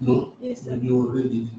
No, yes, sir. You already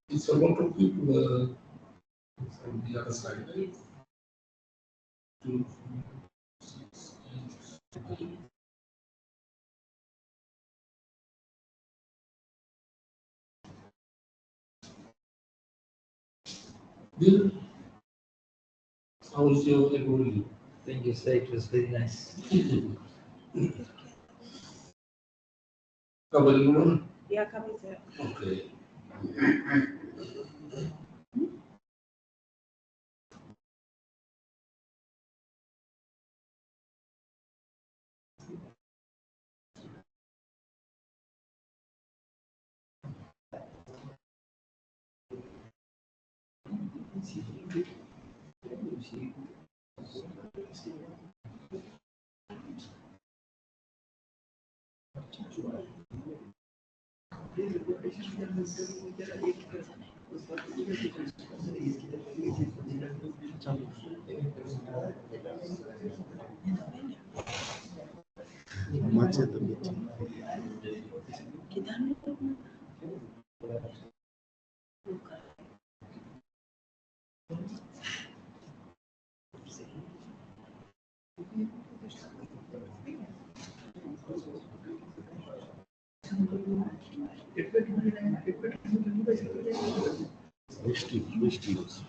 it's a lot of people from the other side. Two, six, eight. Bill, how was your Eboli? Thank you, sir. It was very nice. Covering one? Yeah, coming there. Okay. Much at the meeting. Which teams?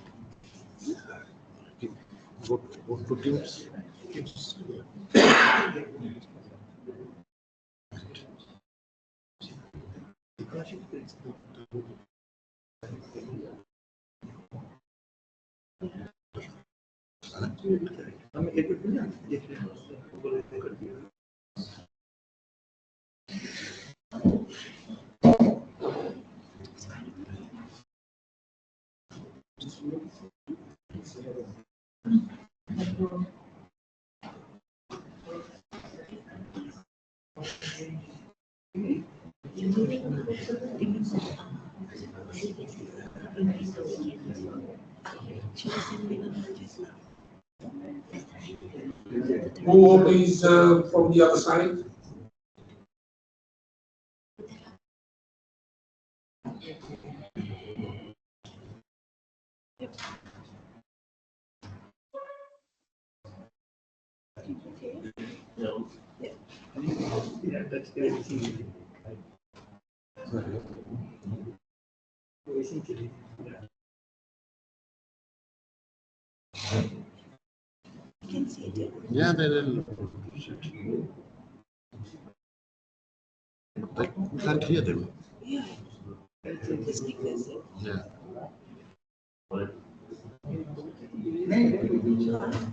Go to teams. Who is from the other side? Yeah, they can't hear them. Yeah, the speakers. Yeah.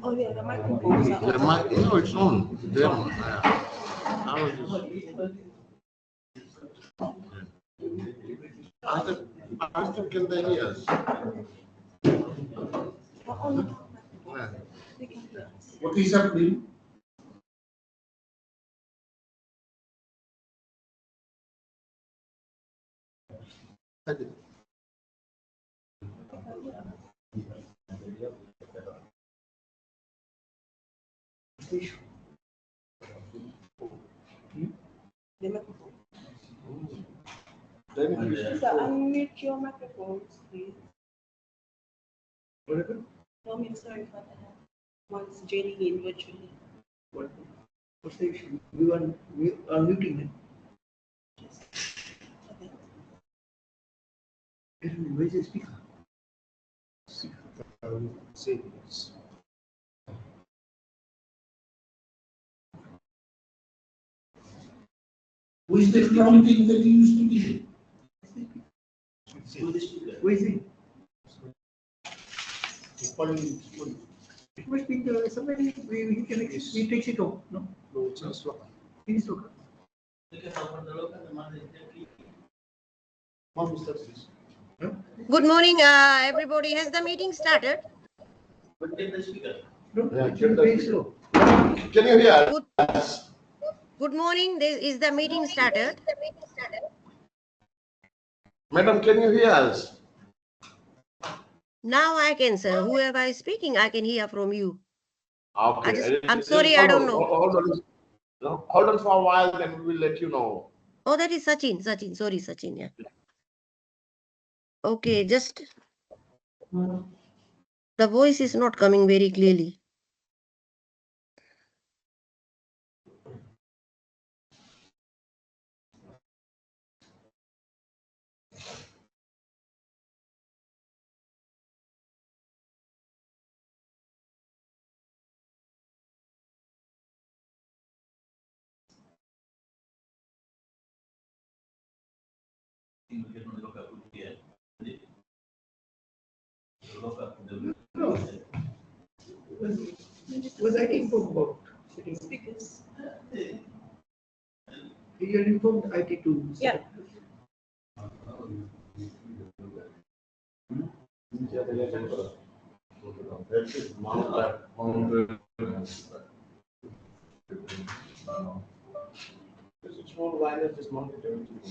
Oh yeah, the microphones are The on. mic, no, it's on. Them. I was just. I think can they hear us? On. Yeah. They can hear us. What is happening? The microphone. Then So unmute your microphones, please. Whatever. No, I'm sorry for that. Once joining in virtually. What's the issue? We are muting him. Okay. Where is the speaker? Say this. Who is the technology that you used to be? Where is he? It must be somebody he can he takes it off. No, No, it's just what. he's okay. Good morning, everybody. Has the meeting started? No, Yeah, it's very slow. can you hear us? Good morning. Is the meeting started? Madam, can you hear us? Now I can, sir. Whoever is speaking, I can hear from you. Okay. I'm sorry, I don't know. Hold on. No, hold on for a while, then we will let you know. Oh, that is Sachin. Sachin. Sorry, Sachin. Yeah. Okay, just the voice is not coming very clearly. No. Was I informed about Speakers. you are informed IT to Yeah. Small wireless is mounted everything.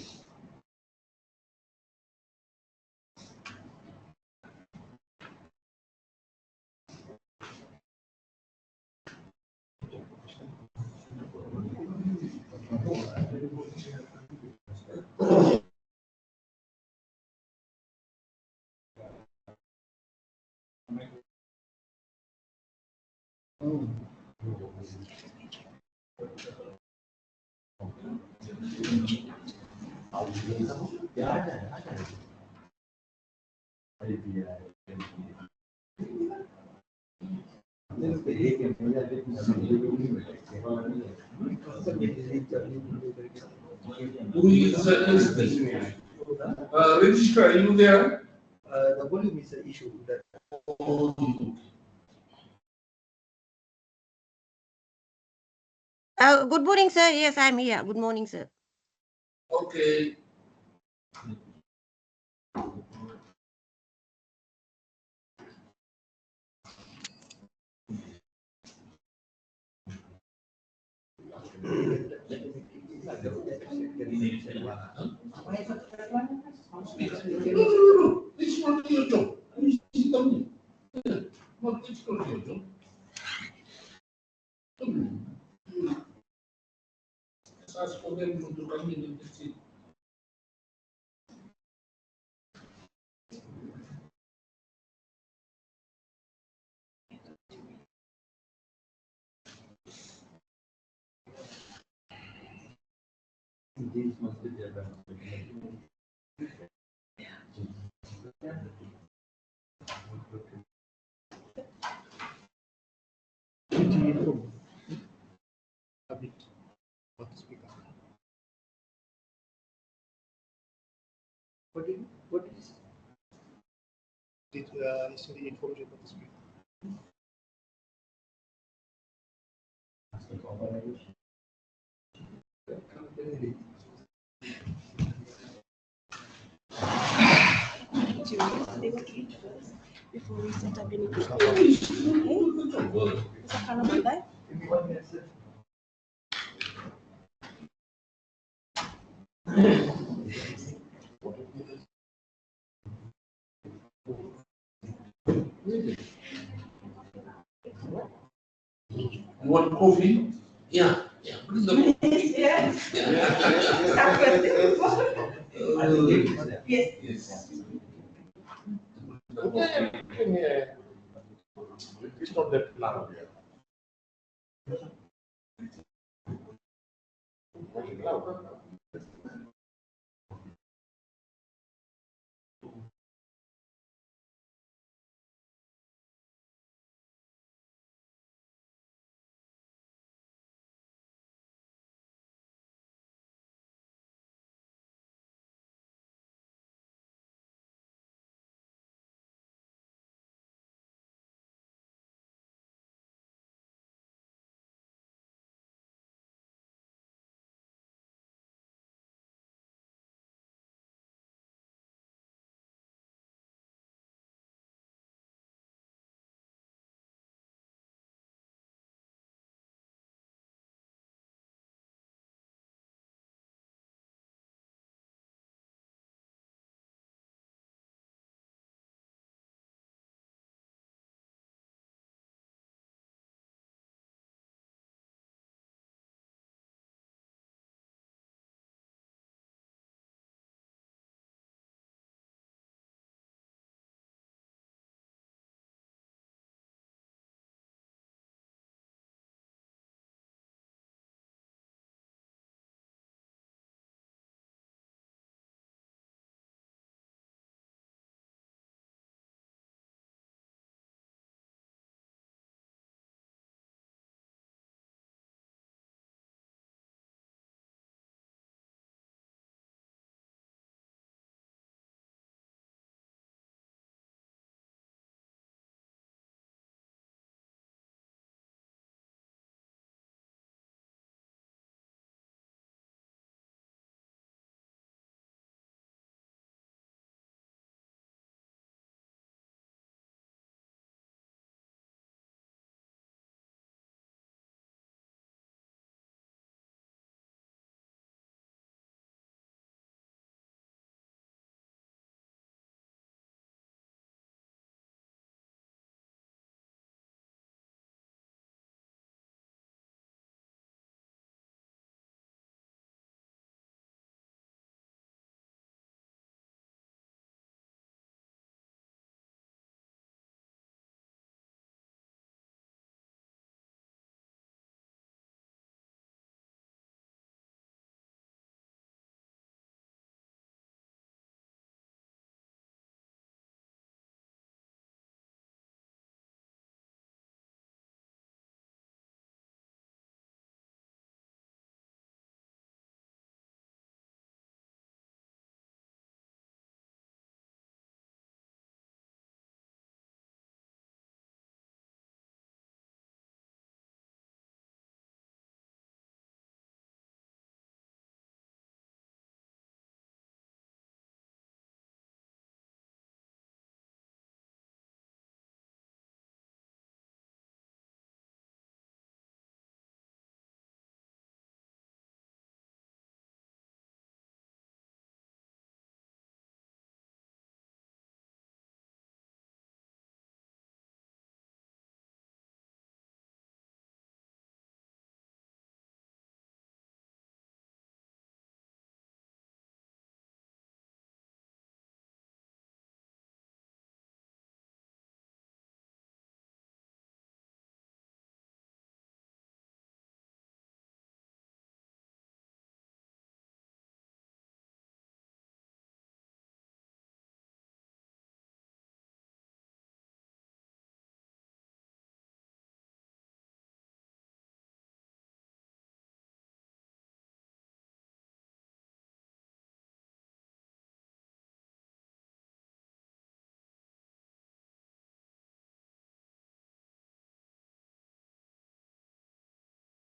Who is register? Are you there? The volume is the issue. That Good morning, sir. Yes, I'm here. Good morning, sir. Okay. No. It's not your job. It's not me. No, it's not your job. Ask for them to come in and see. Public. What to speak up. what is Did yesterday inform you about the speaker? They want to eat first before we set up anything. Okay? Is that kind of Monday? You want coffee? Yeah. Yeah. Bring the coffee. Yes. Yes. Yes. It's not that loud here. Was it loud?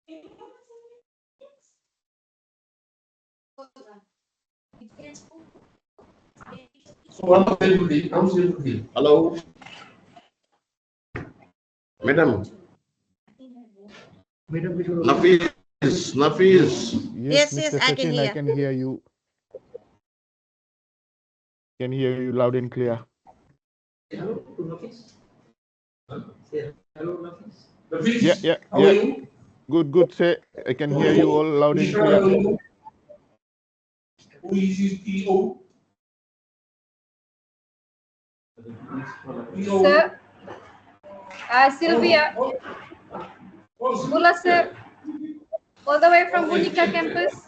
So what are you doing? How's your day? Hello. Madam. Nafis. Yes, Mr. I can Sachin, I hear. can hear you. Can hear you loud and clear. Hello to Nafis. Say hello, Nafis. Nafis, how are you? Good. Say, I can hear you all loud and Which clear. are you? Who is his PO? PO. Sir, Sylvia, Bula sir, all the way from Bunika campus.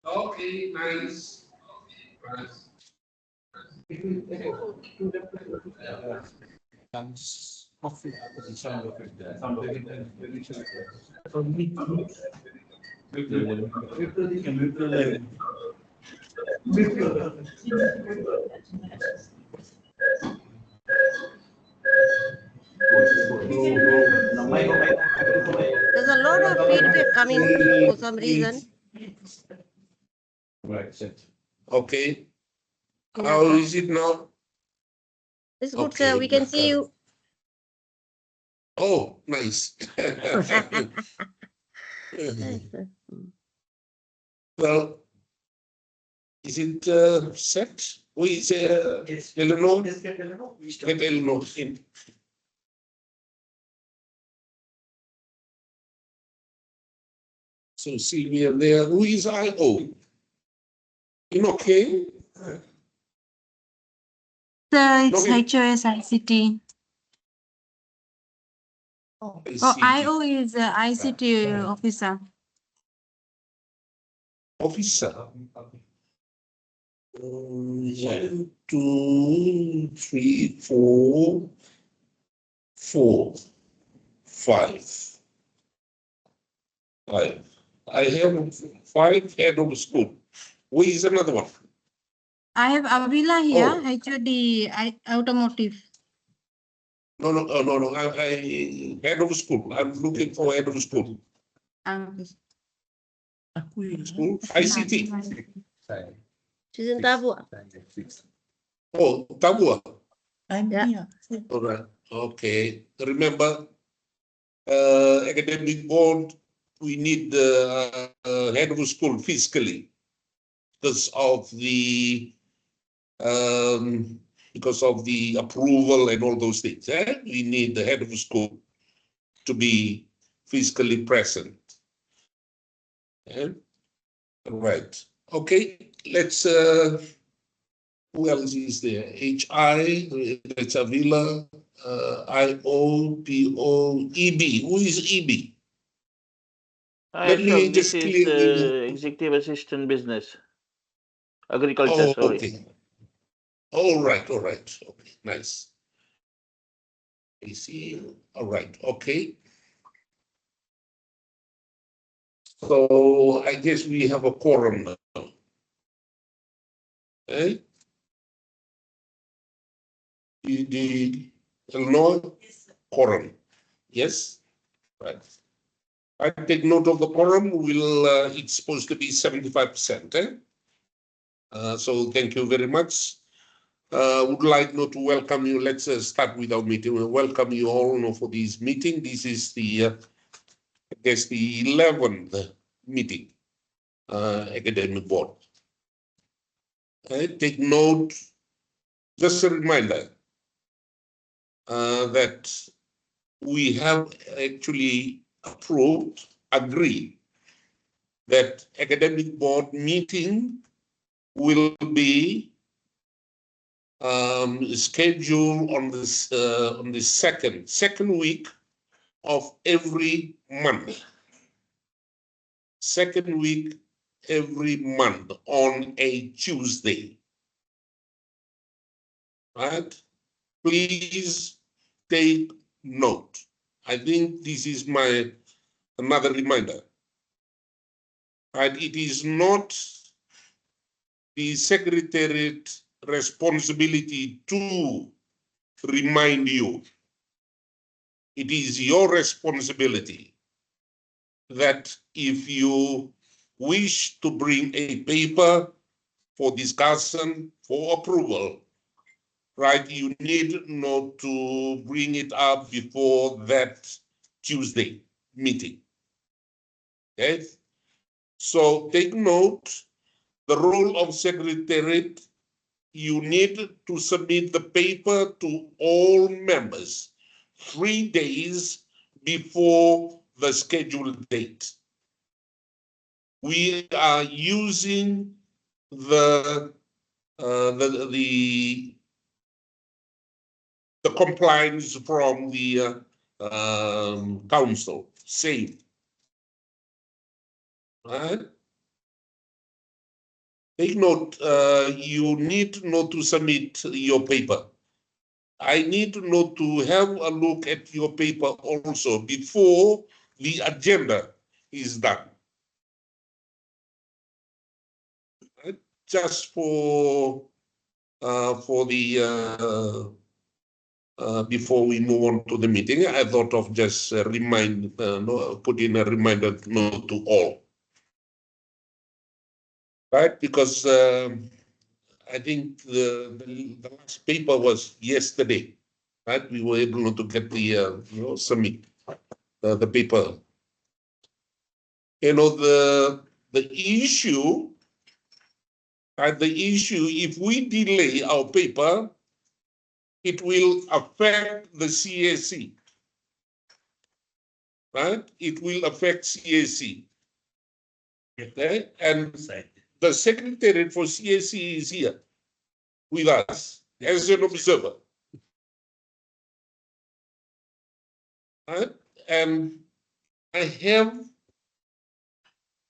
Okay, nice. Nice. There's a lot of feedback coming for some reason. Okay. Yeah, How sir. is it now? It's good, Okay, sir. We can see you. Oh, nice. Well, is it set? Who is Eleanor? Get Eleanor in. So Sylvia there. Who is IO? In okay? Sir, it's No, HOS ICT. Oh, IO is ICT officer. Officer. 1, 2, 3, 4, 4, 5. 5. I have 5 head of school. Where is another one? I have Avila here, Oh. HOD automotive. No. I head of school. I'm looking for head of school. School ICT. She's in Tabua. Oh, Tabua. Yeah. All right. Okay. Remember, academic board. We need the head of school physically because of the approval and all those things. We need the head of school to be physically present. Right. Okay. Let's. Who else is there? HI. That's Avila. IO, PO, EB. Who is EB? Let me This just is clearly. executive assistant business, agriculture. Oh, Sorry. okay. All right. Okay, nice. I see. All right. Okay. So I guess we have a quorum now. Okay. The Illinois quorum. Yes. Right. I take note of the quorum. It's supposed to be 75%. So thank you very much. Would like now to welcome you. Let's start with our meeting. We welcome you all for this meeting. This is the, I guess, the 11th meeting, academic board. Take note, just a reminder that we have actually agreed that academic board meeting will be scheduled on the second week of every month. Second week every month on a Tuesday. Right? Please take note. I think this is another reminder. Right? It is not the secretariat responsibility to remind you. It is your responsibility that if you wish to bring a paper for discussion, for approval, right, you need not to bring it up before that Tuesday meeting. Okay? So take note, the role of secretariat, you need to submit the paper to all members 3 days before the scheduled date. We are using the compliance from the council, same. Right? Take note, you need not to submit your paper. I need not to have a look at your paper also before the agenda is done. Right? Just for the before we move on to the meeting, I thought of just put in a reminder note to all. Right, because I think the last paper was yesterday, right? We were able to get the submit the paper. The issue, if we delay our paper, it will affect the CAC, right? It will affect CAC. Okay, and the secretariat for CAC is here with us as an observer. Right? And I have,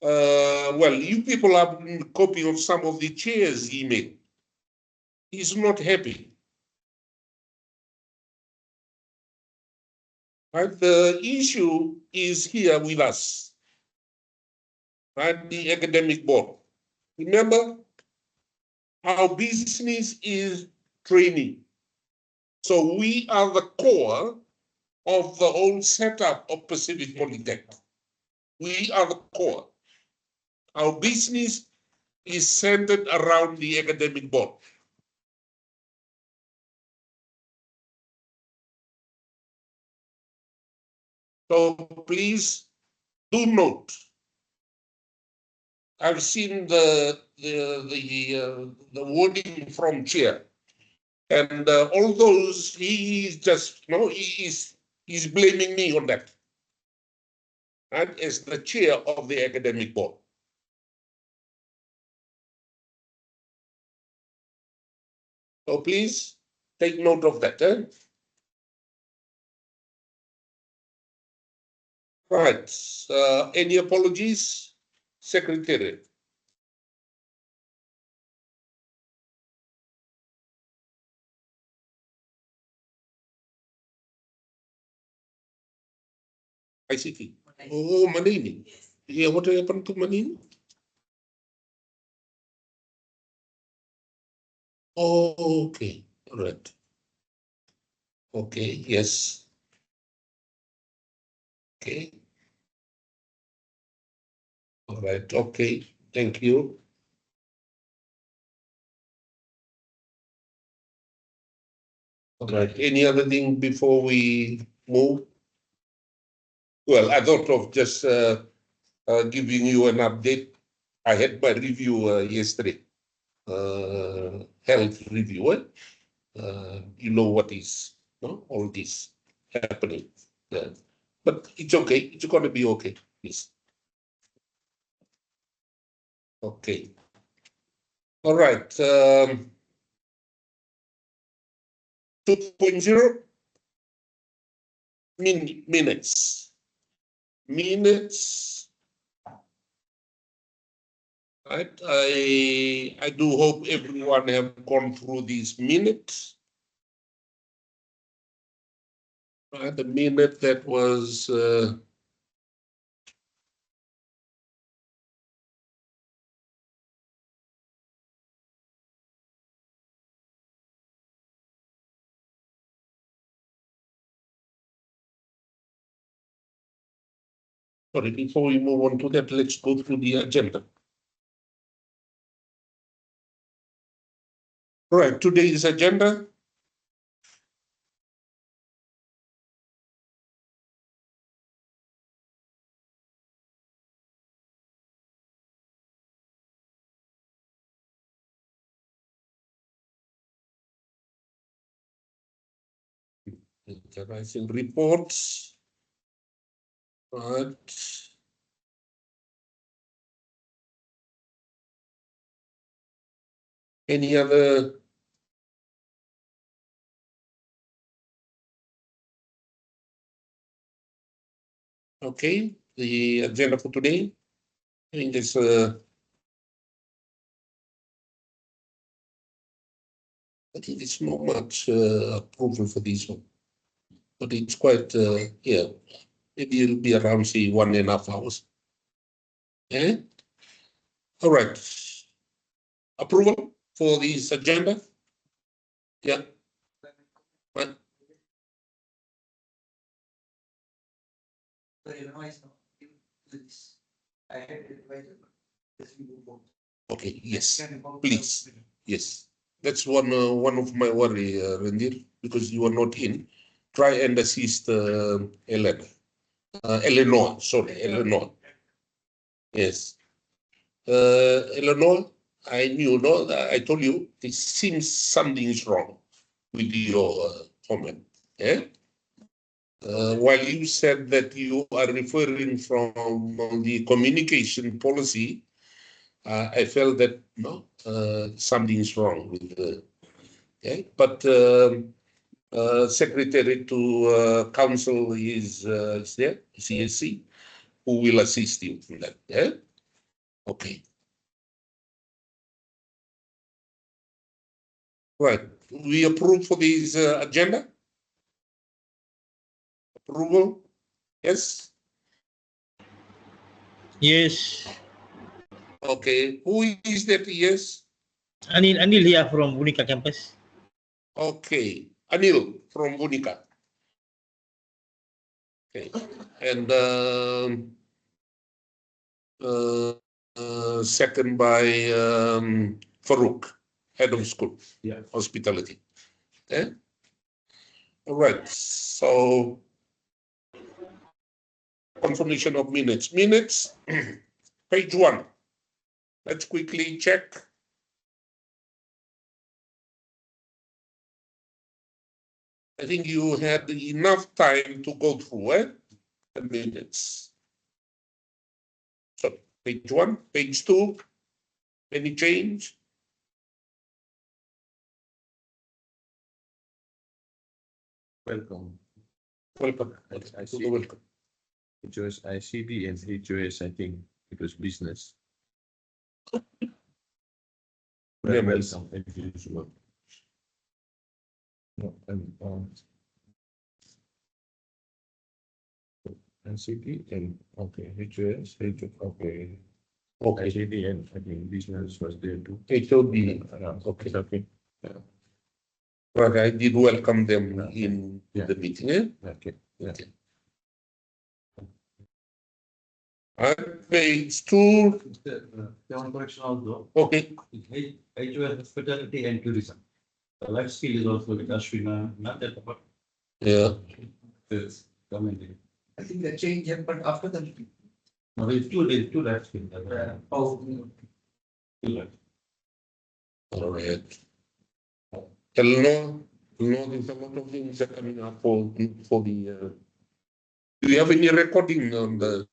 well, you people have a copy of some of the chair's email. He's not happy. Right? The issue is here with us, right? The academic board. Remember, our business is training. So we are the core of the whole setup of Pacific Polytech. We are the core. Our business is centered around the academic board. So please do note. I've seen the wording from chair, and all those he's just he's blaming me on that, right? As the chair of the academic board. So please take note of that. Right. Any apologies, Secretary? ICT. Oh, Manini. Yeah, what happened to Manini? Oh, okay. All right. Okay, yes. Okay. All right, okay. Thank you. All right. Any other thing before we move? Well, I thought of just giving you an update. I had my review yesterday, health review. You know what is all this happening. But it's okay. It's going to be okay. Please. Okay. All right. 2.0 minutes. Minutes. Right. I do hope everyone have gone through these minutes. Right. The minute that was Sorry, before we move on to that, let's go through the agenda. Right, today's agenda. Authorizing reports. Right. Any other? Okay, the agenda for today. I think there's I think it's not much approval for this one, but it's quite yeah. Maybe it'll be around say 1.5 hours. Yeah. All right. Approval for this agenda. Yeah. Right. Okay. Yes. Please. Yes. That's one of my worry, Randir, because you are not in. Try and assist Eleanor. Sorry, Eleanor. Yes. Eleanor, I knew, no, I told you, it seems something is wrong with your comment. Yeah? While you said that you are referring from the communication policy, I felt that no, something is wrong with the. Okay, but secretary to council is there, CSC, who will assist you in that. Yeah. Okay. Right. We approve for this agenda. Approval. Yes. Yes. Okay. Who is that? Yes. Anil here from Unica campus. Okay. Anil from Unica. Okay. And second by Farouk, head of school. Yeah. Hospitality. Okay. All right. So confirmation of minutes. Minutes, page 1. Let's quickly check. I think you had enough time to go through the minutes. So page 1, page 2, any change? Welcome. Welcome. I see. Welcome. HOS ICD and HOS, I think it was business. Welcome. Thank you so much. No, and NCD and okay, HOS, okay. Okay. ICD and I think business was there too. HOD. Okay. Okay. Yeah. But I did welcome them in the meeting. Okay. Yeah. Okay. Page 2. One correction also. Okay. HOS hospitality and tourism. The life skill is also with Ashwina, not that, but Yeah. this commenting. I think the change happened after the meeting. No, it's two life skills. Two life. All right. Eleanor, there's a lot of things that are coming up for the. Do you have any recording on the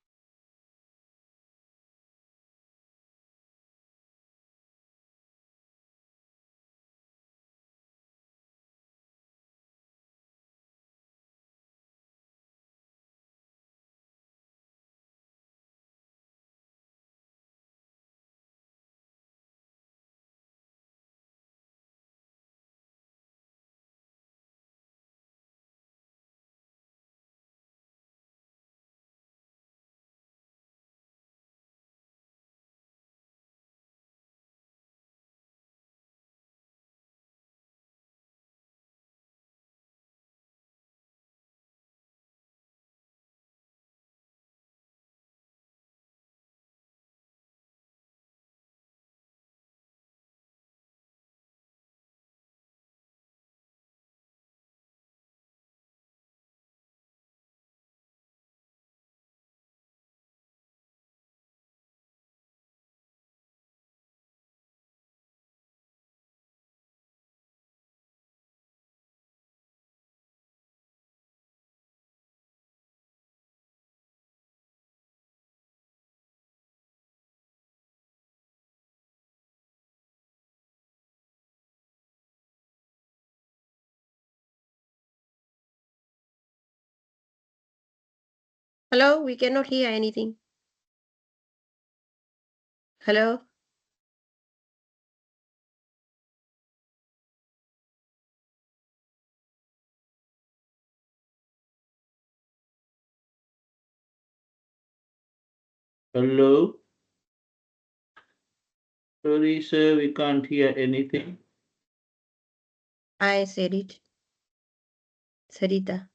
Hello, we cannot hear anything. Hello? Hello? Sorry, sir, we can't hear anything. I said it. Sarita.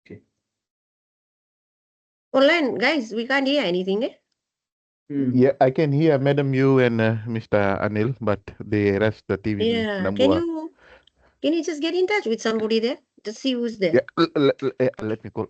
Okay. Online, guys, we can't hear anything, eh? Yeah, I can hear Madam you and Mr. Anil, but the rest the team in Yeah. Namboa. Can you just get in touch with somebody there to see who's there? Yeah, let me call.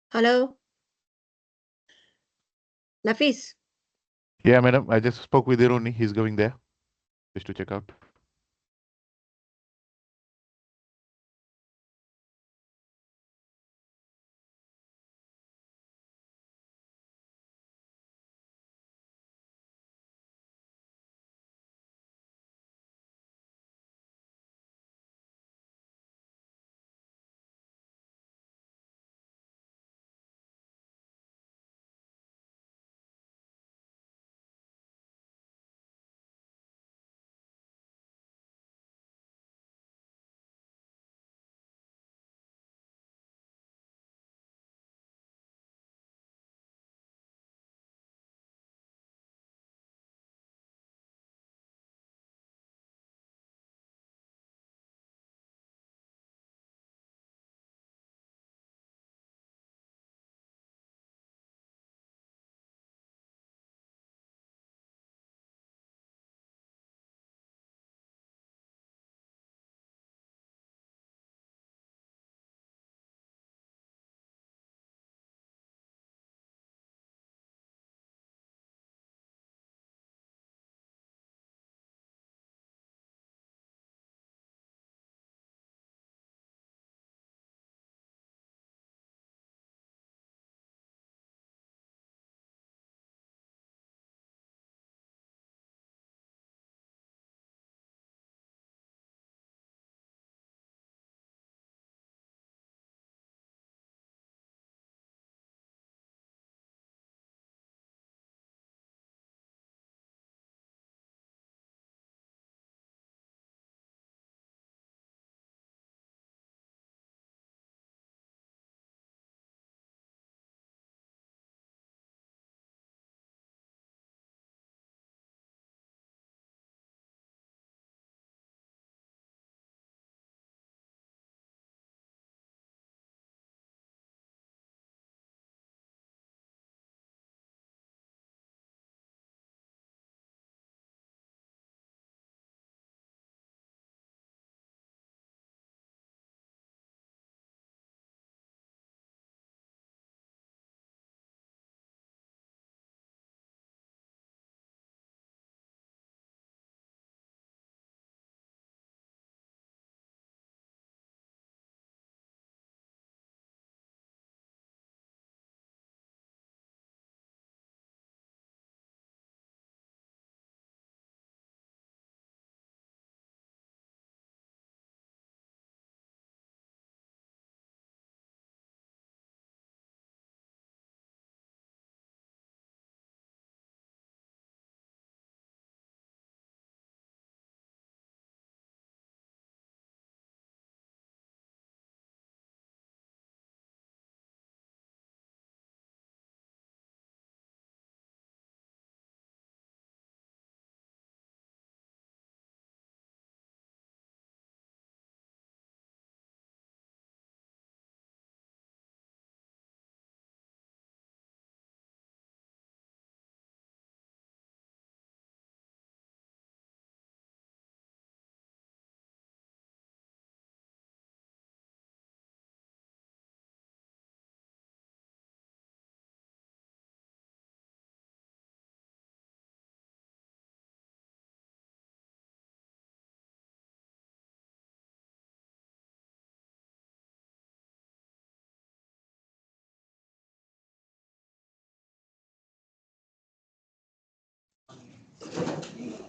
Hello? Nafis? Yeah, madam. I just spoke with Ironi. He's going there just to check out.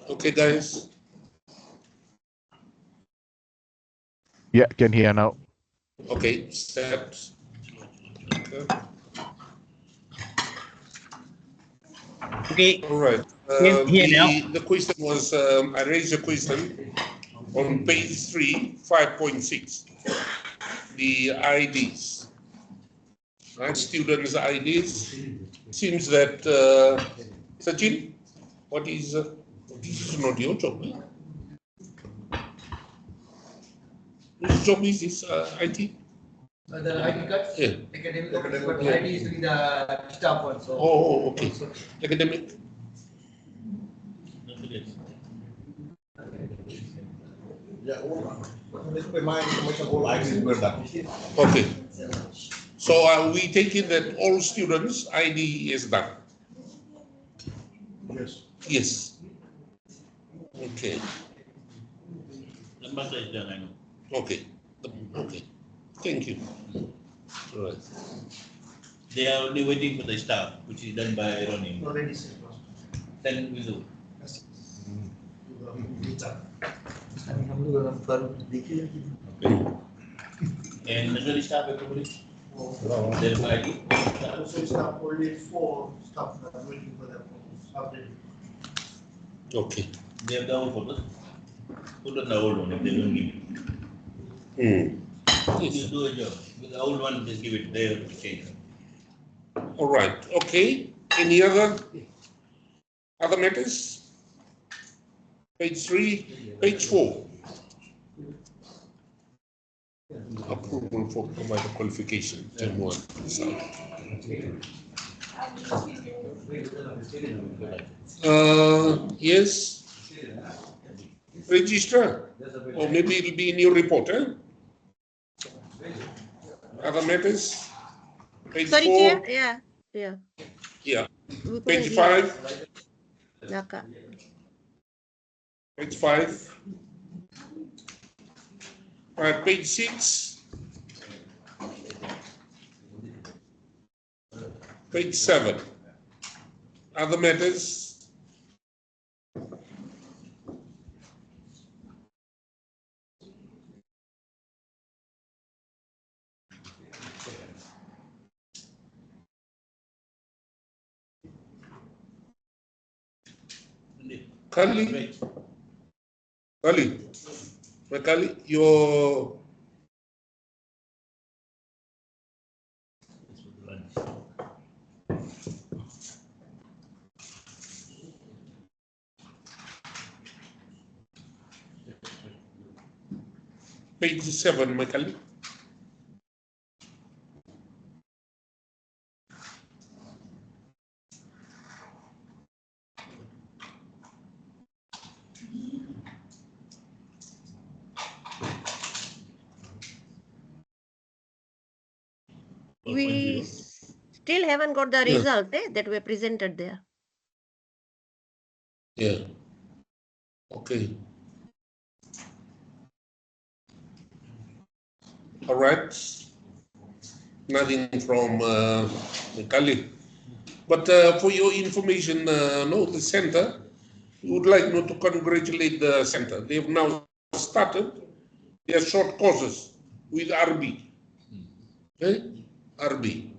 Okay, guys. Yeah, can hear now. Okay, set. Okay. All right. Here now. The question was, I raised a question on page 3, 5.6. The IDs, right? Students' IDs. Seems that, Sachin, what is, this is not your job, eh? Whose job is this, IT? The ID cards, Yeah. academic, but ID is with the staff one. So Oh, okay. Academic. Okay. So are we taking that all students' ID is done? Yes. Yes. Okay. Okay. Okay. Thank you. All right. They are only waiting for the staff, which is done by Ronnie. Already sent. Then we do. And majority staff everybody? Their ID? Also staff, only 4 staff that are waiting for them update. Okay. They have the old photos. Put on the old one if they don't give it. You do a job. With the old one, just give it there to change. All right. Okay. Any other matters? Page 3, page 4. Approval for provider qualification. Term 1. Yes. Register. Or maybe it'll be in your report, eh? Other matters? Page Sorry, 4. Chair. Yeah. Yeah. Yeah. We Page couldn't hear. 5. Naka. Page 5. Right, page 6. Page 7. Other matters? Kali, your page 7, Makali. We still haven't got the result that were presented there. Yeah. Okay. All right. Nothing from Makali. But for your information, the center, we would like to congratulate the center. They have now started their short courses with RB. Okay? RB.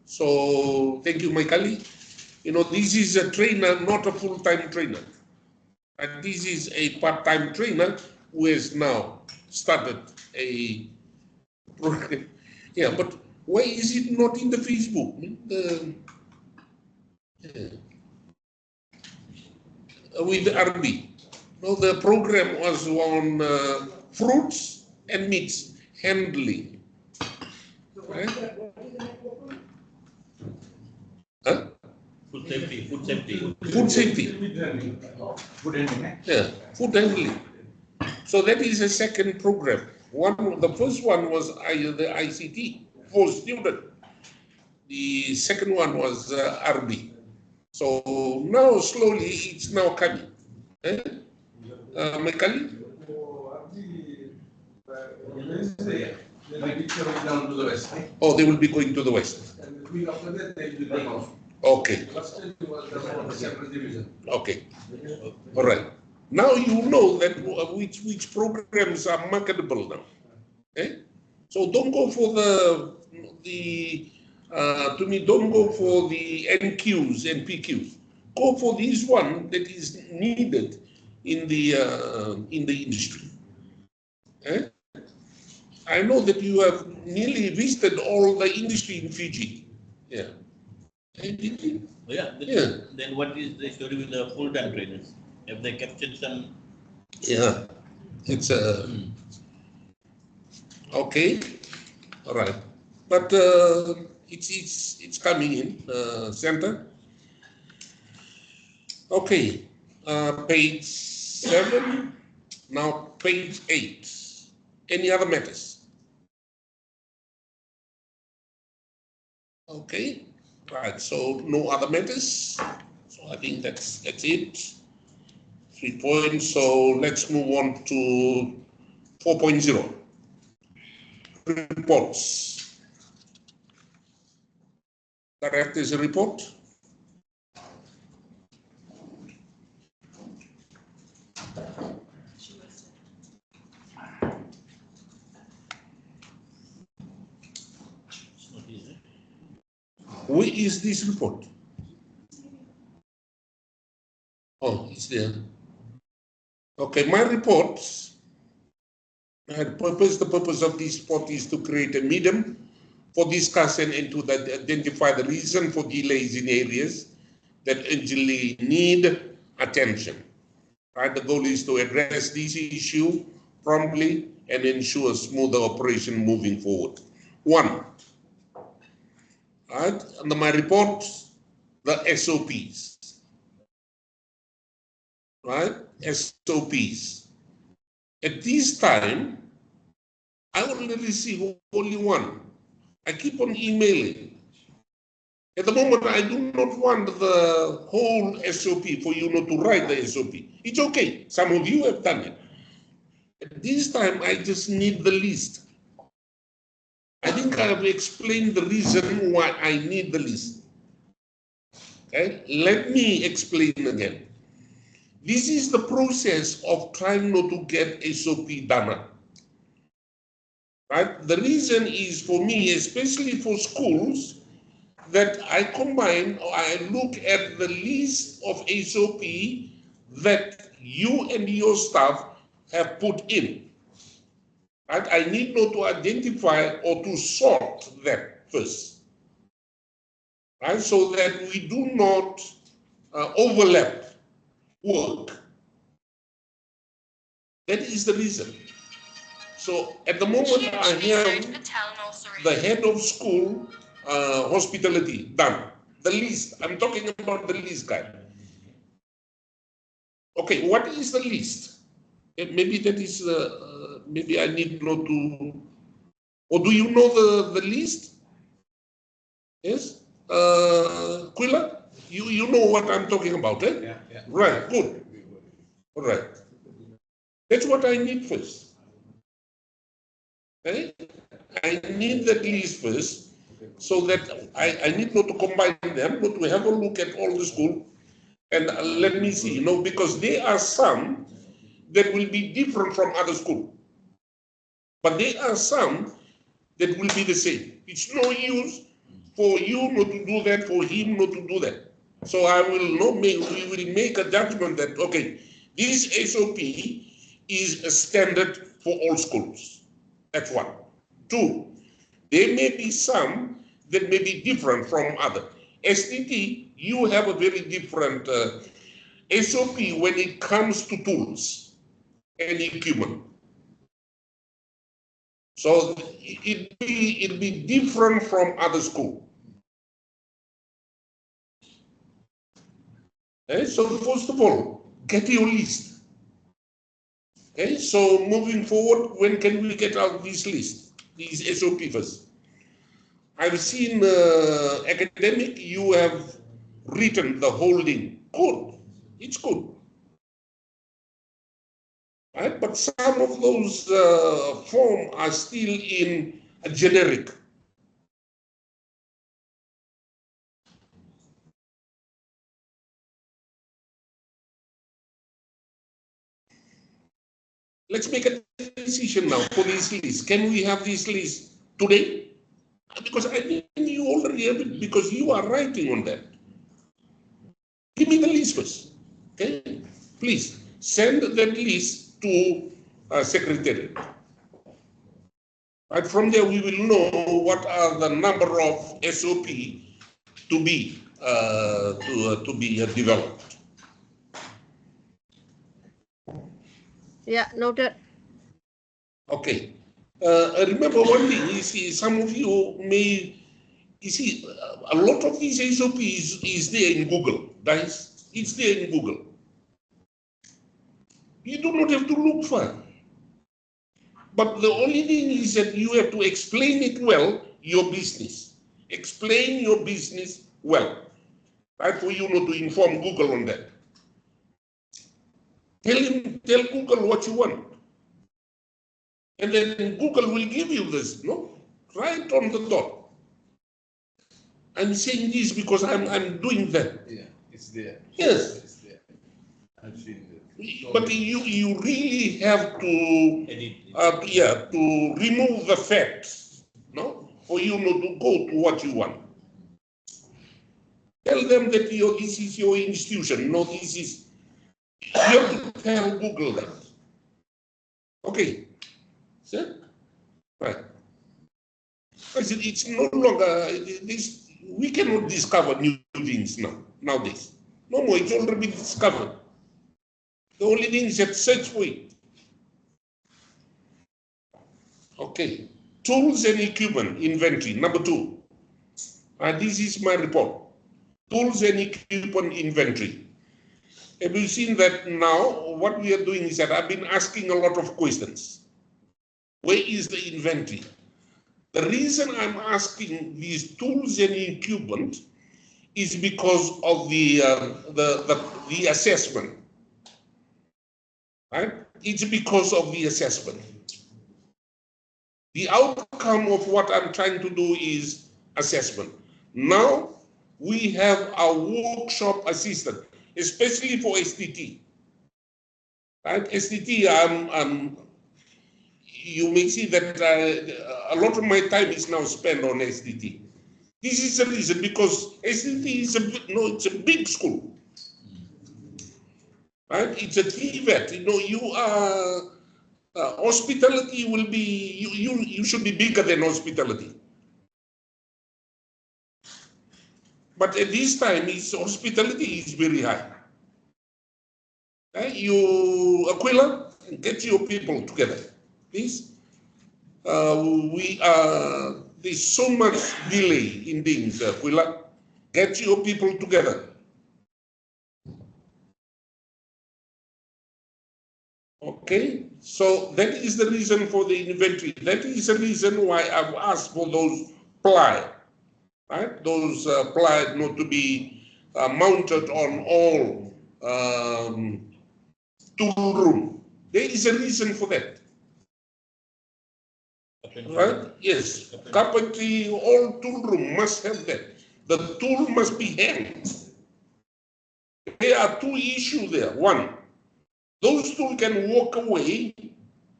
So thank you, Maikali. This is a trainer, not a full-time trainer. And this is a part-time trainer who has now started a program. Yeah, but why is it not in the Facebook? With RB. No, the program was on fruits and meats handling. Right? Huh? Food safety, food safety. Food safety. Food handling. Yeah, food handling. So that is a second program. The first one was the ICT for student. The second one was RB. So now slowly it's now coming. Mekali? Oh, they will be going to the west. Okay. Okay. All right. Now you know that which programs are marketable now. Okay? So don't go for don't go for the NQs and PQs. Go for this one that is needed in the industry. Eh? I know that you have nearly visited all the industry in Fiji. Yeah. Did you? Then what is the story with the full-time trainers? Have they captured some? Yeah. It's okay. All right. But it's coming in, center. Okay. Page 7. Now page 8. Any other matters? Okay. Right. So no other matters. So I think that's it. 3 points. So let's move on to 4.0. Reports. Correct is a report. Where is this report? Oh, it's there. Okay, my report. The purpose of this report is to create a medium for discussion and to identify the reason for delays in areas that urgently need attention. Right? The goal is to address this issue promptly and ensure smoother operation moving forward. 1. Right? Under my report, the SOPs. Right? SOPs. At this time, I only receive only one. I keep on emailing. At the moment, I do not want the whole SOP for you not to write the SOP. It's okay. Some of you have done it. At this time, I just need the list. I think I have explained the reason why I need the list. Okay? Let me explain again. This is the process of trying not to get SOP done. Right? The reason is for me, especially for schools, that I combine or I look at the list of SOP that you and your staff have put in. Right? I need not to identify or to sort that first. Right? So that we do not overlap work. That is the reason. So at the moment I have the head of school hospitality done. The list, I'm talking about the list guy. Okay, what is the list? Maybe that is, maybe I need not to, or do you know the list? Yes? Quilla, you know what I'm talking about, eh? Yeah. Right, good. All right. That's what I need first. Okay? I need that list first, so that I need not to combine them, but to have a look at all the school and let me see, because there are some that will be different from other school. But there are some that will be the same. It's no use for you not to do that, for him not to do that. So we will make a judgment that, okay, this SOP is a standard for all schools. That's one. 2, there may be some that may be different from other. STT, you have a very different SOP when it comes to tools and equipment. So it'll be different from other school. Okay, so first of all, get your list. Okay, so moving forward, when can we get out this list, these SOP first? I've seen academic, you have written the whole thing. Good, it's good. Right? But some of those forms are still in a generic. Let's make a decision now for this list. Can we have this list today? Because I think you already have it because you are writing on that. Give me the list first. Okay? Please send that list to Secretariat. Right from there, we will know what are the number of SOP to be developed. Yeah, noted. Okay. Remember one thing, you see, some of you may, you see, a lot of these SOP is there in Google, guys. It's there in Google. You do not have to look far. But the only thing is that you have to explain it well, your business. Explain your business well. Right, for you not to inform Google on that. Tell Google what you want. And then Google will give you this, no? Right on the dot. I'm saying this because I'm doing that. Yeah, it's there. Yes. It's there. I've seen it. But you really have to to remove the facts, no? For you not to go to what you want. Tell them that this is your institution, no, this is, you have to tell Google that. Okay, see? Right. I said it's no longer, this, we cannot discover new things now, nowadays. No more, it's already been discovered. The only thing is that search for it. Okay, tools and equipment inventory, number 2. This is my report. Tools and equipment inventory. Have you seen that now? What we are doing is that I've been asking a lot of questions. Where is the inventory? The reason I'm asking these tools and equipment is because of the assessment. Right? It's because of the assessment. The outcome of what I'm trying to do is assessment. Now we have a workshop assistant, especially for STT. Right? STT, you may see that a lot of my time is now spent on STT. This is the reason, because STT is it's a big school. Right? It's a TVET. You are hospitality will be you should be bigger than hospitality. But at this time, hospitality is very high. You, Aquila, get your people together, please. There's so much delay in things, Aquila. Get your people together. Okay, so that is the reason for the inventory. That is the reason why I've asked for those ply, right? Those ply not to be mounted on all tool room. There is a reason for that. Right? Yes. Carpentry, all tool room must have that. The tool must be hanged. There are 2 issues there. 1, those tools can walk away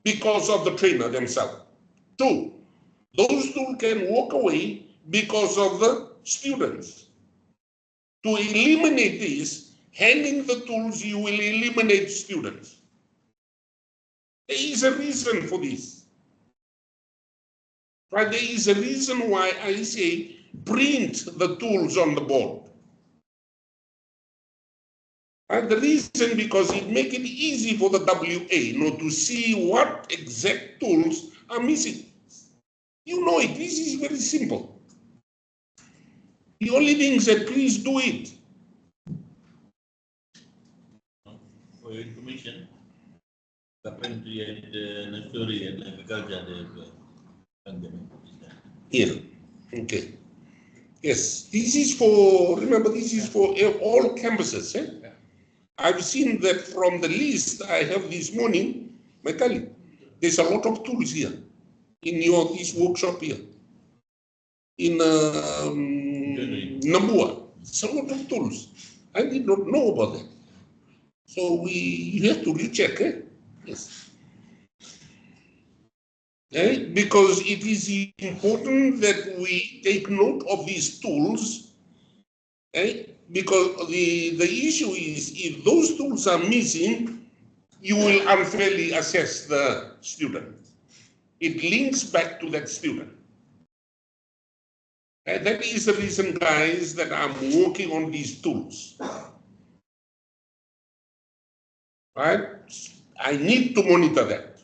because of the trainer themselves. 2, those tools can walk away because of the students. To eliminate this, hanging the tools, you will eliminate students. There is a reason for this. Right? There is a reason why I say print the tools on the board. And the reason, because it makes it easy for the WA to see what exact tools are missing. You know it, this is very simple. The only thing is that please do it. For your information, carpentry and nursery and agriculture, Here, okay. Yes, this is for, remember, this is for all campuses. Eh? I've seen that from the list I have this morning, my colleague. There's a lot of tools here in this workshop here. In Nambua, it's a lot of tools. I did not know about that. So you have to recheck, eh? Yes. because it is important that we take note of these tools, because the issue is if those tools are missing, you will unfairly assess the student. It links back to that student. And that is the reason, guys, that I'm working on these tools. Right? I need to monitor that.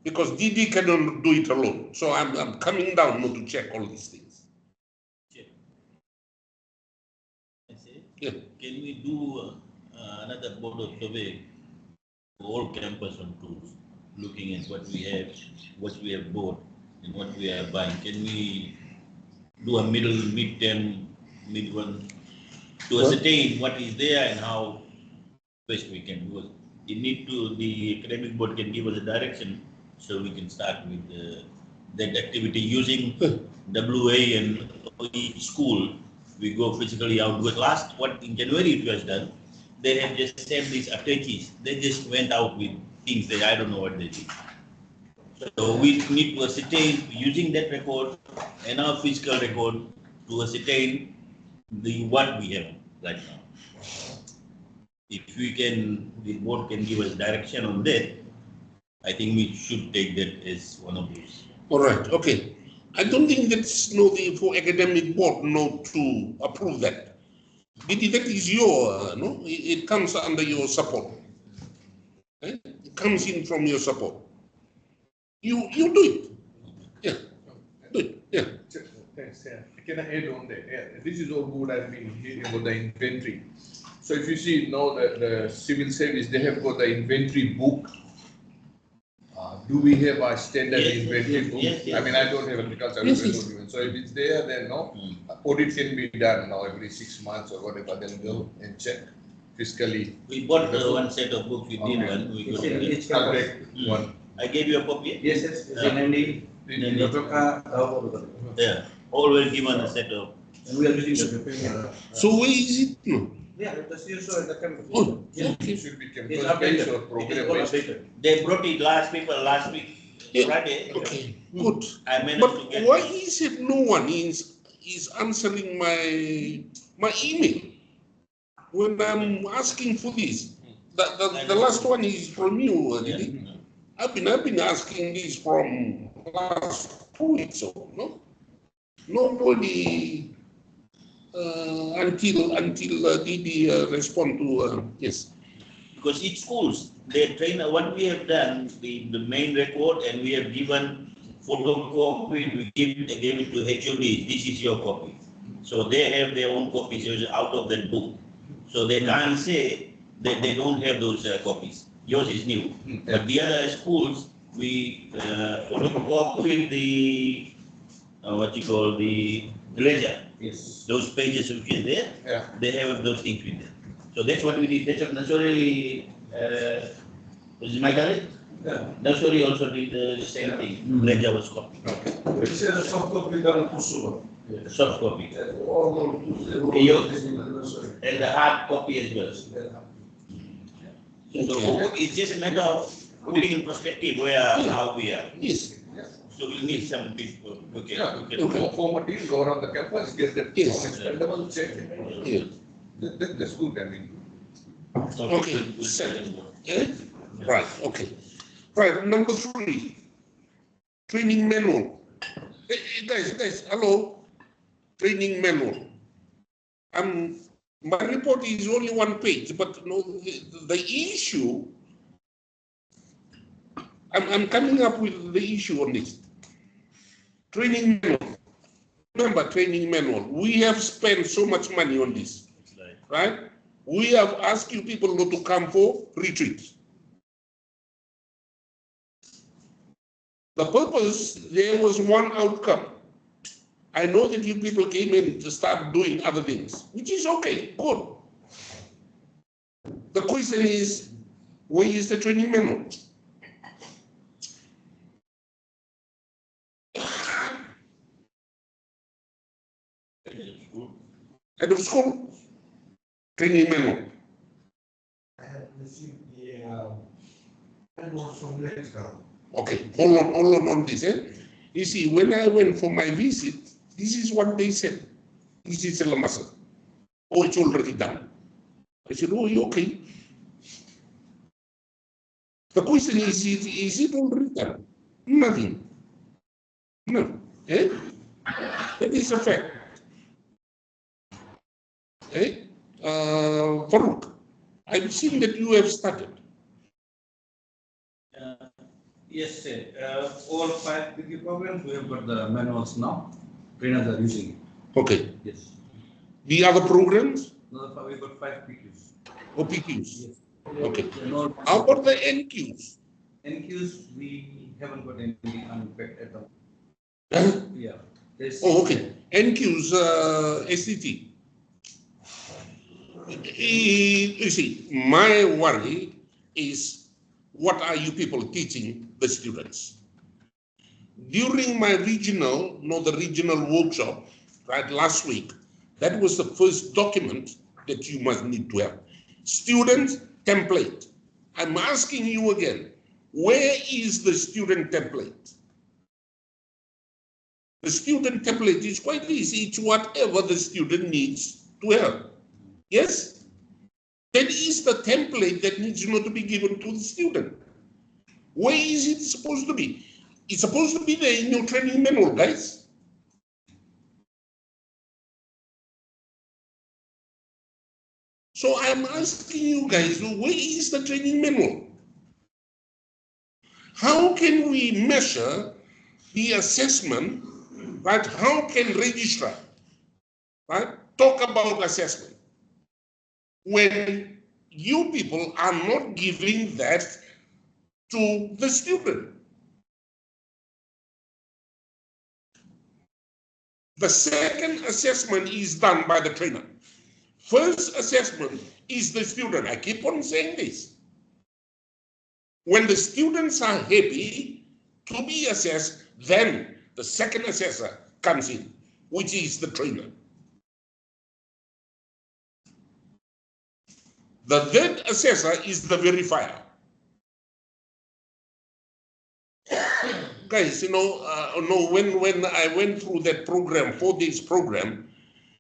Because DD cannot do it alone. So I'm coming down now to check all these things. Yeah. Can we do another board of survey for all campus on tools, looking at what we have bought and what we are buying? Can we do a mid-term, mid-one to ascertain what is there and how best we can do it? The academic board can give us a direction so we can start with that activity using WA and each school. We go physically out. Because what in January it was done, they have just sent these attaches. They just went out with things that I don't know what they did. So we need to ascertain using that record and our physical record to ascertain what we have right now. If the board can give us direction on that, I think we should take that as one of those. All right, okay. I don't think that's for academic board to approve that. That is your, it comes under your support. It comes in from your support. You do it. Yeah, do it, yeah. Thanks, yeah. Can I add on that? Yeah, this is all good. I've been hearing about the inventory. So if you see now the civil service, they have got the inventory book. Do we have a standard inventory book? Yes. I mean, I don't have agriculture. So if it's there, then audit can be done now every 6 months or whatever. Then go and check fiscally. We bought one set of books. We did one. We got one. I gave you a copy. Yes. Yeah. Always given a set of. And we are using the So where is it now? Yeah, that's usual in the campus. Oh, It should be It's campus-based or updated. program-based. They brought it last week, Yeah. Friday. Okay, good. I managed But to get why it. is it no one is answering my email when I'm asking for this? The last one is from you, Didi. I've been asking this from last 2 weeks or no? Nobody until Didi respond to yes. Because each schools, they train what we have done, the main record, and we have given photocopy, we gave it to HOD, this is your copy. So they have their own copies out of that book. So they can't say that they don't have those copies. Yours is new. But the other schools, we photocopy the, the ledger. Yes. Those pages which is there, they have those things with them. So that's what we did. That's what Nasuri, is my correct? Yeah. Nasuri also did the same thing. Ledger was copied. This is a soft copy done to Suba. Soft copy. All And the hard copy as well. So it's just a matter of putting in perspective how we are. Yes. So we need some people who can. Former team go around the campus, get that expendable check. Yeah. That's good, I mean. Okay. Yeah? Right, okay. Right, number 3, training manual. Hey, guys, hello. Training manual. My report is only 1 page, but the issue, I'm coming up with the issue on this. Training manual. Remember, training manual. We have spent so much money on this, right? We have asked you people not to come for retreats. The purpose, there was one outcome. I know that you people came in to start doing other things, which is okay, good. The question is, where is the training manual? Head of school, training manual. I have received the manual from Lexicon. Okay, hold on this. You see, when I went for my visit, this is what they said. This is a muscle. Oh, it's already done. I said, oh, you okay? The question is it already done? Nothing. No. Eh? That is a fact. Eh? Farooq, I've seen that you have started. Yes, sir. All 5 PQ programs, we have got the manuals now. Trainers are using it. Okay. Yes. The other programs? No, we've got 5 PQs. Oh, PQs? Yes. Okay. No, How about the NQs? NQs, we haven't got any unpacked at all. Huh? Yeah. Oh, okay. NQs, SCT. You see, my worry is what are you people teaching the students? During my regional, the regional workshop, right, last week, that was the first document that you must need to have. Student template. I'm asking you again, where is the student template? The student template is quite easy. It's whatever the student needs to have. Yes? That is the template that needs not to be given to the student. Where is it supposed to be? It's supposed to be there in your training manual, guys. So I'm asking you guys, where is the training manual? How can we measure the assessment, right? How can registrar, right, talk about assessment when you people are not giving that to the student? The second assessment is done by the trainer. First assessment is the student. I keep on saying this. When the students are happy to be assessed, then the second assessor comes in, which is the trainer. The third assessor is the verifier. Guys, when I went through that program, 4 days program,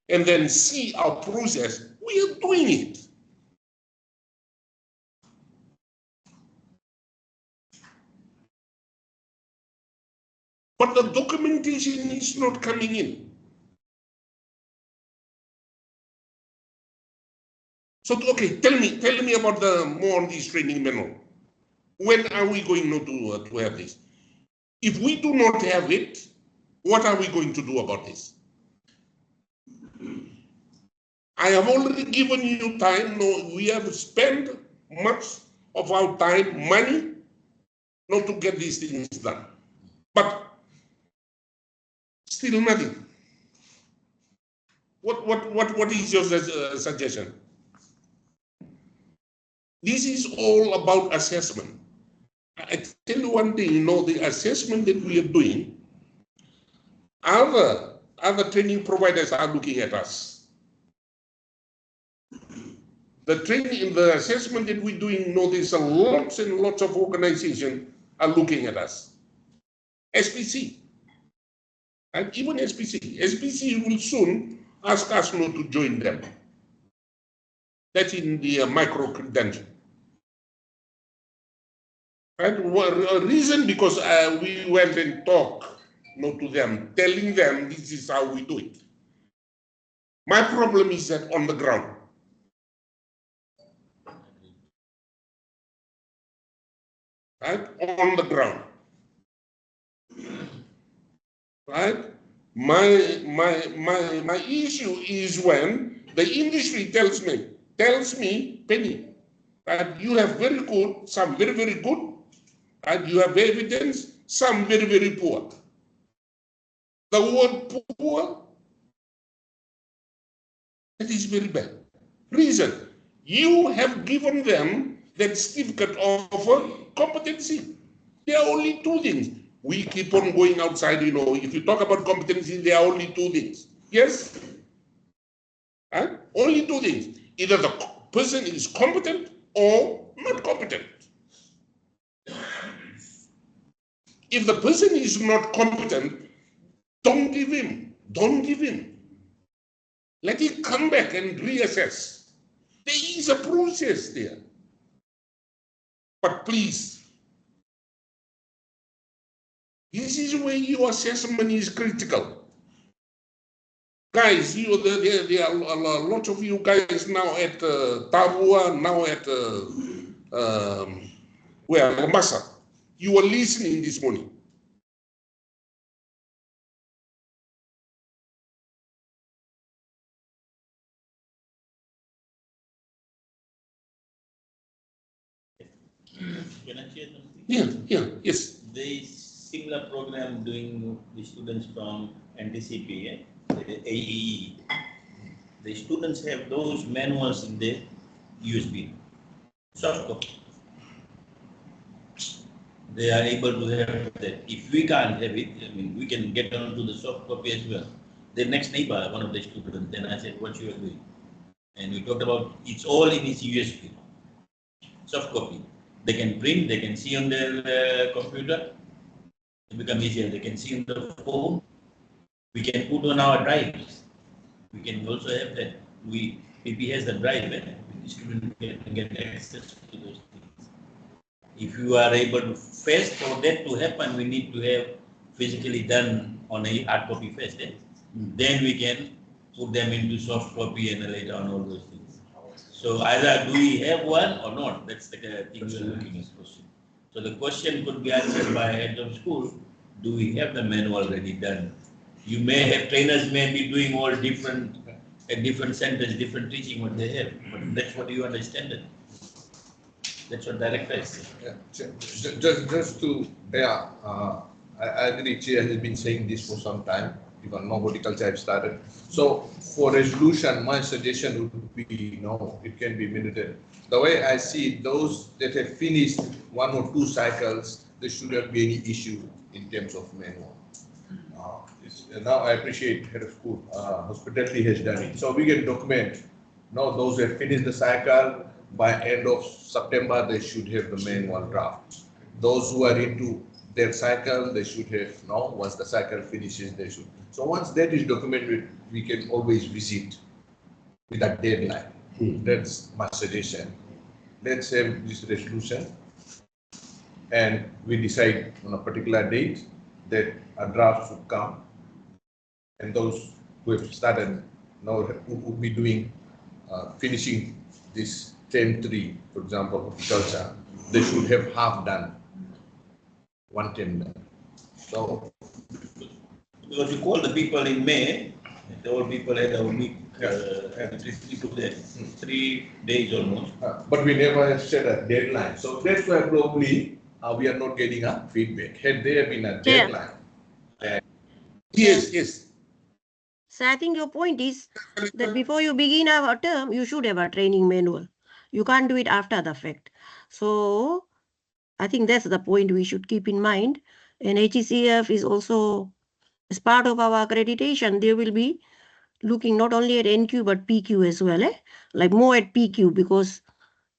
and then see our process, we are doing it. But the documentation is not coming in. So, okay, tell me about more on this training manual. When are we going to have this? If we do not have it, what are we going to do about this? I have already given you time. No, we have spent much of our time, money, not to get these things done. But still nothing. What is your suggestion? This is all about assessment. I tell you one thing, the assessment that we are doing, other training providers are looking at us. The assessment that we're doing, there's lots and lots of organizations are looking at us. SPC, and even SPC. SPC will soon ask us not to join them. That's in the micro credential. Right? A reason because we went and talked to them, telling them this is how we do it. My problem is that on the ground. Right? On the ground. Right? My issue is when the industry tells me, Penny, that you have very good, some very, very good, and you have evidence, some very, very poor. The word poor, that is very bad. Reason, you have given them that certificate of competency. There are only 2 things. We keep on going outside, if you talk about competency, there are only 2 things. Yes? Huh? Only 2 things. Either the person is competent or not competent. If the person is not competent, don't give him. Don't give him. Let him come back and reassess. There is a process there. But please, this is where your assessment is critical. Guys, there are a lot of you guys now at Tabua, now at Mombasa. You are listening this morning. Can I share something? Yes. There is similar program doing the students from NTCP, the AEE. The students have those manuals in the USB, soft copy. They are able to have that. If we can't have it, I mean, we can get onto the soft copy as well. The next neighbor, one of the students, then I said, what you are doing? And we talked about, it's all in its USB, soft copy. They can print, they can see on their computer. It becomes easier. They can see on the phone. We can put on our drives. We can also have that. PP has the drive, and the student can get access to those things. If you are able to, first for that to happen, we need to have physically done on a hard copy first. Then we can put them into soft copy and later on all those things. So either do we have one or not? That's the thing we are looking at question. So the question could be answered by head of school. Do we have the manual already done? You may have, trainers may be doing all different, at different centers, different teaching what they have, but that's what you understand it. That's what director is saying. Yeah. Just to, I agree, Chair has been saying this for some time, even no horticulture have started. So for resolution, my suggestion would be, it can be minuted. The way I see it, those that have finished 1 or 2 cycles, there shouldn't be any issue in terms of manual. Now I appreciate head of school, hospitality has done it. So we can document, those who have finished the cycle, by end of September, they should have the manual draft. Those who are into their cycle, they should have, once the cycle finishes, they should. So once that is documented, we can always visit with a deadline. That's my suggestion. Let's have this resolution and we decide on a particular date that a draft should come, and those who have started now who will be doing finishing this term 3, for example, horticulture, they should have half done, 1 term done. So because you call the people in May, the old people had a week, 3 days almost. But we never set a deadline. So that's why probably we are not getting a feedback. Had there been a deadline. Yes. So I think your point is that before you begin a term, you should have a training manual. You can't do it after the fact. So I think that's the point we should keep in mind. And HECF is also, as part of our accreditation, they will be looking not only at NQ but PQ as well, like more at PQ, because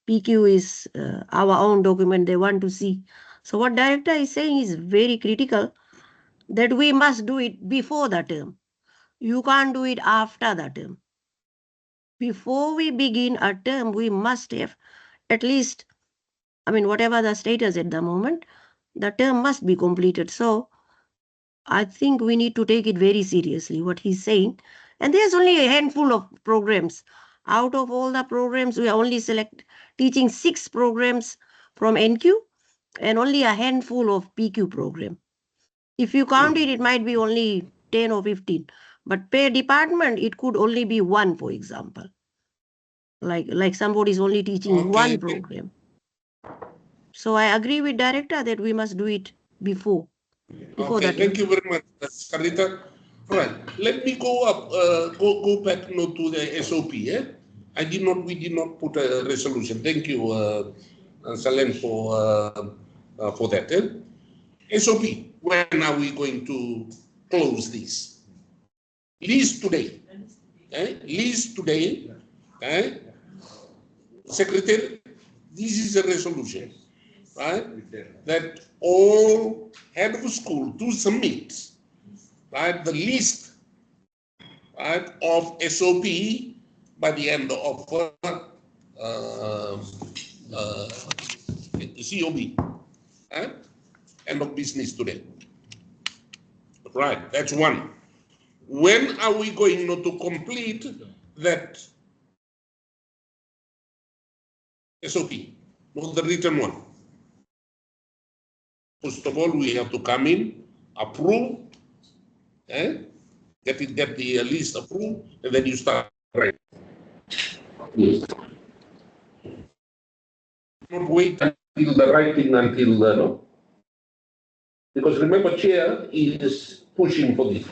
PQ is our own document they want to see. So what director is saying is very critical, that we must do it before the term. You can't do it after the term. Before we begin a term, we must have at least, whatever the status at the moment, the term must be completed. So I think we need to take it very seriously, what he's saying. And there's only a handful of programs. Out of all the programs, we are only teaching 6 programs from NQ and only a handful of PQ program. If you count it, it might be only 10 or 15. But per department, it could only be 1, for example. Like somebody is only teaching 1 program. So I agree with director that we must do it before. Thank you very much, Sarita. Right, let me go up, go back to the SOP. We did not put a resolution. Thank you, Salem, for that. SOP, when are we going to close this? List today. List today. Secretary, this is a resolution. right? That all head of school to submit, right, the list, right, of SOP by the end of COB, end of business today. Right, that's one. When are we going to complete that SOP, not the written one? First of all, we have to come in, approve, get the list approved, and then you start writing. Yes. Not wait until the writing until no. Because remember, chair is pushing for this,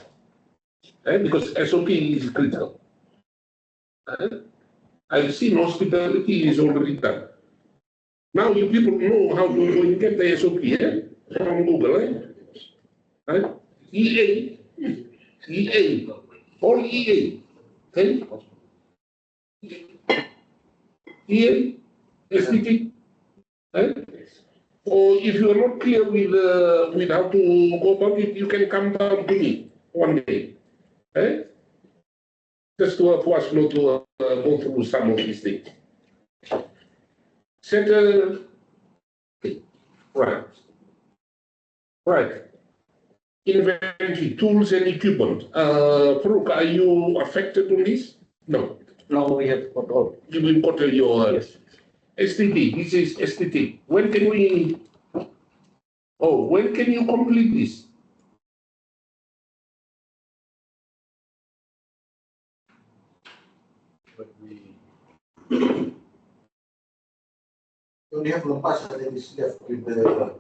because SOP is critical. I've seen hospitality is already done. Now you people know how to get the SOP from Google, right? EA, all EA, okay? EA, SDT, right? Or if you are not clear with how to go about it, you can come down to me one day, right? Just for us not to go through some of these things. Center, right. Right. Inventory, tools and equipment. Farooq, are you affected on this? No. No, we have got all. You will got your Yes. STT. This is STT. When can we? Oh, when can you complete this? But we only have Lepas that is left with the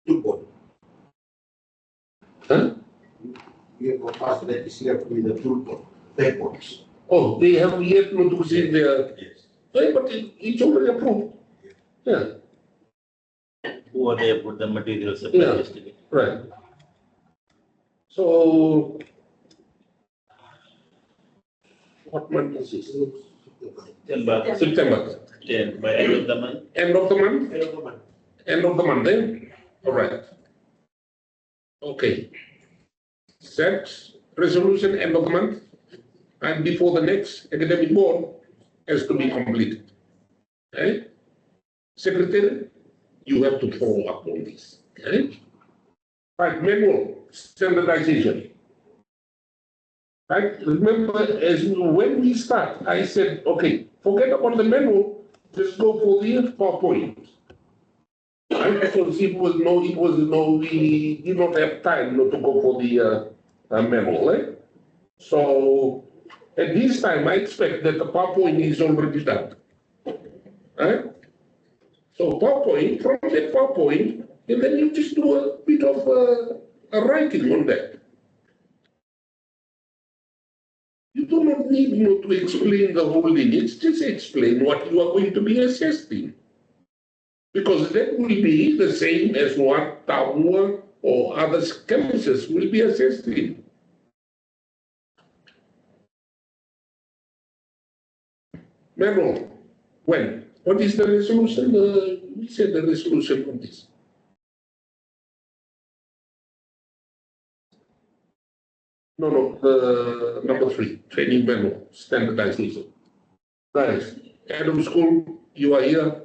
toolboard. Huh? We have Lepas that is left with the toolboard, backboards. Oh, they have yet not to see their. Yes. Hey, but it's already approved. Yeah. Who are there for the material supply Yeah. yesterday? Right. So, what month is this? September. 10 by end of the month. End of the month? End of the month. End of the month, then? All right. Okay. Set resolution end of the month, and before the next academic board has to be completed. Okay? Secretary, you have to follow up on this. Okay? Right, manual standardization. Right? Remember, when we start, I said, okay, forget about the manual, just go for the PowerPoint. Right? Because we did not have time not to go for the manual. Eh? So at this time, I expect that the PowerPoint is already done. Right? So PowerPoint, from that PowerPoint, and then you just do a bit of a writing on that. You do not need to explain the whole lineage, just explain what you are going to be assessing. Because that will be the same as what Tauwa or other campuses will be assessing. Mero, when? What is the resolution? We said the resolution on this. No, number 3, training manual, standardization. Guys, head of school, you are here.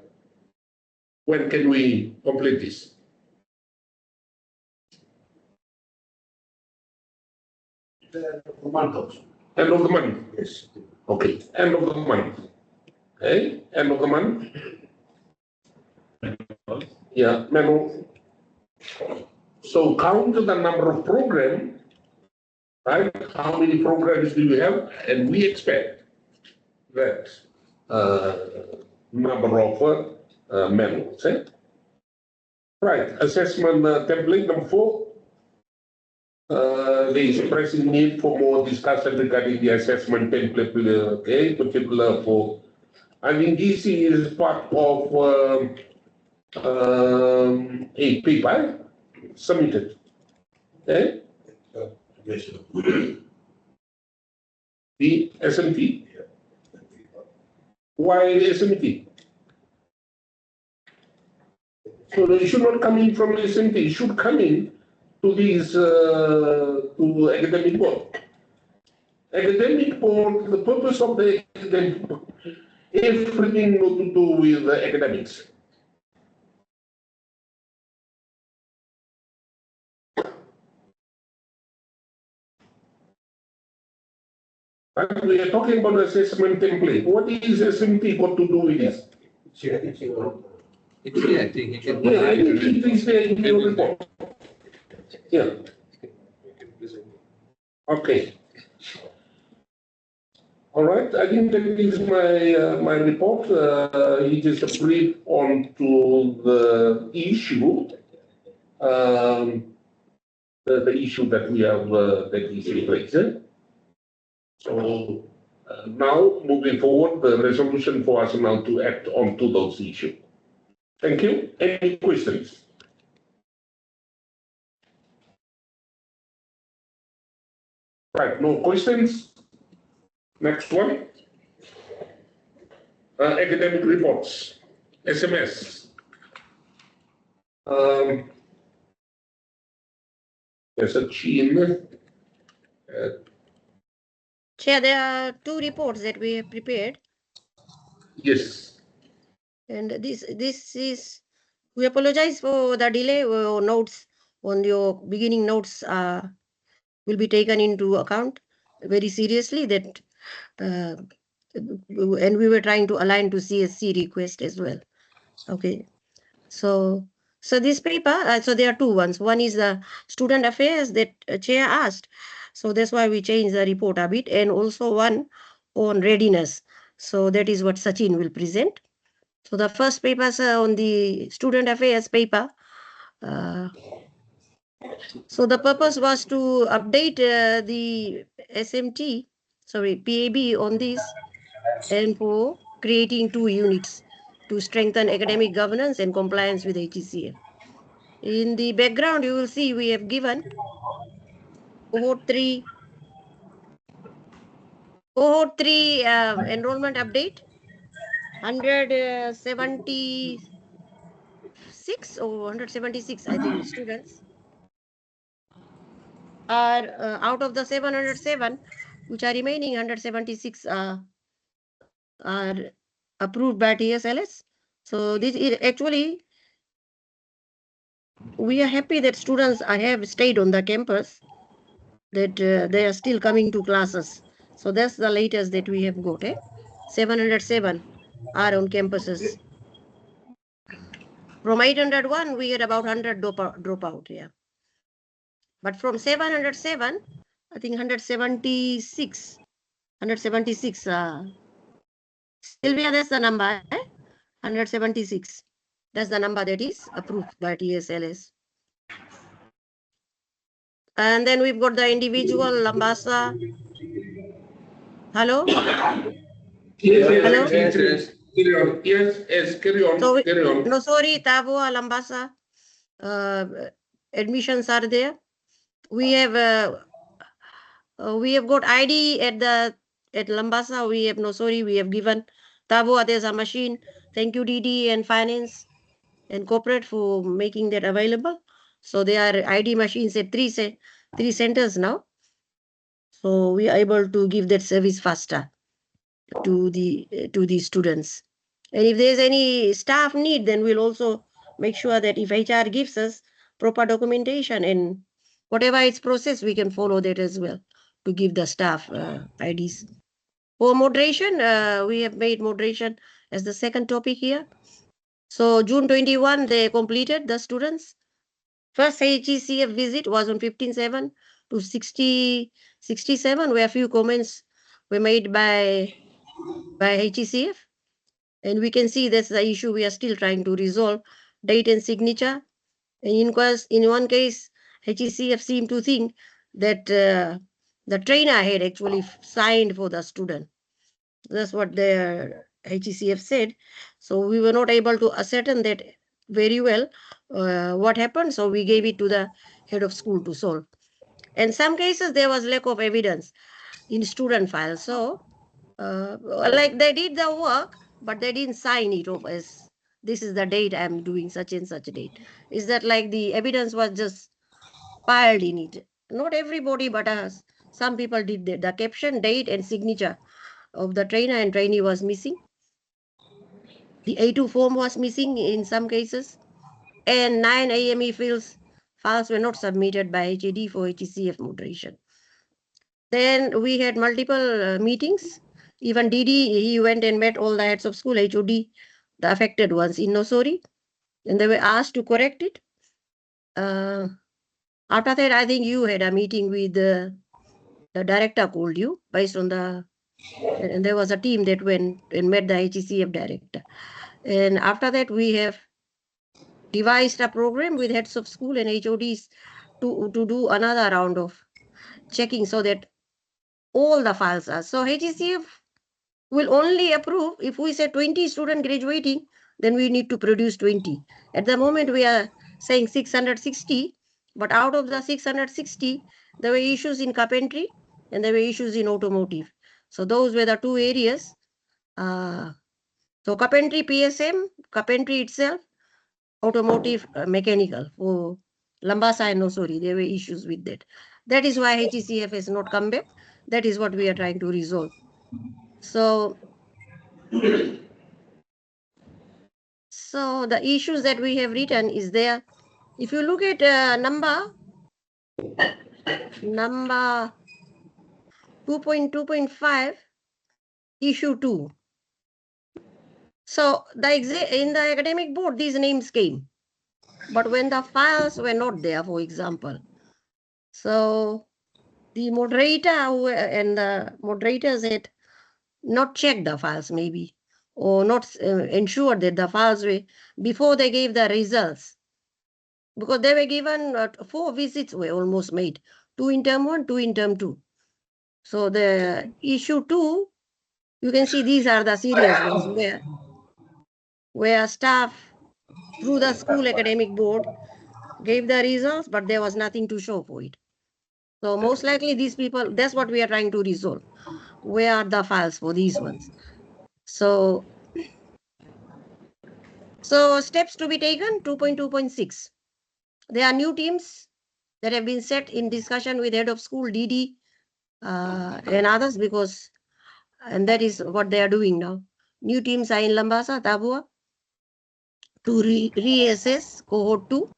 When can we complete this? End of the month also. End of the month? Yes. Okay, end of the month. Okay, end of the month. Yeah, manual. So count the number of programs, right? How many programs do you have? And we expect that number of manuals. Eh? Right, assessment template number 4. The expressing need for more discussion regarding the assessment template, okay, particular for, I think this is part of a paper submitted. Okay? Yes. The SMT. Why the SMT? So it should not come in from SMT, it should come in to these, to academic board. Academic board, the purpose of the academic board, everything not to do with academics. And we are talking about assessment template. What is SMT got to do with this? It's here, I think. You can Yeah, I think it is there in your report. Yeah. Okay. All right, I think that is my report. It is a brief on to the issue, the issue that we have that is in place. So now moving forward, the resolution for us now to act on to those issues. Thank you. Any questions? Right, no questions. Next one. Academic reports, SMS. There's a chain. Chair, there are two reports that we have prepared. Yes. And this is, we apologize for the delay. Notes on your beginning notes will be taken into account very seriously. That and we were trying to align to CSC request as well. Okay, so this paper, so there are two ones. One is the student affairs that chair asked, so that's why we changed the report a bit, and also one on readiness. So that is what Sachin will present. So the first papers on the student affairs paper. So the purpose was to update the SMT, sorry, PAB on this, and for creating two units to strengthen academic governance and compliance with HECF. In the background, you will see we have given cohort 3 enrollment update, 176 or 176, I think, students are out of the 707, which are remaining 176 are approved by TSLS. So this is actually, we are happy that students have stayed on the campus, that they are still coming to classes. So that's the latest that we have got. 707 are on campuses. From 801, we had about 100 drop out. Yeah. But from 707, I think 176. Sylvia, that's the number. 176. That's the number that is approved by TSLS. And then we've got the individual Lambasa. Hello? Yes, hello? yes. Carry on. Yes, carry on. So carry on. No, sorry, Tavoa, Lambasa. Admissions are there. We have got ID at Lambasa. We have we have given Tavoa, there's a machine. Thank you, DD and Finance and Corporate for making that available. So there are ID machines at three centers now. So we are able to give that service faster to the students. And if there's any staff need, then we'll also make sure that if HR gives us proper documentation and whatever its process, we can follow that as well to give the staff IDs. For moderation, we have made moderation as the second topic here. So June 21, they completed, the students. First HECF visit was on 15/7 to 67, where a few comments were made by HECF. And we can see that's the issue we are still trying to resolve, date and signature. And in one case, HECF seemed to think that the trainer had actually signed for the student. That's what the HECF said. So we were not able to ascertain that very well what happened. So we gave it to the head of school to solve. In some cases, there was lack of evidence in student files. So like they did the work, but they didn't sign it off as this is the date I'm doing such and such date. Is that like the evidence was just piled in it? Not everybody, but some people did that. The caption, date, and signature of the trainer and trainee was missing. The A2 form was missing in some cases. And 9 AME files were not submitted by HAD for HCF moderation. Then we had multiple meetings. Even DD, he went and met all the heads of school, HOD, the affected ones in Nosori, and they were asked to correct it. After that, I think you had a meeting with the director called you based on the, and there was a team that went and met the HCF director. And after that, we have devised a program with heads of school and HODs to do another round of checking so that all the files are. So HCF will only approve if we say 20 students graduating, then we need to produce 20. At the moment, we are saying 660, but out of the 660, there were issues in carpentry and there were issues in automotive. So those were the two areas. So carpentry PSM, carpentry itself, automotive mechanical for Lambasa and Nosori, there were issues with that. That is why HCF has not come back. That is what we are trying to resolve. So the issues that we have written is there. If you look at number 2.2.5, issue 2. So in the academic board, these names came. But when the files were not there, for example, so the moderator and the moderators had not checked the files maybe, or not ensured that the files were, before they gave the results, because they were given 4 visits were almost made, 2 in term 1, 2 in term 2. So the issue 2, you can see these are the serious ones where staff through the school academic board gave the results, but there was nothing to show for it. So most likely these people, that's what we are trying to resolve. Where are the files for these ones? So steps to be taken, 2.2.6. There are new teams that have been set in discussion with head of school, DD, and others, and that is what they are doing now. New teams are in Lambasa, Tabua, to reassess cohort 2.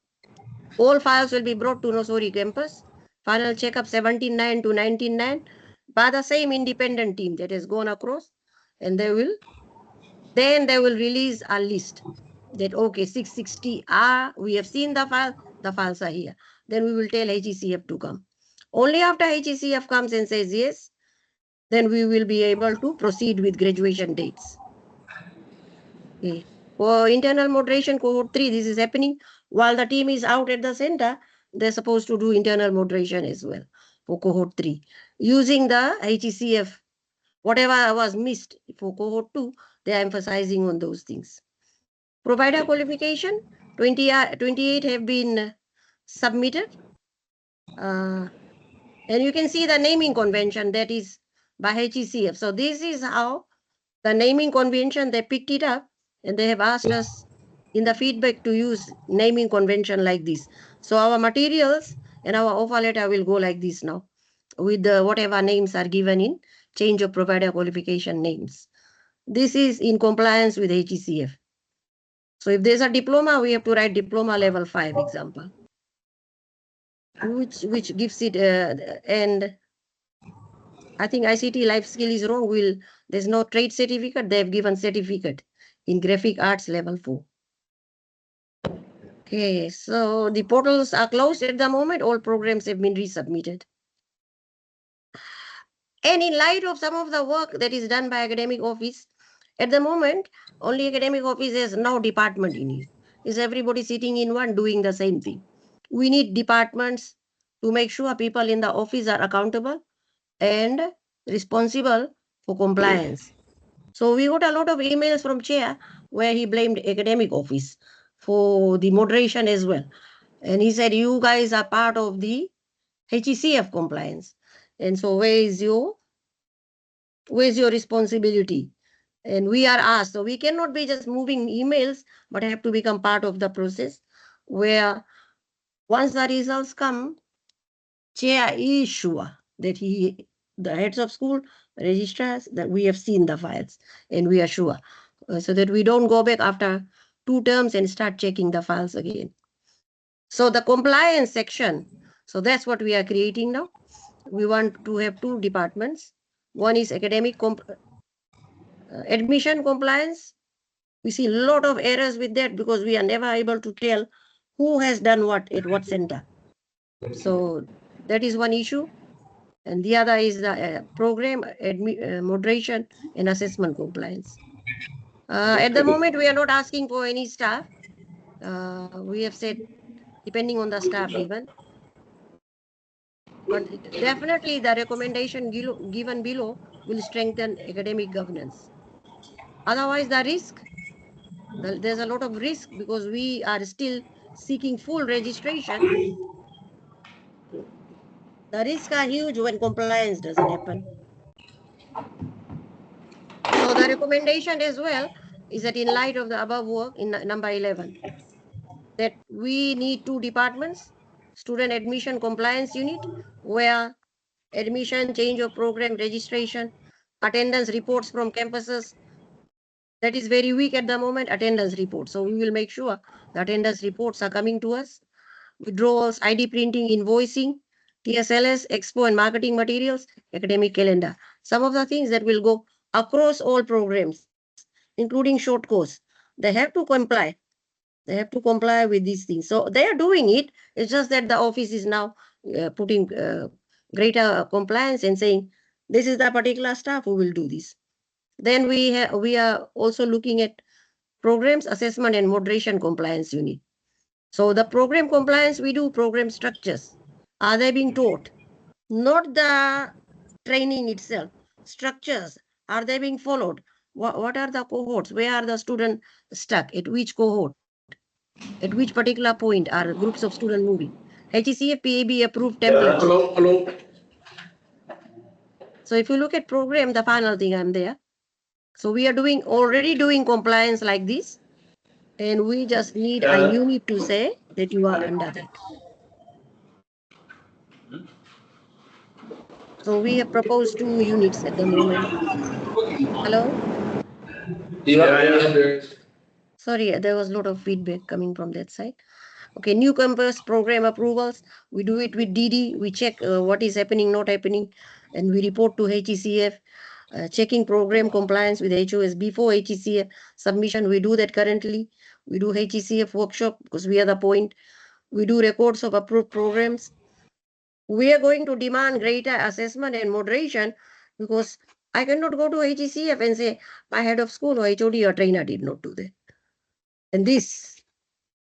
All files will be brought to Nosori campus. Final checkup 17.9 to 19.9 by the same independent team that has gone across, and they will release a list that, okay, 660 we have seen the files are here. Then we will tell HECF to come. Only after HECF comes and says yes, then we will be able to proceed with graduation dates. Okay. For internal moderation cohort 3, this is happening while the team is out at the center. They're supposed to do internal moderation as well for cohort 3 using the HECF. Whatever was missed for cohort 2, they are emphasizing on those things. Provider qualification, 28 have been submitted. And you can see the naming convention that is by HECF. So this is how the naming convention, they picked it up and they have asked us in the feedback to use naming convention like this. So our materials and our offer letter will go like this now, with the whatever names are given in change of provider qualification names. This is in compliance with HECF. So if there's a diploma, we have to write diploma level 5 example, which gives it, and I think ICT life skill is wrong. There's no trade certificate. They've given certificate in graphic arts level 4. Okay, so the portals are closed at the moment. All programs have been resubmitted. And in light of some of the work that is done by academic office, at the moment, only academic office has no department in it. Is everybody sitting in one doing the same thing? We need departments to make sure people in the office are accountable and responsible for compliance. So we got a lot of emails from chair where he blamed academic office for the moderation as well. And he said, you guys are part of the HECF compliance. And so where is your responsibility? And we are asked, so we cannot be just moving emails, but have to become part of the process where once the results come, chair is sure that the heads of school, registrars, that we have seen the files and we are sure, so that we don't go back after 2 terms and start checking the files again. So the compliance section, so that's what we are creating now. We want to have 2 departments. One is academic admission compliance. We see a lot of errors with that because we are never able to tell who has done what at what center. So that is one issue. And the other is the program moderation and assessment compliance. At the moment, we are not asking for any staff. We have said, depending on the staff given. But definitely the recommendation given below will strengthen academic governance. Otherwise, the risk, there's a lot of risk because we are still seeking full registration. The risks are huge when compliance doesn't happen. So the recommendation as well is that in light of the above work in number 11, that we need 2 departments, student admission compliance unit, where admission, change of program, registration, attendance reports from campuses, that is very weak at the moment, attendance reports. So we will make sure the attendance reports are coming to us. Withdrawals, ID printing, invoicing, TSLS, expo and marketing materials, academic calendar. Some of the things that will go across all programs, including short course. They have to comply. They have to comply with these things. So they are doing it. It's just that the office is now putting greater compliance and saying, this is the particular staff who will do this. Then we are also looking at programs, assessment and moderation compliance unit. So the program compliance, we do program structures. Are they being taught? Not the training itself. Structures, are they being followed? What are the cohorts? Where are the students stuck? At which cohort? At which particular point are groups of students moving? HECF PAB approved templates. Hello. So if you look at program, the final thing, I'm there. So we are already doing compliance like this. And we just need a unit to say that you are under that. So we have proposed 2 units at the moment. Hello? Yeah. Sorry, there was a lot of feedback coming from that side. Okay, new campus program approvals. We do it with DD. We check what is happening, not happening, and we report to HECF. Checking program compliance with HOS before HECF submission. We do that currently. We do HECF workshop because we are the point. We do records of approved programs. We are going to demand greater assessment and moderation because I cannot go to HECF and say my head of school or HOD or trainer did not do that. And this,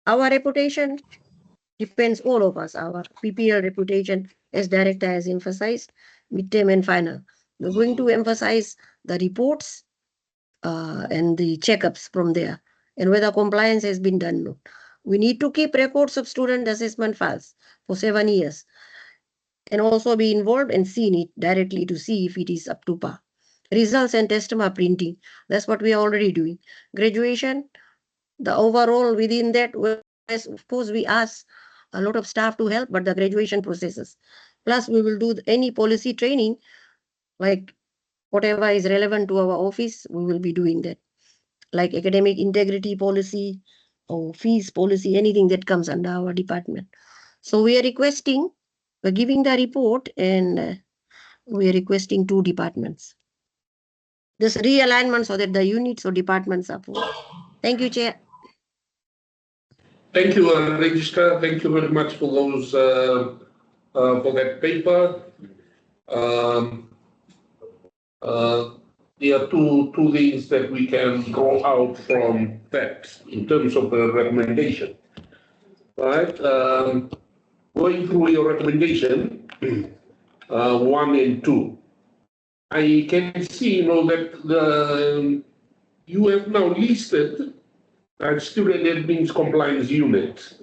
our reputation depends all of us. Our PPL reputation, as director has emphasized, midterm and final. We're going to emphasize the reports and the checkups from there and whether compliance has been done. No. We need to keep records of student assessment files for 7 years and also be involved and seen it directly to see if it is up to par. Results and testimony printing, that's what we are already doing. Graduation, the overall within that, of course, we ask a lot of staff to help, but the graduation processes. Plus, we will do any policy training, like whatever is relevant to our office, we will be doing that. Like academic integrity policy or fees policy, anything that comes under our department. So we are requesting, we're giving the report and we are requesting 2 departments. This realignment so that the units or departments are full. Thank you, Chair. Thank you, Registrar. Thank you very much for those for that paper. There are two things that we can draw out from that in terms of the recommendation. Right? Going through your recommendation, 1 and 2, I can see, that you have now listed student admin compliance unit.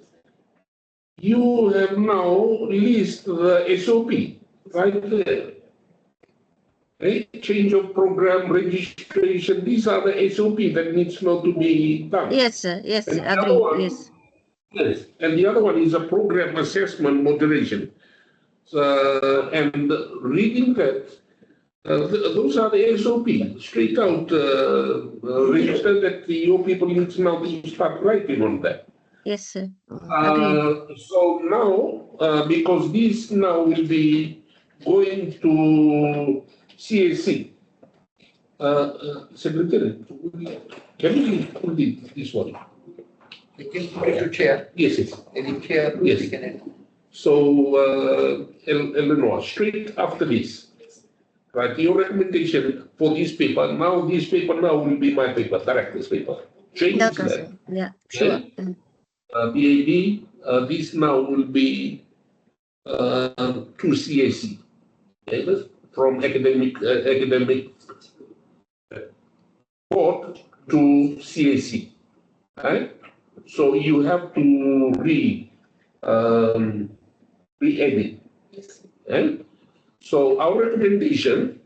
You have now listed the SOP right there. Change of program, registration, these are the SOP that needs not to be done. Yes, sir. Yes, And the other agree. one, Yes. yes, and the other one is a program assessment moderation. And reading that, those are the SOP, straight out register that your people need now to start writing on that. Yes, sir. Agree. So now, because this now will be going to CAC, Secretary, can you put this one? You can put it to chair. Yes, yes. Any chair, Yes. we can. So, Eleanor, straight after this, right, your recommendation for this paper, now this paper now will be my paper, director's paper. Change Okay, that. sir. Yeah, sure. BAB, this now will be to CAC, from academic board to CAC, right? So you have to re-edit. Right? So our recommendation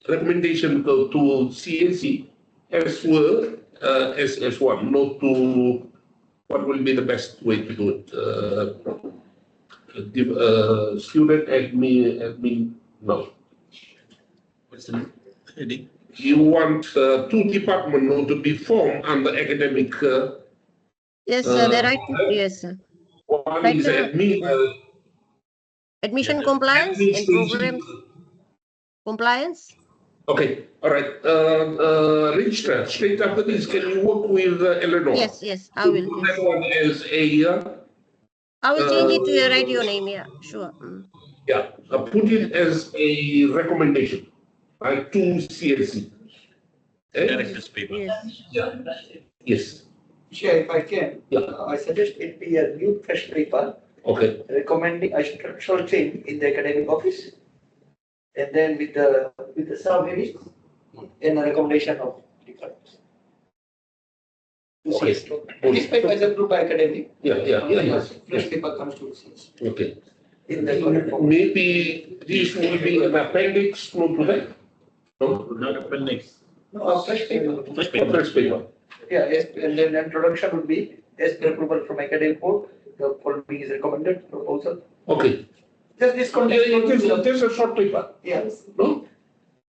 to CAC as well as one, not to what will be the best way to do it. Student admin, no. What's the heading? You want two departments not to be formed under academic. Yes, sir. There are two. Yes, sir. One Right is now, admission compliance and programs compliance. Okay, all right. Registrar, straight after this, can you work with Eleanor? Yes, yes, I will. Put Yes. that one as a. I will change it to your write your name. Yeah, sure. Yeah, put it as a recommendation, right, to CLC. Director's paper. Yes. Yeah. Yes. Chair, if I can, Yeah. I suggest it be a new fresh paper Okay. recommending a structural change in the academic office. And then with the sub-headings and a recommendation of departments. Okay. This paper is approved by academic. Yes. Fresh paper comes to CS. Okay. In the correct form. Maybe this will be an appendix to that. No, Not appendix. No, a fresh paper. Fresh paper. Fresh paper. Yeah, yes, and then introduction would be as per approval from academic board, the following is recommended proposal. Okay. Just this context. Just a short paper. Yes. No?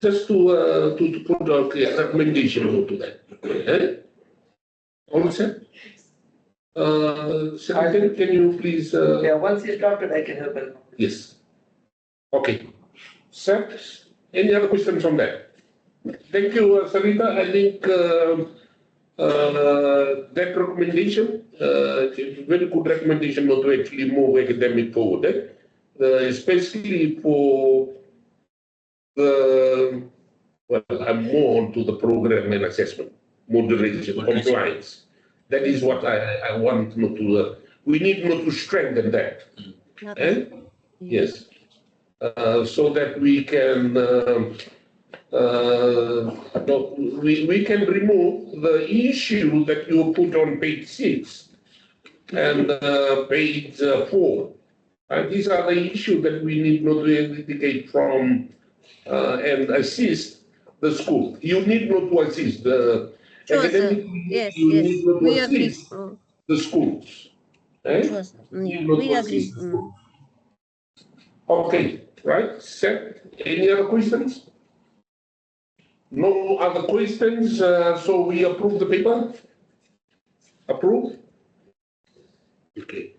Just to put a recommendation to that. All set? Secretary, can you please? Yeah, once it's drafted, I can help them. Yes. Okay. Set. Any other questions on that? Thank you, Sarita. I think that recommendation, is a very good recommendation not to actually move academic forward, especially for the, well, I'm more onto the program and assessment, moderation, compliance. That is what I want not to, we need not to strengthen that. Yes. So that we can, we can remove the issue that you put on page 6 and page 4. These are the issues that we need not to indicate from and assist the school. You need not to assist the academic. Yes, you yes, need not to we agree. assist the schools. Sure, sir. Yeah, we agree. Okay, right, set. Any other questions? No other questions, so we approve the paper? Approve? Okay.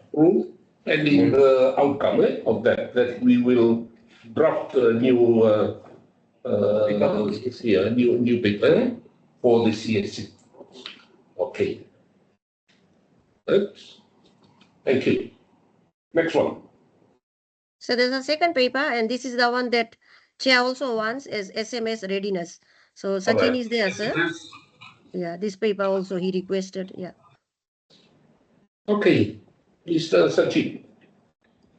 Approve, pending the outcome of that we will draft a new, new paper for the CSC. Okay. Oops. Thank you. Next one. So there's a second paper, and this is the one that Chair also wants as SMS readiness. So Sachin is there, sir. Yeah, this paper also he requested. Yeah. Okay, Mr. Sachin.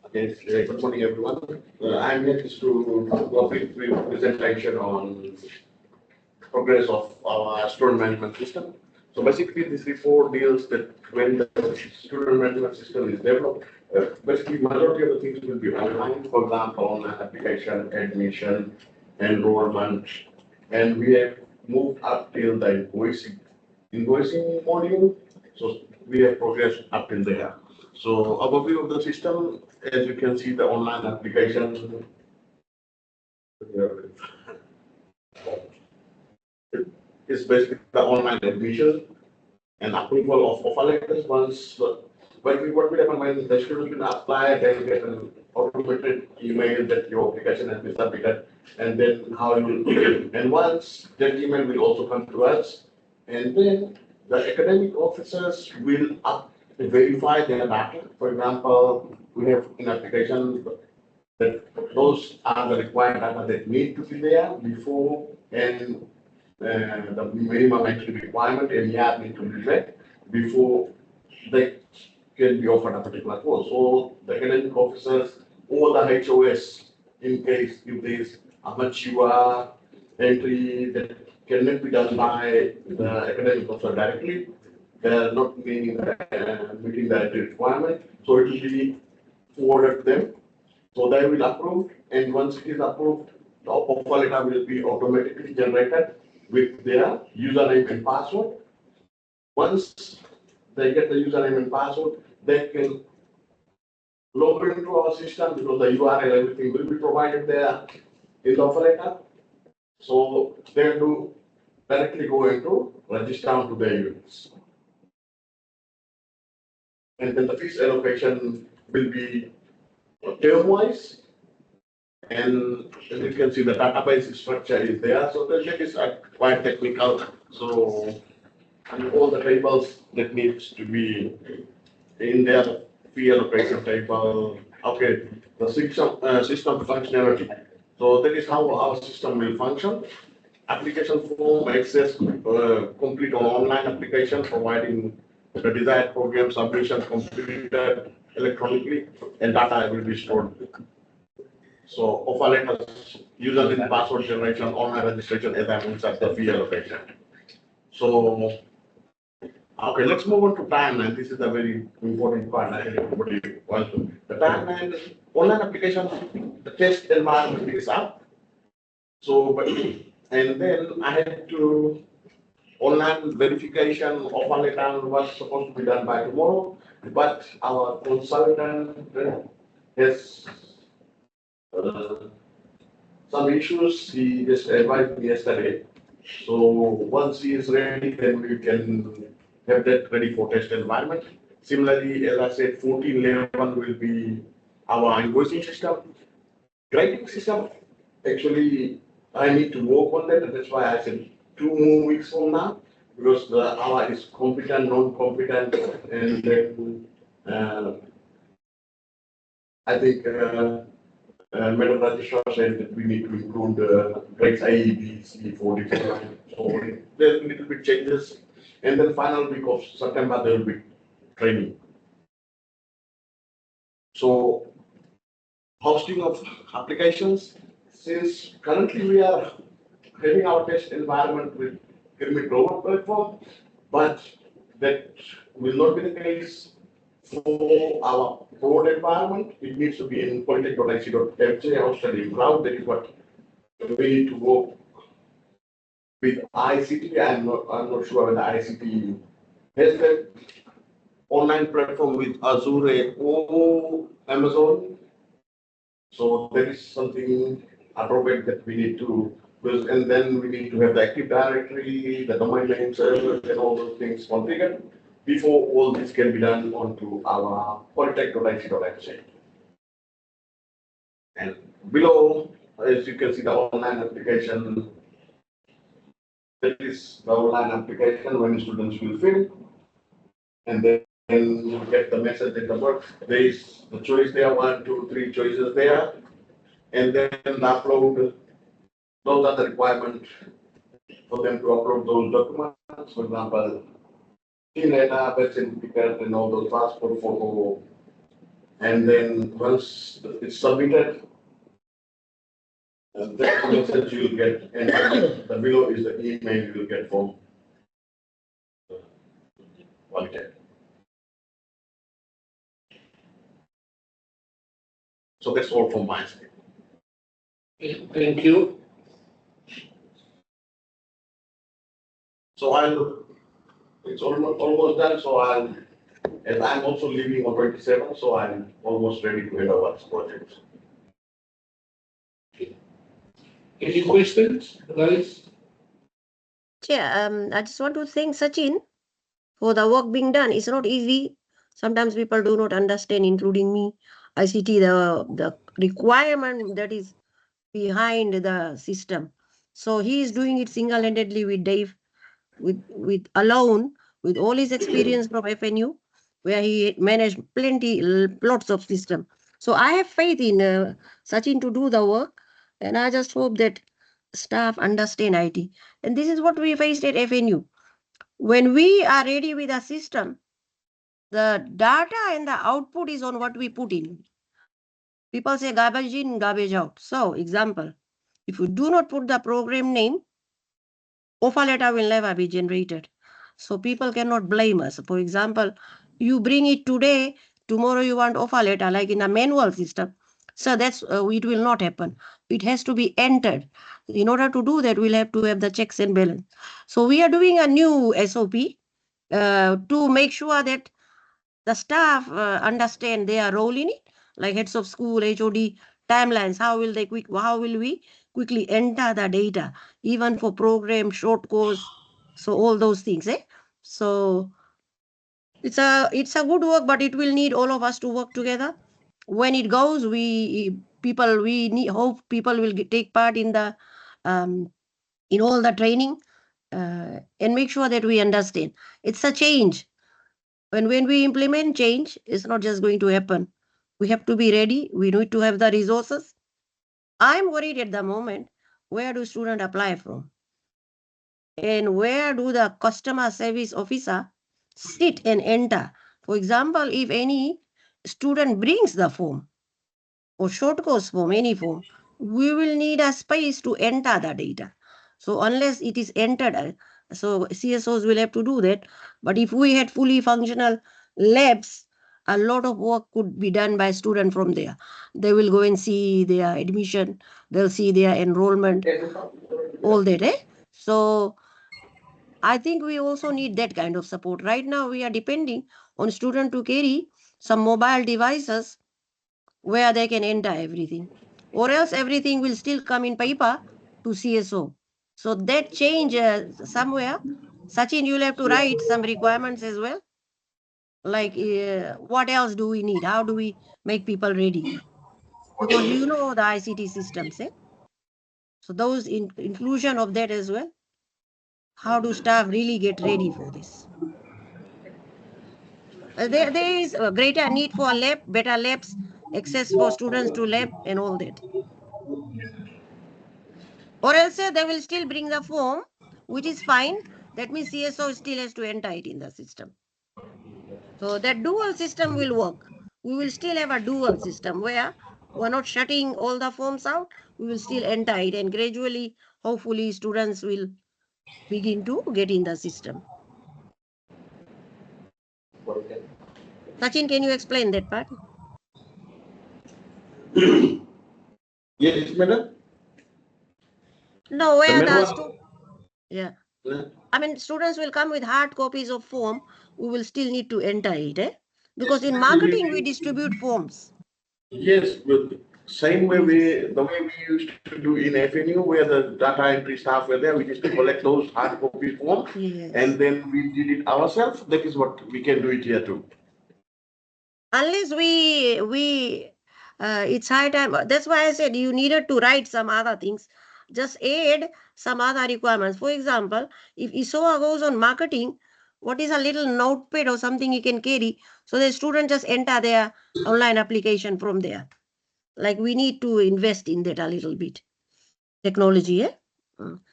Okay, good morning, everyone. I'm next to go with presentation on progress of our student management system. So basically, this report deals that when the student management system is developed, basically majority of the things will be online. For example, online application, admission, enrollment, and we have moved up till the invoicing module. So we have progressed up till there. So overview of the system, as you can see, the online application. Is basically the online admission and approval of offer letters. Once, what will happen when the student will apply, they will get an automated email that your application has been submitted, and then how you will, and once that email will also come to us, and then the academic officers will verify their data. For example, we have an application that those are the required data that need to be there before, and the minimum entry requirement and year need to be met before they can be offered a particular course. So the academic officers or the HOS, in case if there is a mature entry that cannot be done by the academic officer directly, they are not meeting the entry requirement, so it will be forwarded to them. So they will approve, and once it is approved, the offer letter will be automatically generated with their username and password. Once they get the username and password, they can log into our system because the URL, everything will be provided there in the offer letter. So they will directly go into register onto their units. And then the fees allocation will be term-wise. And as you can see, the database structure is there. So that is quite technical. So and all the tables that needs to be in their fee allocation table. Okay, the system functionality. So that is how our system will function. Application form access, complete on online application, providing the desired program submission completed electronically, and data will be stored. So offer letters, username, password generation, online registration, as I mentioned, the fee allocation. So, okay, let's move on to timeline. This is a very important part. I think everybody wants to. The timeline, online application, the test environment is up. So, and then I had to online verification of a letter was supposed to be done by tomorrow, but our consultant has some issues. He just advised me yesterday. So once he is ready, then we can have that ready for test environment. Similarly, as I said, 14.11 will be our invoicing system. Grading system, actually, I need to work on that, and that's why I said 2 more weeks from now, because the hour is competent, non-competent, and then I think Madam Registrar said that we need to improve the grades A, B, C for different. So there's a little bit changes, and then final week of September there will be training. So hosting of applications, since currently we are having our test environment with Pyramid Global platform, but that will not be the case for our broad environment. It needs to be in polytech.ic.fj hosted in cloud. That is what we need to work with ICT. I'm not sure whether ICT has that online platform with Azure or Amazon. So there is something appropriate that we need to build, and then we need to have the Active Directory, the domain name servers, and all those things configured before all this can be done onto our polytech.ic.fj. And below, as you can see, the online application. That is the online application when students will fill, and then you get the message that the work. There is the choice there, 1, 2, 3 choices there, and then upload. Those are the requirements for them to upload those documents. For example, data, birth certificate, and all those passport photo. And then once it's submitted, that message you'll get, and the below is the email you'll get from quality. So that's all from my side. Thank you. So it's almost done, so and I'm also leaving on 27, so I'm almost ready to head over this project. Any questions, guys? Chair, I just want to thank Sachin for the work being done. It's not easy. Sometimes people do not understand, including me. ICT, the requirement that is behind the system. So he is doing it single-handedly with Dave, with alone, with all his experience from FNU, where he managed lots of system. So I have faith in Sachin to do the work, and I just hope that staff understand IT. And this is what we faced at FNU. When we are ready with a system, the data and the output is on what we put in. People say garbage in, garbage out. So, example, if you do not put the program name, offer letter will never be generated. So people cannot blame us. For example, you bring it today, tomorrow you want offer letter, like in a manual system. So that's it will not happen. It has to be entered. In order to do that, we'll have to have the checks and balance. So we are doing a new SOP to make sure that the staff understand their role in it, like heads of school, HOD, timelines. How will we quickly enter the data, even for program, short course, so all those things. So it's a good work, but it will need all of us to work together. When it goes, we hope people will take part in the in all the training and make sure that we understand. It's a change. When we implement change, it's not just going to happen. We have to be ready. We need to have the resources. I'm worried at the moment, where do students apply from? And where do the customer service officer sit and enter? For example, if any student brings the form or short course form, any form, we will need a space to enter the data. So unless it is entered, so CSOs will have to do that. But if we had fully functional labs, a lot of work could be done by students from there. They will go and see their admission, they'll see their enrollment, all that. So I think we also need that kind of support. Right now, we are depending on students to carry some mobile devices where they can enter everything, or else everything will still come in paper to CSO. So that change somewhere, Sachin, you'll have to write some requirements as well. Like what else do we need? How do we make people ready? Because you know the ICT systems. So those inclusion of that as well. How do staff really get ready for this? There is a greater need for lab, better labs, access for students to lab and all that. Or else they will still bring the form, which is fine. That means CSO still has to enter it in the system. So that dual system will work. We will still have a dual system where we're not shutting all the forms out. We will still enter it, and gradually, hopefully, students will begin to get in the system. Sachin, can you explain that part? Yes, madam. No, where the yeah. I mean, students will come with hard copies of form. We will still need to enter it, because in marketing we distribute forms. Yes, but same way the way we used to do in FNU, where the data entry staff were there, we used to collect those hard copy forms, and then we did it ourselves. That is what we can do it here too. Unless it's high time. That's why I said you needed to write some other things. Just add some other requirements. For example, if ISOA goes on marketing, what is a little notepad or something you can carry, so the student just enter their online application from there. Like we need to invest in that a little bit. Technology,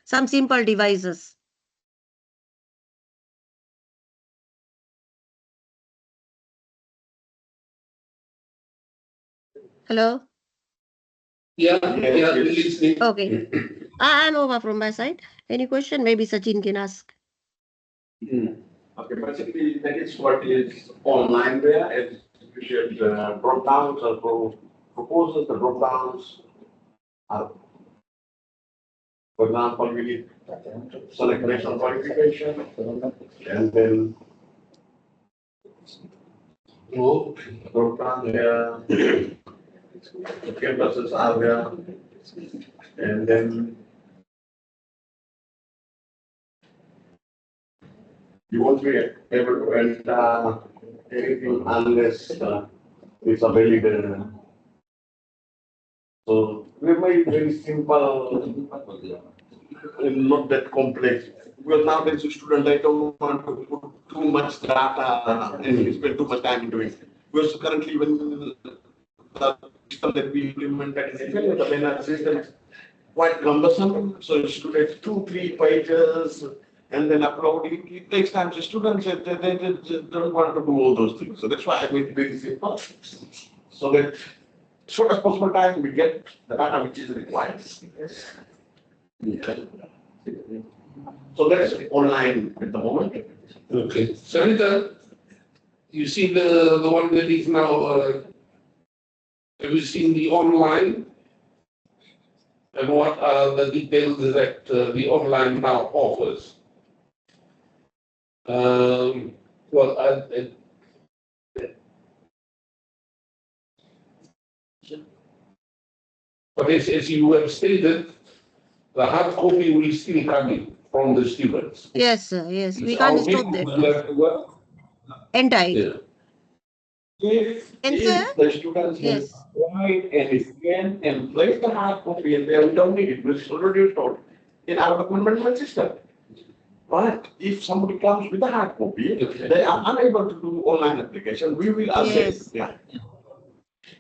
some simple devices. Hello? Yeah, listening. Okay. I'm over from my side. Any question? Maybe Sachin can ask. Okay, basically that is what is online there, as you should drop downs or proposals, the drop downs are, for example, we need select national qualification and then drop down there, the campuses are there, and then you won't be able to enter anything unless it's a valid. So we made it very simple, not that complex. Because nowadays the student they don't want to put too much data and spend too much time into it. Because currently when the system that we implemented in the banner system is quite cumbersome. So it should have 2-3 pages and then upload it. It takes time. So students they just don't want to do all those things. So that's why I made it very simple. So that short as possible time we get the data which is required. So that's online at the moment. Okay. Sanita, you see the one that is now, have you seen the online? And what are the details that the online now offers? Well, but as you have stated, the hard copy will still come in from the students. Yes, sir. Yes, we It's can't our stop mission that. Entire. And sir, If the students have yes. applied and scan and place the hard copy and they don't need it, which is already stored in our document management system. But if somebody comes with a hard copy, they are unable to do online application, we will assess. Yes.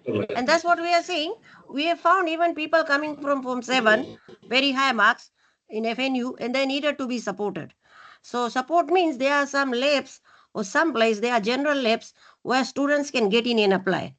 And that's what we are saying. We have found even people coming from Form 7, very high marks in FNU, and they needed to be supported. So support means there are some labs or some place, there are general labs where students can get in and apply.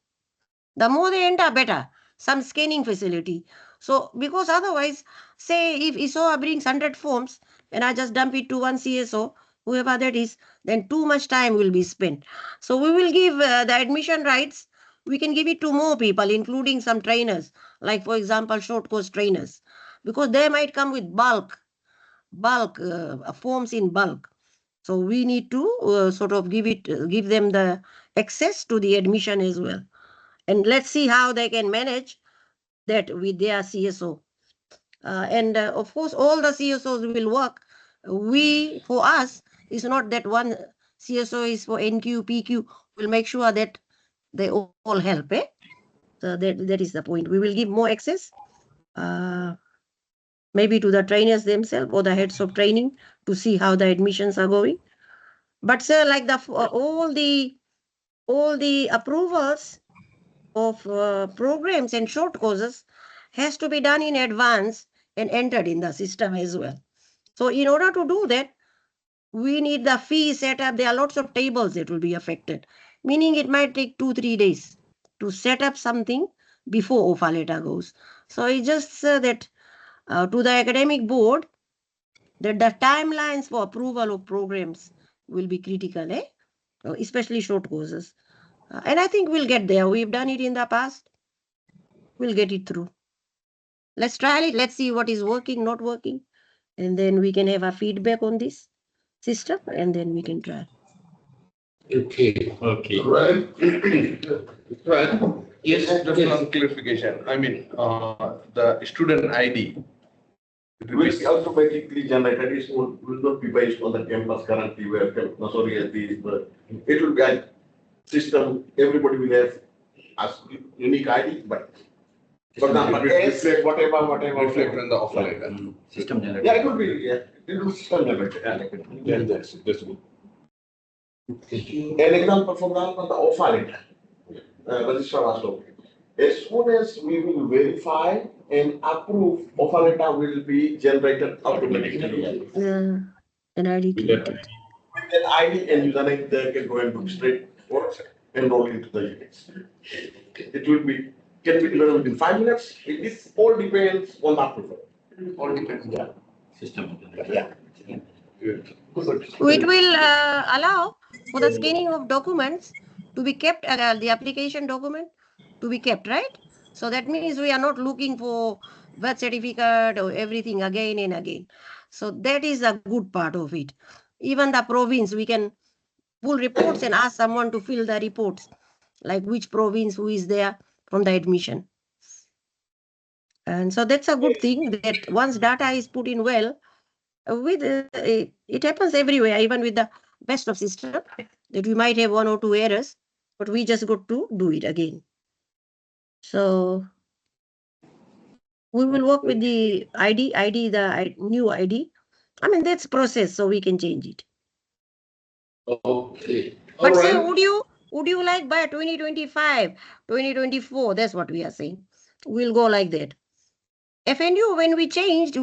The more they enter, better. Some scanning facility. So because otherwise, say if ISOA brings 100 forms and I just dump it to one CSO, whoever that is, then too much time will be spent. So we will give the admission rights. We can give it to more people, including some trainers, like for example, short course trainers, because they might come with bulk forms in bulk. So we need to sort of give them the access to the admission as well. And let's see how they can manage that with their CSO. And of course, all the CSOs will work. For us, it's not that one CSO is for NQ, PQ. We'll make sure that they all help. So that is the point. We will give more access, maybe to the trainers themselves or the heads of training to see how the admissions are going. But sir, like all the approvals of programs and short courses has to be done in advance and entered in the system as well. So in order to do that, we need the fee set up. There are lots of tables that will be affected, meaning it might take 2-3 days to set up something before offer letter goes. So it's just that to the academic board that the timelines for approval of programs will be critical, especially short courses. And I think we'll get there. We've done it in the past. We'll get it through. Let's try it. Let's see what is working, not working. And then we can have a feedback on this system and then we can try. Okay. Okay. Right. Right. Yes. Just one clarification. I mean, the student ID. It will be automatically generated. It will not be based on the campus currently where but it will be a system. Everybody will have a unique ID, but for example, reflect whatever. Reflect on the offer letter. System generated. Yeah, it will be. Yeah, it will be system generated. Yeah, that's good. An example, for example, the offer letter. Registrar Ashok. As soon as we will verify and approve, offer letter will be generated automatically. An ID created. With that ID and username, they can go and do straight work, enroll into the units. It will be can be done within 5 minutes. It all depends on the approval. All depends. Yeah. System. Yeah. It will allow for the scanning of documents to be kept, the application document to be kept, right? So that means we are not looking for birth certificate or everything again and again. So that is a good part of it. Even the province, we can pull reports and ask someone to fill the reports, like which province, who is there from the admission. And so that's a good thing that once data is put in well, with it happens everywhere, even with the best of system, that we might have 1 or 2 errors, but we just got to do it again. So we will work with the the new ID. I mean, that's process, so we can change it. Okay. But All say, right. would you like by 2025, 2024? That's what we are saying. We'll go like that. FNU, when we changed,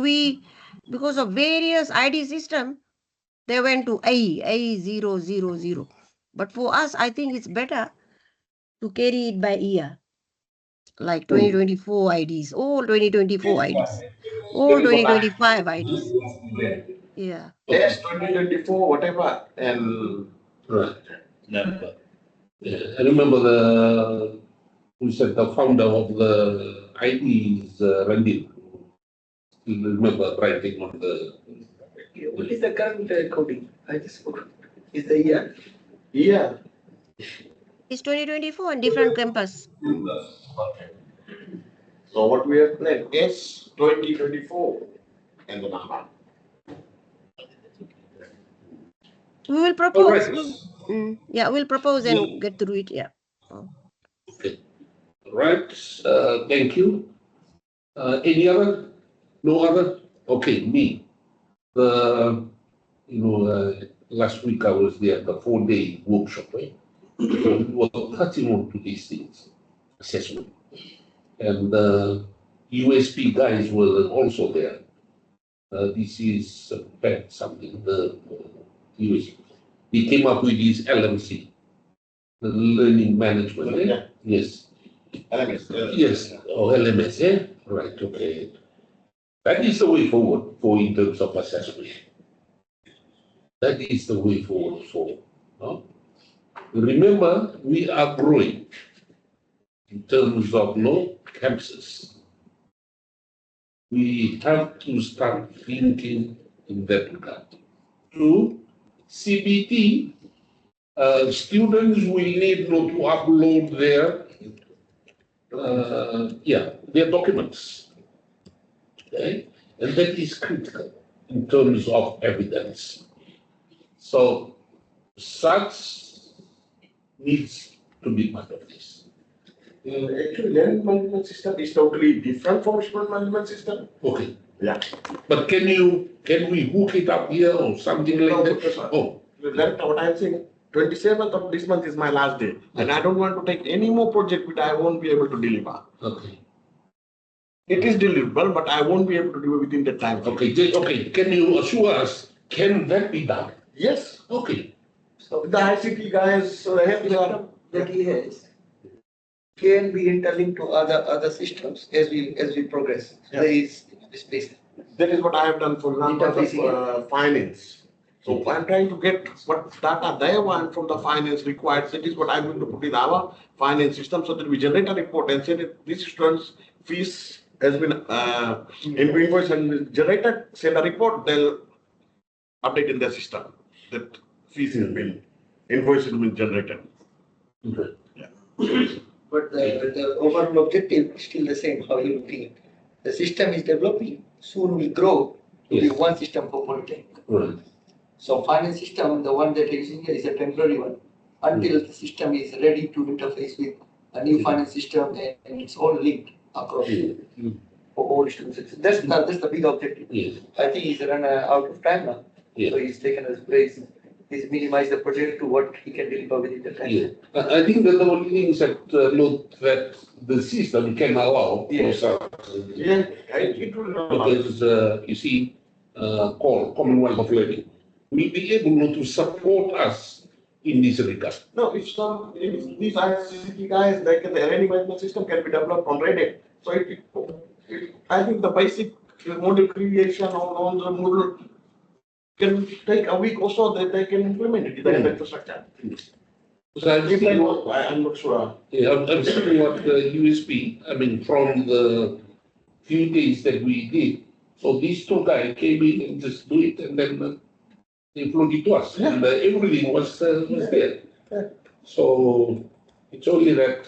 because of various ID system, they went to A000. But for us, I think it's better to carry it by year, like 2024 IDs, all 2024 IDs, all 2025 IDs. Yeah. Yes, 2024, whatever, and Right. Yeah, I remember who said the founder of the ID is Randy. You remember writing on the. What is the current coding? I just forgot. Is the year? yeah. It's 2024 and different campus. So what we have planned is 2024 and the number. We will propose. Yeah, we'll propose and Yeah. get through it. Yeah. Okay. Right. Thank you. Any other? No other? Okay, me. Last week I was there at the 4-day workshop, right? So we were touching on to these things, assessment. And USP guys were also there. This is something, the USP. He came up with his LMC, the learning management. Yeah. Yes. LMS. Yes, LMS, yeah? Right, okay. That is the way forward for in terms of assessment. That is the way forward for. No? Remember, we are growing in terms of campuses. We have to start thinking in that regard. To CBT, students will need to upload their documents. Okay? And that is critical in terms of evidence. So such needs to be part of this. Actually, learning management system is totally different from student management system. Okay. Yeah. But can we hook it up here or something like that? Oh. That's what I'm saying. 27th of this month is my last day. And I don't want to take any more project which I won't be able to deliver. Okay. It is deliverable, but I won't be able to do it within that time. Okay. Can you assure us, can that be done? Yes. Okay. So the ICT guys have their That he has can be interlinked to other systems as we progress. Yeah. There is space. That is what I have done for example, finance. So I'm trying to get what data they want from the finance required. That is what I'm going to put in our finance system so that we generate a report and say that this student's fees has been invoiced and generated, send a report, they'll update in their system that fees has been invoiced and been generated. Okay. Yeah. But the overall objective is still the same, how you're looking at it. The system is developing, soon will grow to be one system for polytechnic. Right. So finance system, the one that is using here is a temporary one, until the system is ready to interface with a new finance system and it's all linked across for all students. That's the big objective. Yes. I think he's run out of time now. Yeah. So he's taken his place. He's minimized the project to what he can deliver within the time. Yeah. I think that the only thing is that that the system can allow for some. Yeah, it will not. Because you see, Commonwealth of Learning will be able to support us in this regard. No, if these ICT guys, like the learning management system can be developed on Reddit. So I think the basic model creation on the Moodle can take a week or so that they can implement it, the infrastructure. So I've If seen, I'm not sure. yeah, I've seen what USB, I mean, from the few days that we did. So these two guys came in and just do it, and then they floated it to us, and everything was there. So it's only that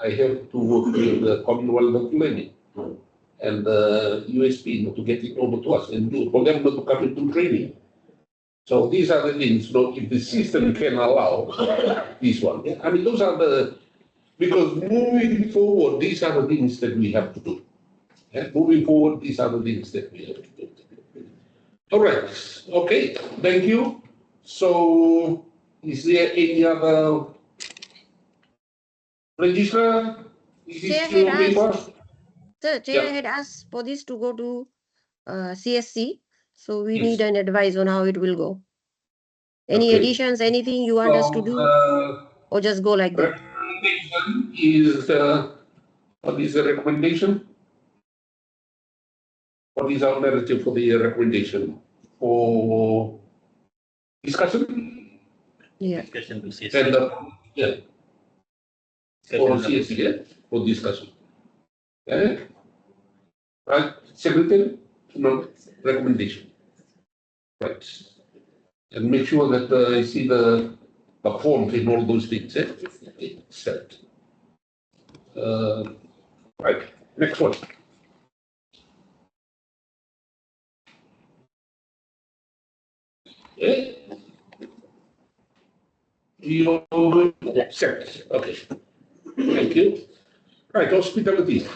I have to work with the Commonwealth of Learning and the USP to get it over to us and for them not to come into training. So these are the things, if the system can allow this one. I mean, those are because moving forward, these are the things that we have to do. And moving forward, these are the things that we have to do. All right, okay, thank you. So is there any other registrar? Is it Chair still had on paper? asked, the chair had asked for this to go to CSC. So we need an advice on how it will go. Any Okay. additions, anything you want us to do, or just go like that? Recommendation is, what is the recommendation? What is our narrative for the recommendation? For discussion? Yeah. Discussion to CSC. And, yeah. For CSC, yeah, for discussion. Okay. Right, secretary, no, recommendation. Right. And make sure that I see the forms in all those things, eh? Set. Right, next one. Eh? You set, okay. Thank you. Right, hospitality.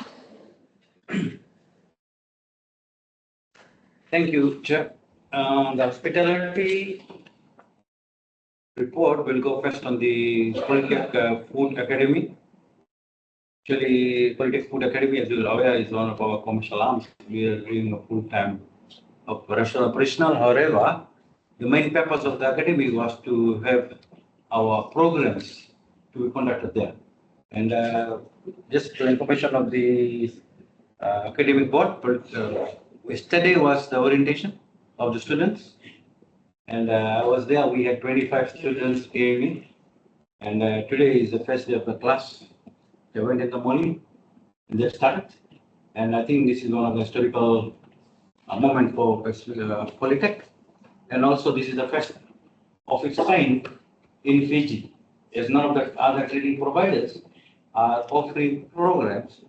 Thank you, Chair. The hospitality report will go first on the Polytech Food Academy. Actually, Polytech Food Academy, as you are aware, is one of our commercial arms. We are doing a full-time operational. However, the main purpose of the academy was to have our programs to be conducted there. And just for information of the academic board, yesterday was the orientation of the students. And I was there, we had 25 students came in. And today is the first day of the class. They went in the morning and they started. And I think this is one of the historical moment for Polytech. And also this is the first of its kind in Fiji, as none of the other training providers are offering programs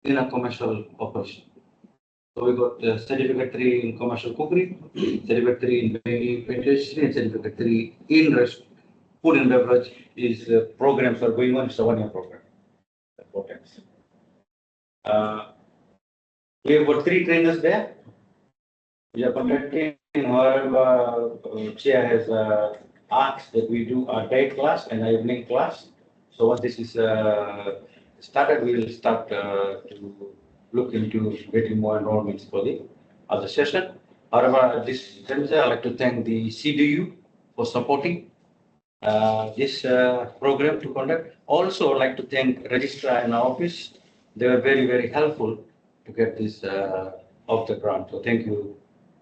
in a commercial operation. So we got certificate 3 in commercial cookery, certificate 3 in baking industry, and certificate 3 in food and beverage. Is programs are going on. It's a 1-year program. Programs. We have got 3 trainers there. We are conducting. However, chair has asked that we do a day class and an evening class. So once this is started, we will start to look into getting more enrollments for the other session. However, at this juncture, I'd like to thank the CDU for supporting this program to conduct. Also, I'd like to thank Registrar in our office. They were very, very helpful to get this off the ground. So thank you,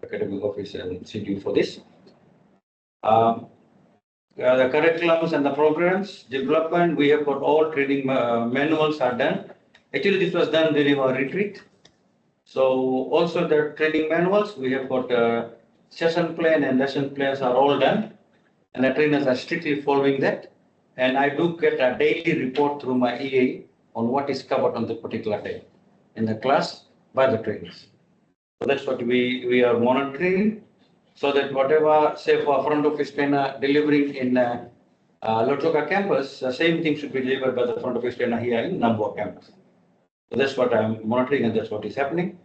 Academic Office and CDU for this. The curriculums and the programs development, we have got all training manuals are done. Actually, this was done during our retreat. So also the training manuals, we have got session plan and lesson plans are all done. And the trainers are strictly following that. And I do get a daily report through my EA on what is covered on the particular day in the class by the trainers. So that's what we are monitoring, so that whatever, say for front office trainer delivering in Lotoka campus, the same thing should be delivered by the front office trainer here in Namboa campus. So that's what I'm monitoring and that's what is happening.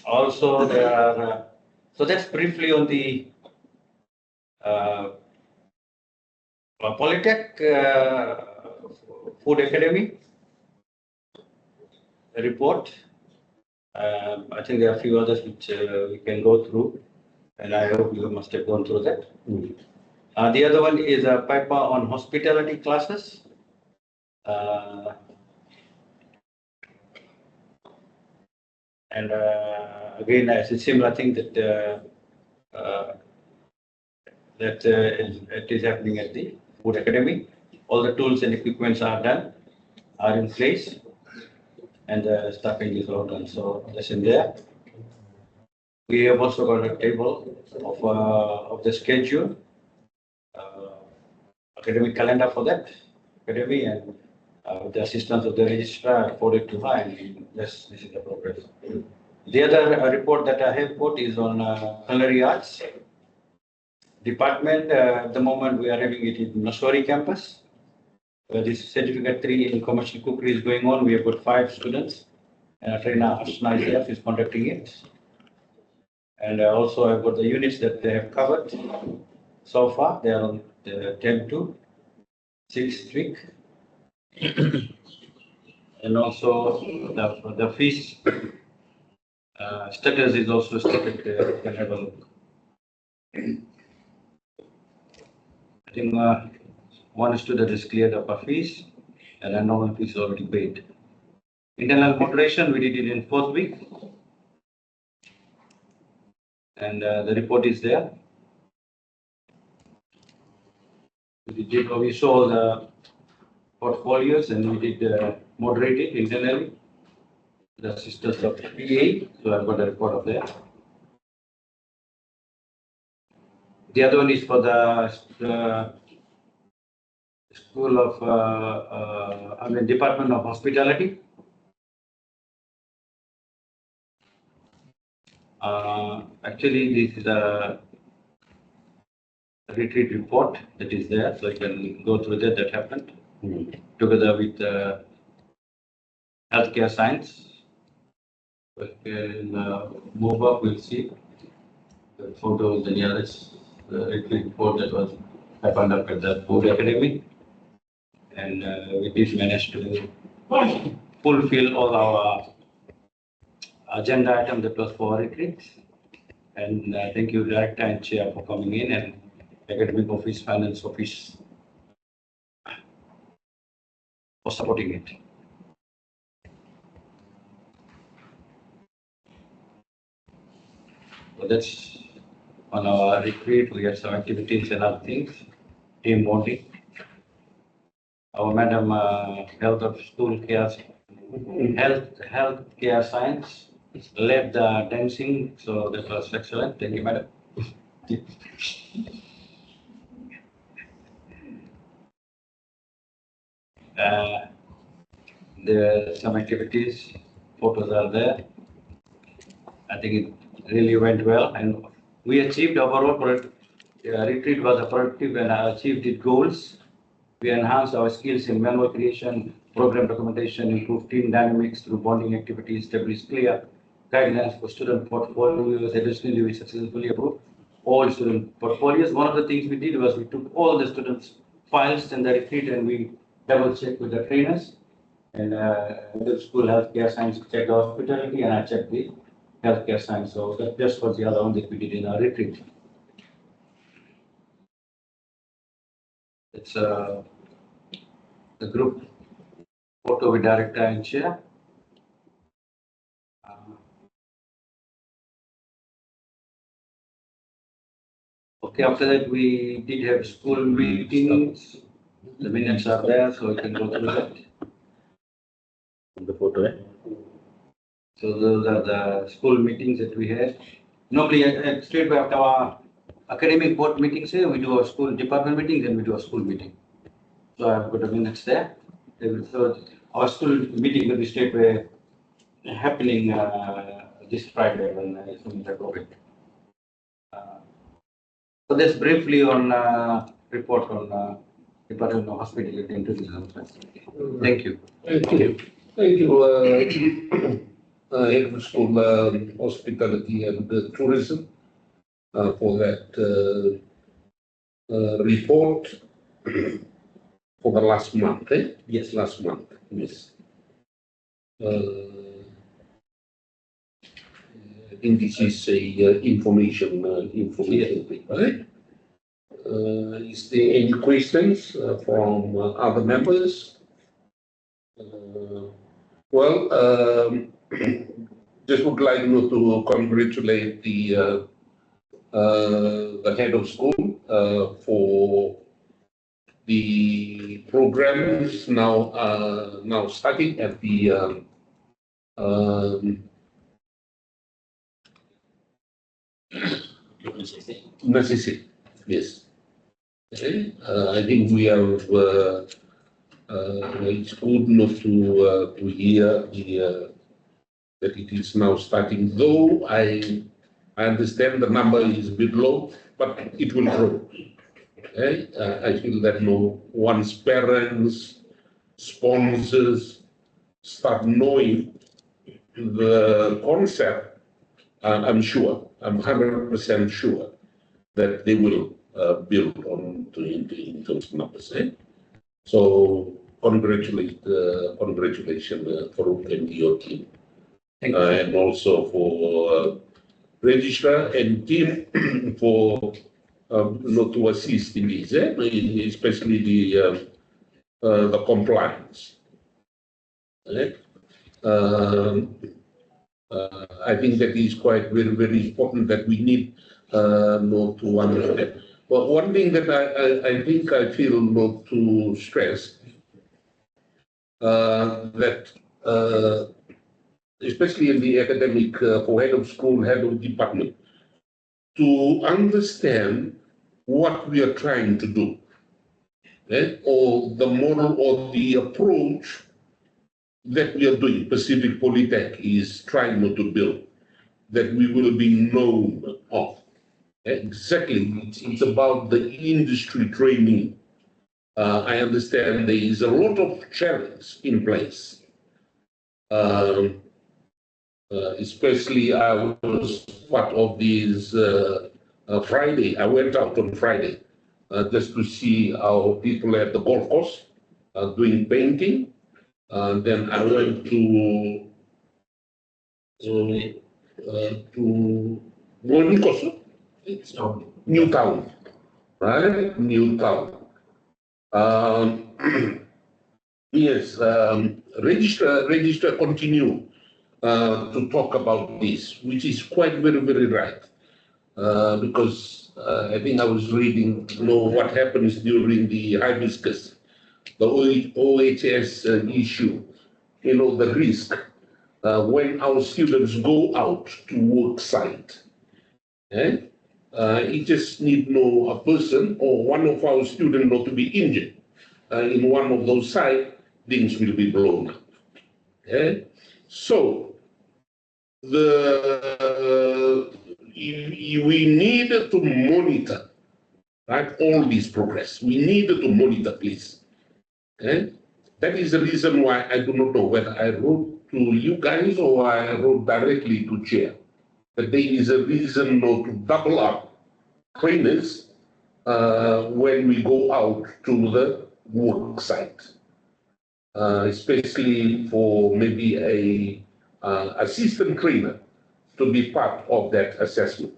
Also there are, so that's briefly on the Polytech Food Academy report. I think there are a few others which we can go through, and I hope you must have gone through that. The other one is a paper on hospitality classes. And again, it's a similar thing that it is happening at the food academy. All the tools and equipments are in place, and the staffing is all done. So that's in there. We have also got a table of the schedule, academic calendar for that academy, and with the assistance of the registrar forwarded to her, and this is the progress. The other report that I have got is on culinary arts department. At the moment, we are having it in Nasori campus. This certificate 3 in commercial cookery is going on. We have got 5 students, and a trainer Ashna is there, who is conducting it. And also I've got the units that they have covered so far. They are on the 10 to 6th week. And also the fees status is also stated. You can have a look. I think one student is cleared up a fees, and a normal fees already paid. Internal moderation, we did it in 4th week. And the report is there. We saw the portfolios, and we did moderate it internally. The sisters of PA, so I've got a report of that. The other one is for the School of, Department of Hospitality. Actually, this is a retreat report that is there, so you can go through that happened together with healthcare science. We can move up, we'll see the photos and the others, the retreat report that was happened up at the food academy. And we did manage to fulfill all our agenda items that was for retreat. And thank you, Director and Chair, for coming in, and Academic Office, Finance Office for supporting it. So that's on our retreat. We had some activities and other things, team bonding. Our Madam Health of School Care, Health Care Science led the dancing, so that was excellent. Thank you, Madam. There are some activities, photos are there. I think it really went well, and we achieved overall retreat was productive and achieved its goals. We enhanced our skills in manual creation, program documentation, improved team dynamics through bonding activities, established clear guidelines for student portfolios. Additionally, we successfully approved all student portfolios. One of the things we did was we took all the students' files in the retreat and we double checked with the trainers. And the school healthcare science checked the hospitality, and I checked the healthcare science. So that just was the other one that we did in our retreat. It's the group photo with director and chair. Okay, after that we did have school meetings. The minutes are there, so you can go through that. The photo, So those are the school meetings that we had. Normally, straight after our academic board meetings here, we do our school department meetings and we do a school meeting. So I've got the minutes there. So our school meeting will be straight away happening this Friday when I think the COVID. So that's briefly on report on Department of Hospitality and Tourism. Thank you. Thank you. Thank you, Head of School Hospitality and Tourism for that report for the last month, eh? Yes. Last month, yes. I think this is a information paper, eh? Is there any questions from other members? Well, just would like to congratulate the head of school for the programs now starting at the necessity. Yes. Okay. I think we are. It's good not to hear that it is now starting. Though I understand the number is a bit low, but it will grow. Okay? I feel that once parents, sponsors start knowing the concept, I'm 100% sure that they will build on in those numbers. So congratulations, Farooq and your team. And also for registrar and team for not to assist in this, especially the compliance. I think that is quite very important that we need not to understand. But one thing that I think I feel not to stress that especially in the academic for head of school, head of department, to understand what we are trying to do, or the model or the approach that we are doing. Pacific Polytech is trying to build, that we will be known of. Exactly, it's about the industry training. I understand there is a lot of challenge in place. Especially I was part of these Friday. I went out on Friday just to see how people at the golf course doing painting. Then I went to Bonikoso, Newtown, right? Newtown. Yes, register continue to talk about this, which is quite very right. Because I think I was reading, what happens during the hibiscus, the OHS issue, the risk when our students go out to work site. It just need a person or one of our students not to be injured in one of those sites, things will be blown up. So we need to monitor, right, all this progress. We need to monitor, please. That is the reason why I do not know whether I wrote to you guys or I wrote directly to chair. That there is a reason not to double up trainers when we go out to the work site, especially for maybe a assistant trainer to be part of that assessment.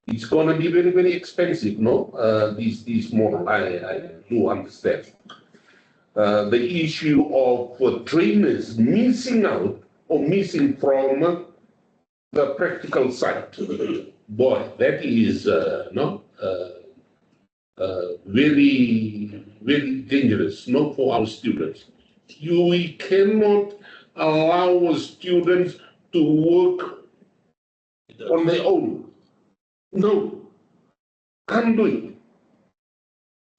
It's going to be very expensive, this model, I do understand. The issue of trainers missing out or missing from the practical side, boy, that is very dangerous, not for our students. We cannot allow our students to work on their own. No, can't do it.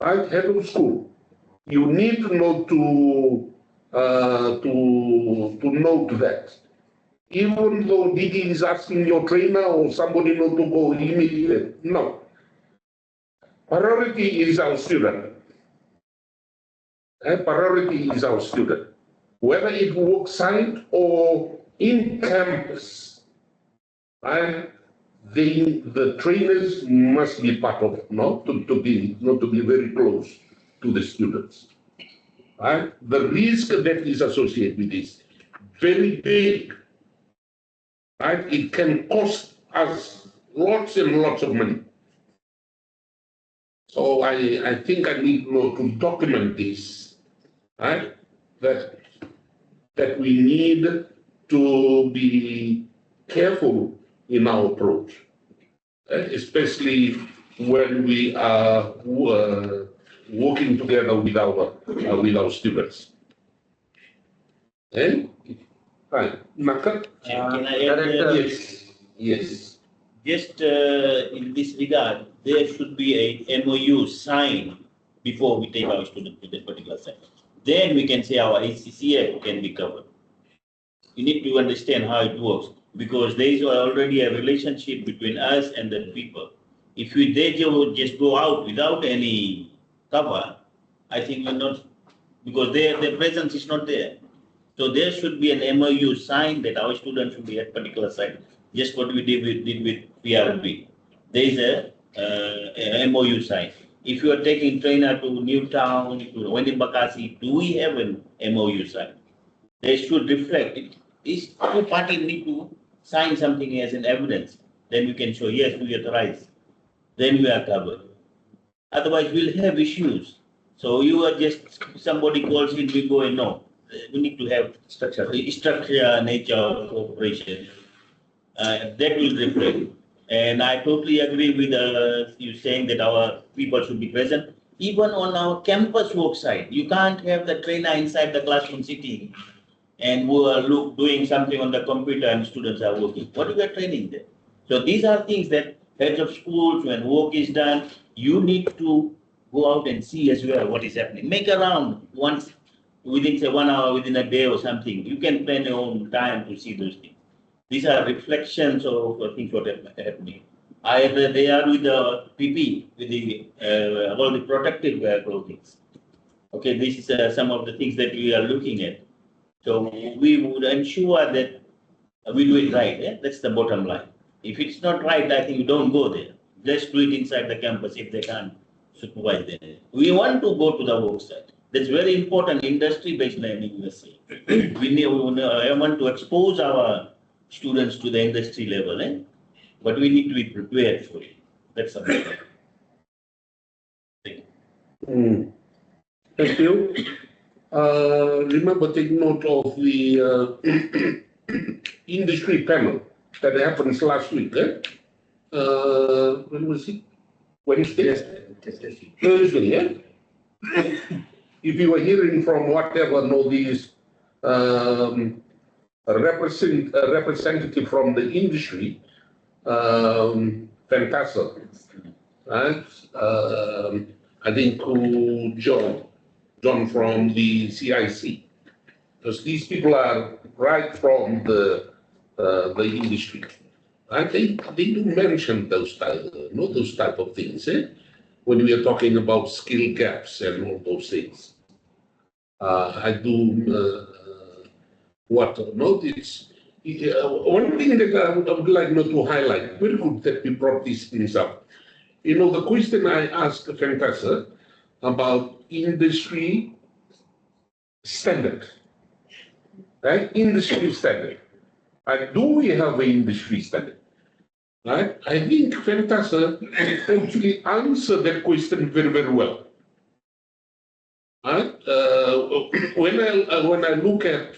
Right, head of school, you need to know to note that. Even though DD is asking your trainer or somebody not to go immediately, no. Priority is our student. Priority is our student. Whether it work site or in campus, right? The trainers must be part of it, not to be very close to the students. Right? The risk that is associated with this very big. Right? It can cost us lots and lots of money. So I think I need to document this, right? That we need to be careful in our approach, especially when we are working together with our students. Eh? Right. Naka? Can I add Yes. Yes. Just in this regard, there should be a MOU signed before we take our student to that particular site. Then we can say our ACCF can be covered. You need to understand how it works because there is already a relationship between us and the people. If they just go out without any cover, I think we're not, because their presence is not there. So there should be an MOU signed that our students should be at particular site. Just what we did with PRB. There is a MOU signed. If you are taking trainer to Newtown, to Bakasi, do we have an MOU signed? They should reflect it. These two parties need to sign something as an evidence. Then we can show, yes, we authorize. Then we are covered. Otherwise, we'll have issues. So you are just, somebody calls in, we go and no. We need to have structure, nature of cooperation. That will reflect. And I totally agree with you saying that our people should be present. Even on our campus work site, you can't have the trainer inside the classroom sitting and we are doing something on the computer and students are working. What is the training there? So these are things that heads of schools, when work is done, you need to go out and see as well what is happening. Make a round once within say 1 hour, within a day or something. You can plan your own time to see those things. These are reflections of things what are happening. Either they are with the PP, with the all the protective clothing. Okay, this is some of the things that we are looking at. So we would ensure that we do it right. That's the bottom line. If it's not right, I think we don't go there. Let's do it inside the campus if they can't supervise there. We want to go to the work site. That's very important. Industry-based learning, we say. I want to expose our students to the industry level, but we need to be prepared for it. That's something. Thank you. Remember, take note of the industry panel that happened last week. When was it? Wednesday? Thursday, yeah? If you are hearing from whatever, know these representative from the industry, fantastic. Right? I think John from the CIC, because these people are right from the industry. And they do mention those type of things, when we are talking about skill gaps and all those things. I do notice. One thing that I would like to highlight, very good that you brought these things up. You know, the question I asked Fantasa about industry standard, right? Industry standard. And do we have an industry standard? Right? I think Fantasa actually answered that question very, very well. Right? When I look at,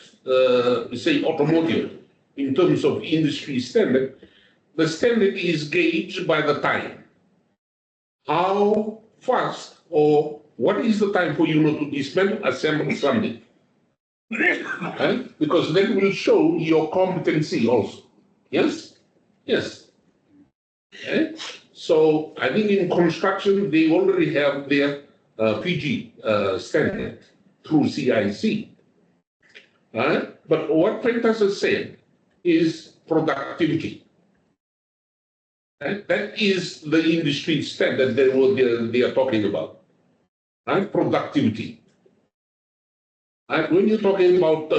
say, automotive in terms of industry standard, the standard is gauged by the time. How fast or what is the time for you to dismantle, assemble something? Right? Because that will show your competency also. Yes? Yes. Okay. So I think in construction, they already have their PG standard through CIC. But what Fantasy said is productivity. That is the industry standard that they are talking about. Productivity. When you're talking about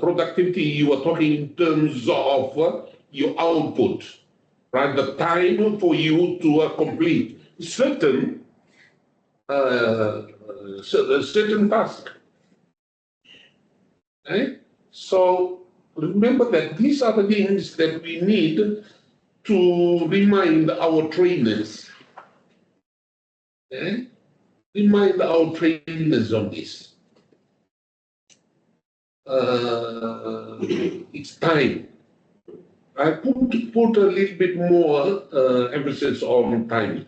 productivity, you are talking in terms of your output. Right, the time for you to complete certain task. Okay? So remember that these are the things that we need to remind our trainers. Okay? Remind our trainers of this. It's time. I put a little bit more emphasis on timing.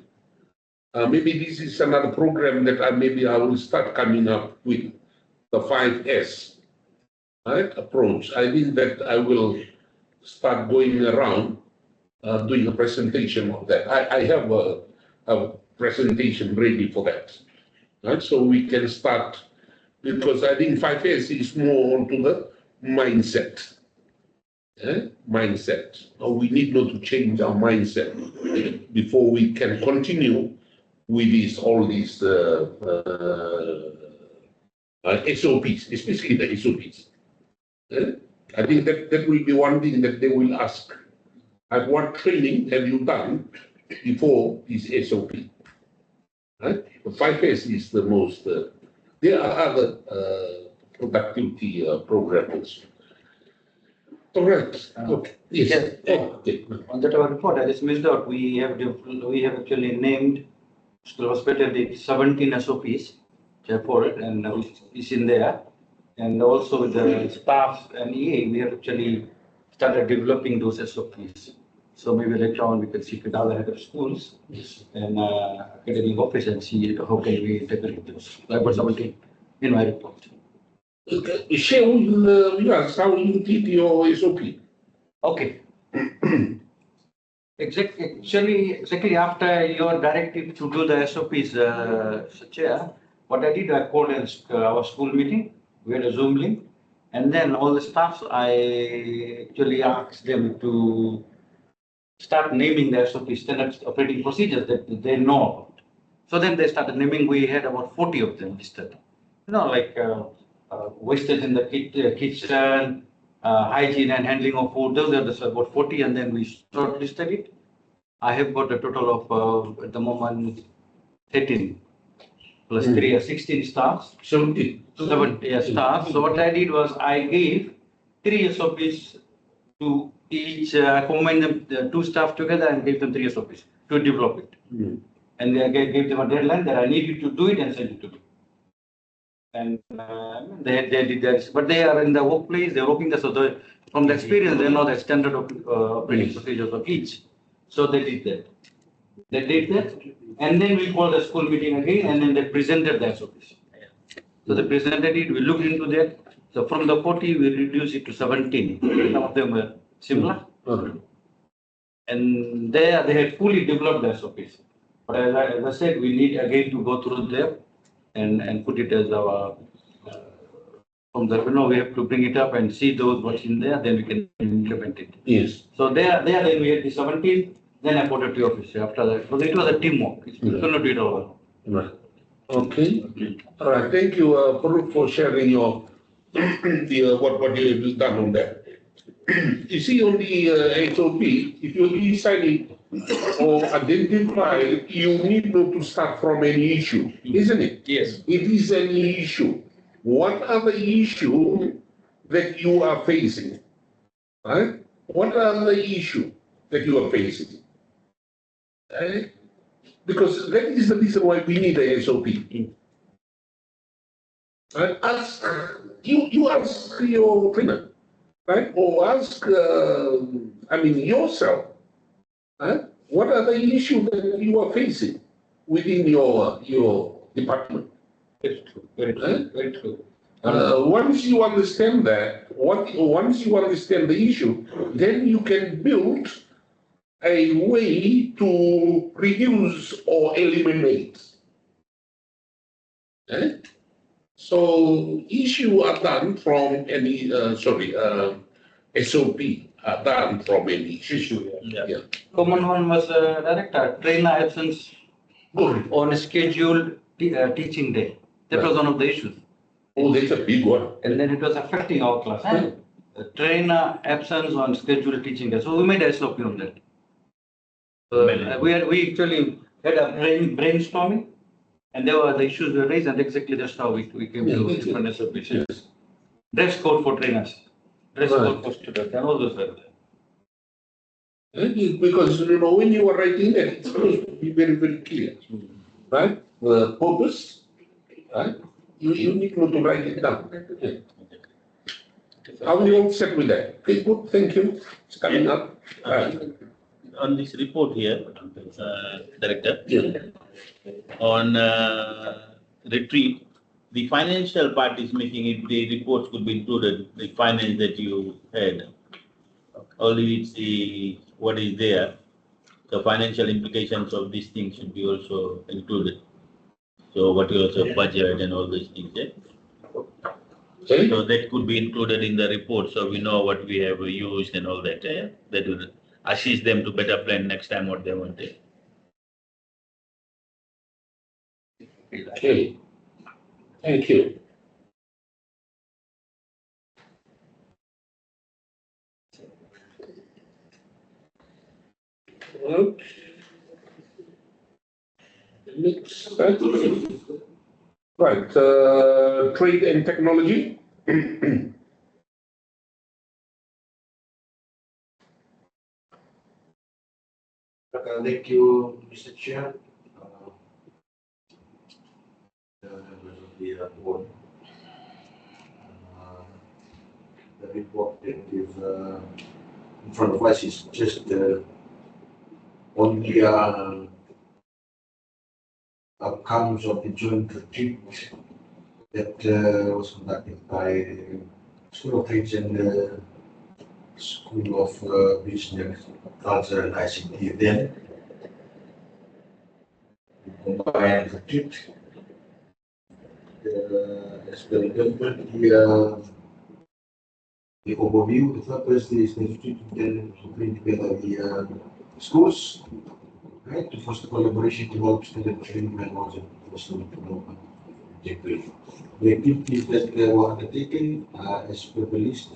Maybe this is another program that maybe I will start coming up with, the 5S, right, approach. I think that I will start going around doing a presentation of that. I have a presentation ready for that, right? So we can start, because I think 5S is more onto the mindset. Mindset. We need not to change our mindset before we can continue with all these SOPs, especially the SOPs. I think that will be one thing that they will ask. At what training have you done before this SOP? Right? The 5S is the most. There are other productivity programs. All right. Okay. Yes. Okay. On that our report, I just missed out. We have actually named school hospital the 17 SOPs for it, and it's in there. And also with the staff and EA, we have actually started developing those SOPs. So maybe later on we can sit with other head of schools and academic office and see how can we integrate those. That was 17 in my report. Share with us how you did your SOP. Okay. Exactly after your directive to do the SOPs, Chair, what I did, I called our school meeting. We had a Zoom link, and then all the staffs, I actually asked them to start naming the SOP, standard operating procedures that they know about. So then they started naming. We had about 40 of them listed. Like wastage in the kitchen, hygiene and handling of food. Those are about 40, and then we shortlisted it. I have got a total of at the moment 13 plus 3 16 staffs. 70 staff. So what I did was I gave 3 SOPs to each. I combined them, the 2 staff together, and gave them 3 SOPs to develop it. And I gave them a deadline that I need you to do it and send it to me. And they did that, but they are in the workplace, they're working there, so from the experience, they know the standard operating procedures of each. So they did that. They did that, and then we called the school meeting again, and then they presented their SOPs. So they presented it, we looked into that. So from the 40, we reduced it to 17. Some of them were similar. And they had fully developed their SOPs. But as I said, we need again to go through there and put it as our from the we have to bring it up and see those what's in there, then we can implement it. Yes. So there then we had the 17, then I put it to office after that. Because it was a teamwork. We cannot do it all. Right. Okay. All right. Thank you, Farooq, for sharing your what you have done on that. You see, on the SOP, if you decide or identify, you need not to start from any issue, isn't it? Yes. It is any issue. What are the issues that you are facing? Right? What are the issues that you are facing? Right? Because that is the reason why we need a SOP. Right? Ask, you ask your trainer, right? Or ask, yourself, right? What are the issues that you are facing within your department? Very true. Very true. Right? Very true. Once you understand that, once you understand the issue, then you can build a way to reduce or eliminate. Okay? So issue are done from any SOP are done from any issue. Yeah. Common one was director trainer absence on a scheduled teaching day. That was one of the issues. Oh, that's a big one. And then it was affecting our class. Trainer absence on scheduled teaching day. So we made a SOP on that. We actually had a brainstorming, and there were the issues were raised, and exactly that's how we came to different SOPs. Yes. Dress code for trainers, dress code for students, and all those were there. Because when you are writing that, it's supposed to be very, very clear, right? The purpose, right? You need to write it down. How are you all set with that? Okay, good, thank you. It's coming up. On this report here, Director, on retreat, the financial part is making it, the reports could be included, the finance that you had. Only it's the, what is there, the financial implications of these things should be also included. So what you also budget and all these things, yeah? So that could be included in the report, so we know what we have used and all that, yeah? That will assist them to better plan next time what they want to. Okay, thank you. Okay. Next, right, trade and technology. Thank you, Mr. Chair. The board. The report that is in front of us is just on the outcomes of the joint retreat that was conducted by School of Trades and School of Business, Culture and ICT. Then combined retreat. As per the government, the overview, the purpose is the retreat to bring together the schools, right, to foster collaboration, develop student training manuals and personal development objectives. The activities that were undertaken as per the list,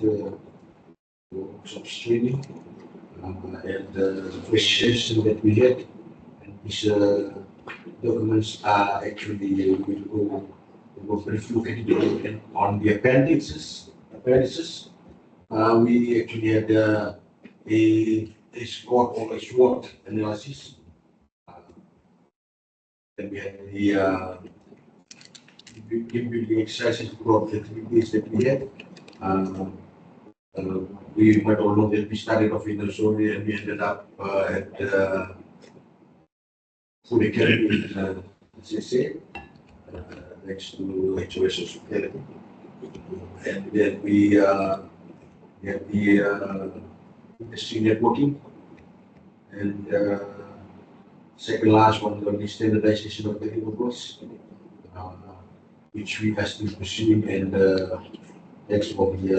workshops training, and the first session that we had, and these documents are actually will go briefly look at it, and on the appendices. We actually had a SWOT or a SWOT analysis. Then we had the exercises throughout the 3 days that we had. We might all know that we started off in the Soria and we ended up at Food Academy in CSA, next to HOS Hospitality. And then we had the industry networking, and second last one on the standardization of the renewables, which we are still pursuing, and next will be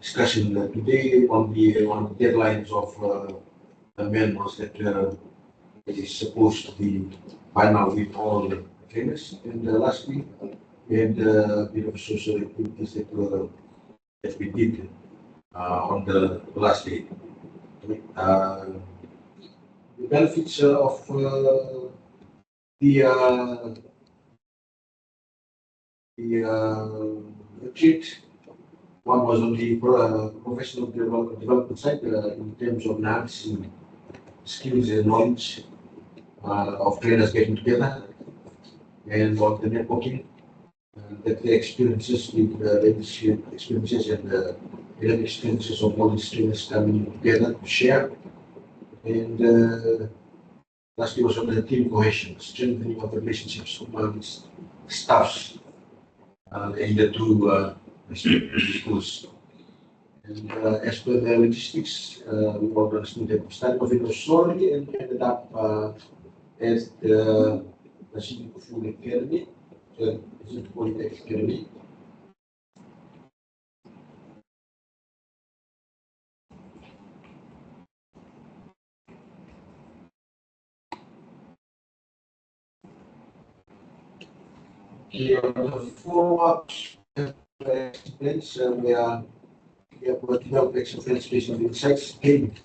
discussion today on the deadlines of amendments that is supposed to be by now with all the trainers. And lastly, we had a bit of social activities that we did on the last day. The benefits of the retreat. One was on the professional development side in terms of enhancing skills and knowledge of trainers getting together, and on the networking, that the experiences with industry experiences and experiences of all these trainers coming together to share. And lastly was on the team cohesion, strengthening of relationships amongst staffs in the two schools. And as per the logistics, we all understood that started off in Australia and ended up at the Food Academy, Polytech Academy. The follow-ups explains we have developed experience in insights gained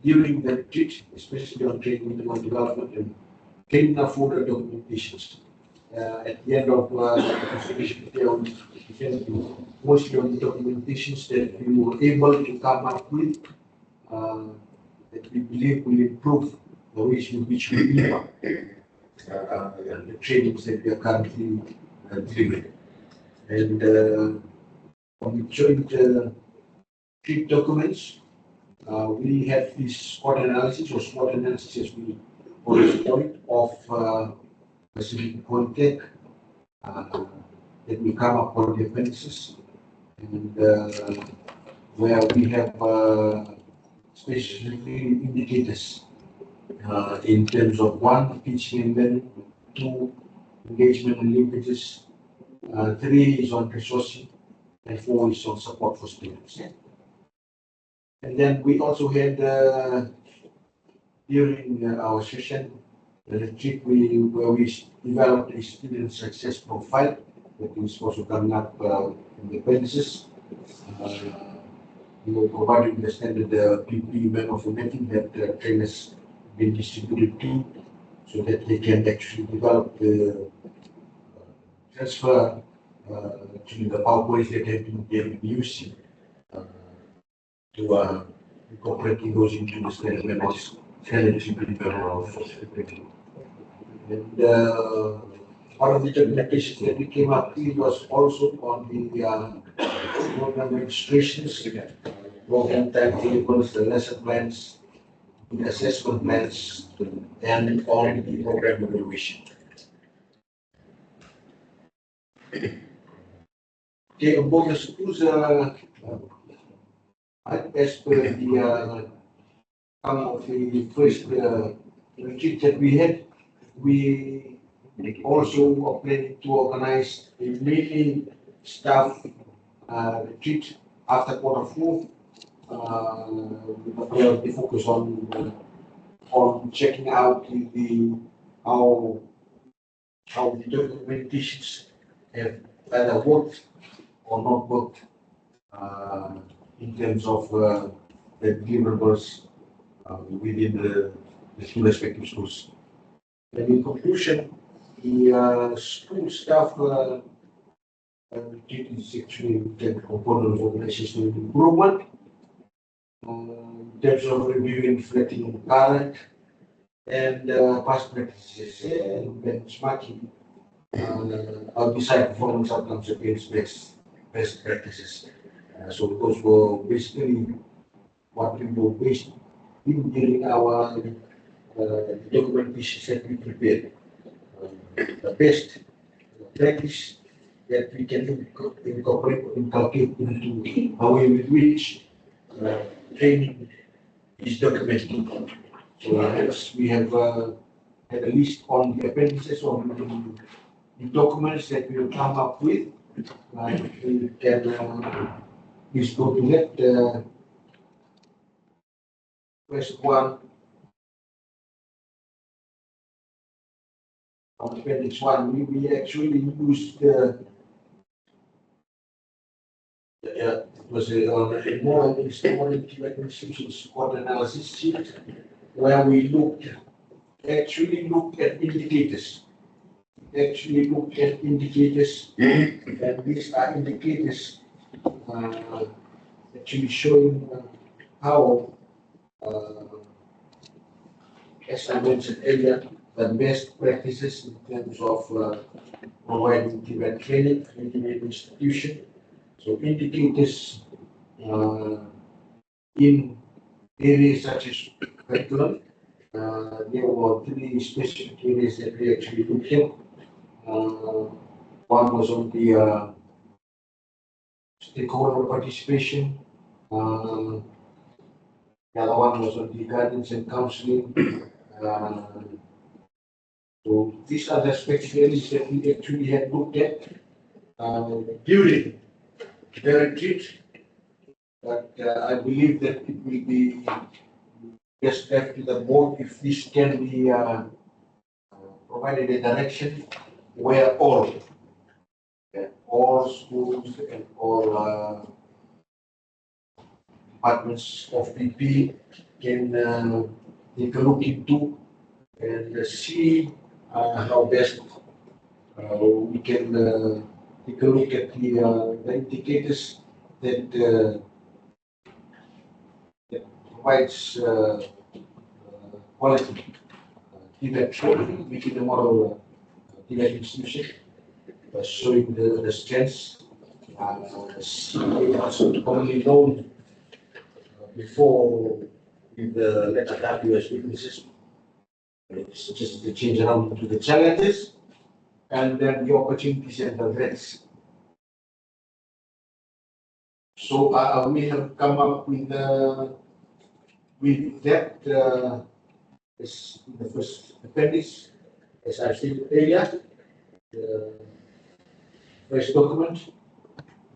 during the retreat, especially on training and development and training for the documentations. At the end of the presentation, mostly on the documentations that we were able to come up with, that we believe will improve the ways in which we impact the trainings that we are currently delivering. And On the joint trip documents, we have this SWOT analysis or SWOT analysis as we always call it of specific content that we come up for the appendices and where we have specifically indicators in terms of one, teaching and learning, two, engagement and linkages, three is on resourcing, and four is on support for students. And then we also had during our session the retreat where we developed a student success profile that is also coming up in the appendices. We will provide the standard PP memo formatting that trainers been distributed to, so that they can actually develop the transfer to the PowerPoints that have been used to incorporating those into the standard memos, standard PP memo of and one of the documentation that we came up with was also on the program registrations, program timetables, the lesson plans, the assessment plans, and on the program evaluation. Okay, about the schools, as per the some of the first retreat that we had, we also are planning to organize a mini staff retreat after Q4. Where we focus on checking out how the documentations have either worked or not worked in terms of the deliverables within the two respective schools. And in conclusion, the school staff is actually a component of organizational improvement. In terms of reviewing, reflecting current and past practices and benchmarking outside performance outcomes against best practices. So those were basically what we were based in during our documentation that we prepared. The best practice that we can incorporate into a way with which training is documented. So hence we have had a list on the appendices on the documents that we will come up with. We can please go to that. First one on appendix 1, we actually used it was a more historic reconciliation SWOT analysis sheet where we actually looked at indicators. And these are indicators actually showing how, as I mentioned earlier, the best practices in terms of providing Tibet training within an institution. So indicators in areas such as curriculum, there were three specific areas that we actually looked at. One was on the stakeholder participation. The other one was on the guidance and counseling. So these are the specific areas that we actually had looked at during the retreat. But I believe that it will be just left to the board if this can be provided a direction where all schools and all departments of PP can take a look into and see how best we can take a look at the indicators that provides quality Tibet training within the model Tibet institution, showing the strengths also commonly known before with the letter W as weaknesses. It's just the change around to the challenges and then the opportunities and the threats. So we have come up with that as in the first appendix, as I said earlier, the first document.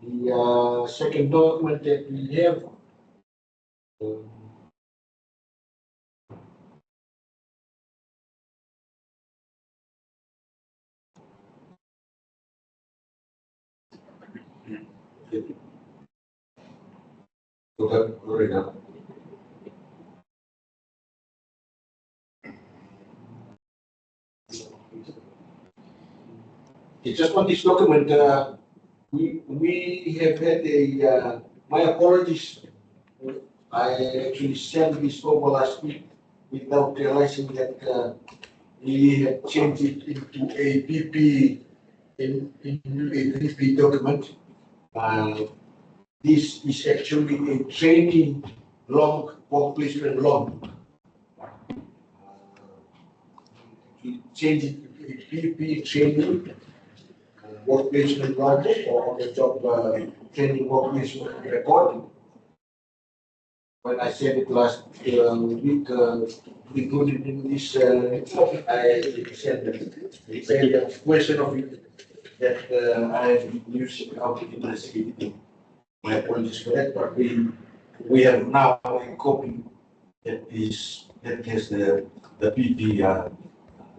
The second document that we have it's just on this document, we have had a, my apologies. I actually sent this over last week without realizing that we had changed it into a PP, into a PP document. This is actually a training log, work placement log. We change it to a PP training work placement log or on the job training work placement record. When I said it last week, we put it in this, I said a question of it that I have used out in the my apologies for that, but we have now a copy that has the PP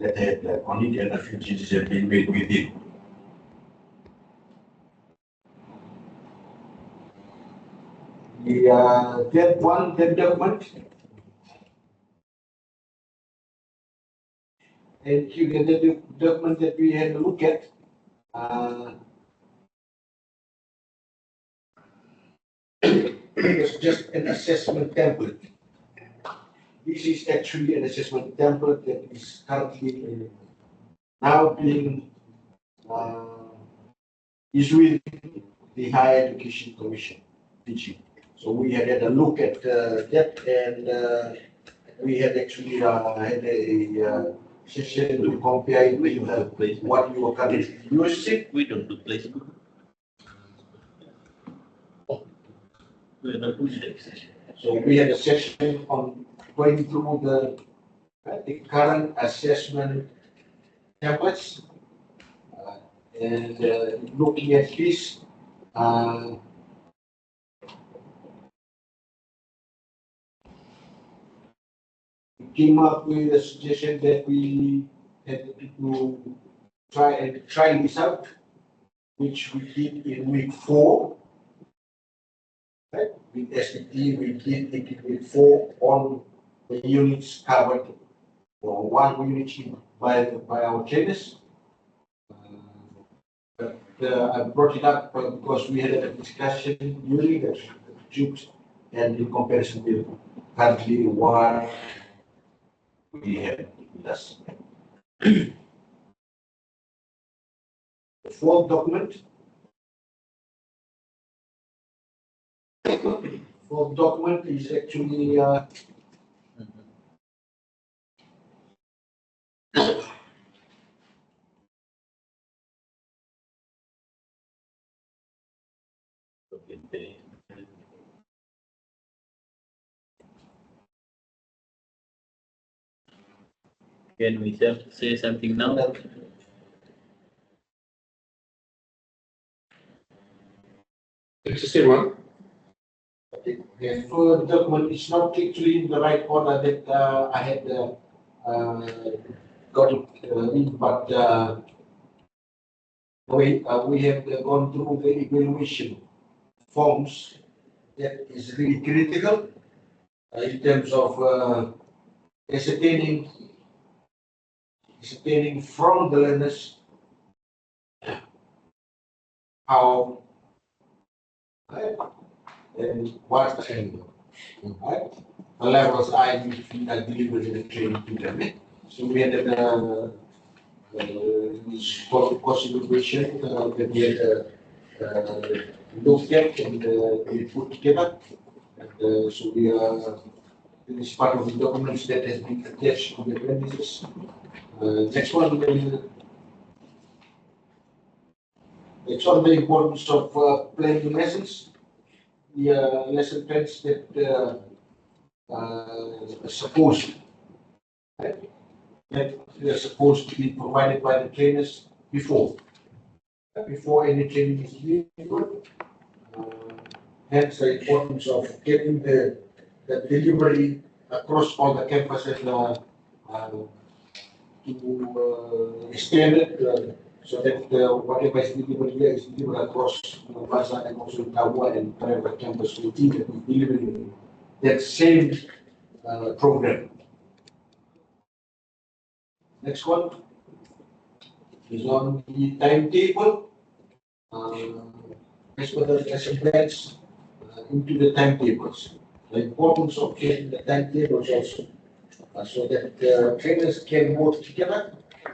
that had on it and a few changes have been made with it. That document, and you get the document that we had a look at. It was just an assessment template. This is actually an assessment template that is currently now being issued with the Higher Education Commission, PG. So we had a look at that, and we had actually had a session to compare it with what you are currently using. We don't do placement. We are not doing that. So we had a session on going through the current assessment templates and looking at this. We came up with a suggestion that we had to try this out, which we did in week 4. Right? With SPT, we did it in week 4 on the units covered, or 1 unit by our trainers. But I brought it up because we had a discussion during the troops and in comparison with currently what we have with us. The fourth document. Fourth document is actually Can we say something now? It's the same one. the fourth document is not actually in the right order that I had got it in, but we have gone through the evaluation forms that is really critical in terms of ascertaining from the learners how and what the levels I delivered in the training to them. So we had this consideration that we had looked at and we put together. And so we are, this is part of the documents that has been attached to the appendices. Next one, next one, the importance of planning lessons. The lesson plans that supposed that they are supposed to be provided by the trainers before any training is given. Hence the importance of getting the delivery across all the campuses to standard so that whatever is delivered here is delivered across Plaza and also Tawa and private campus within that we delivering that same program. Next one is on the timetable. As per the lesson plans into the timetables. The importance of getting the timetables also so that trainers can work together.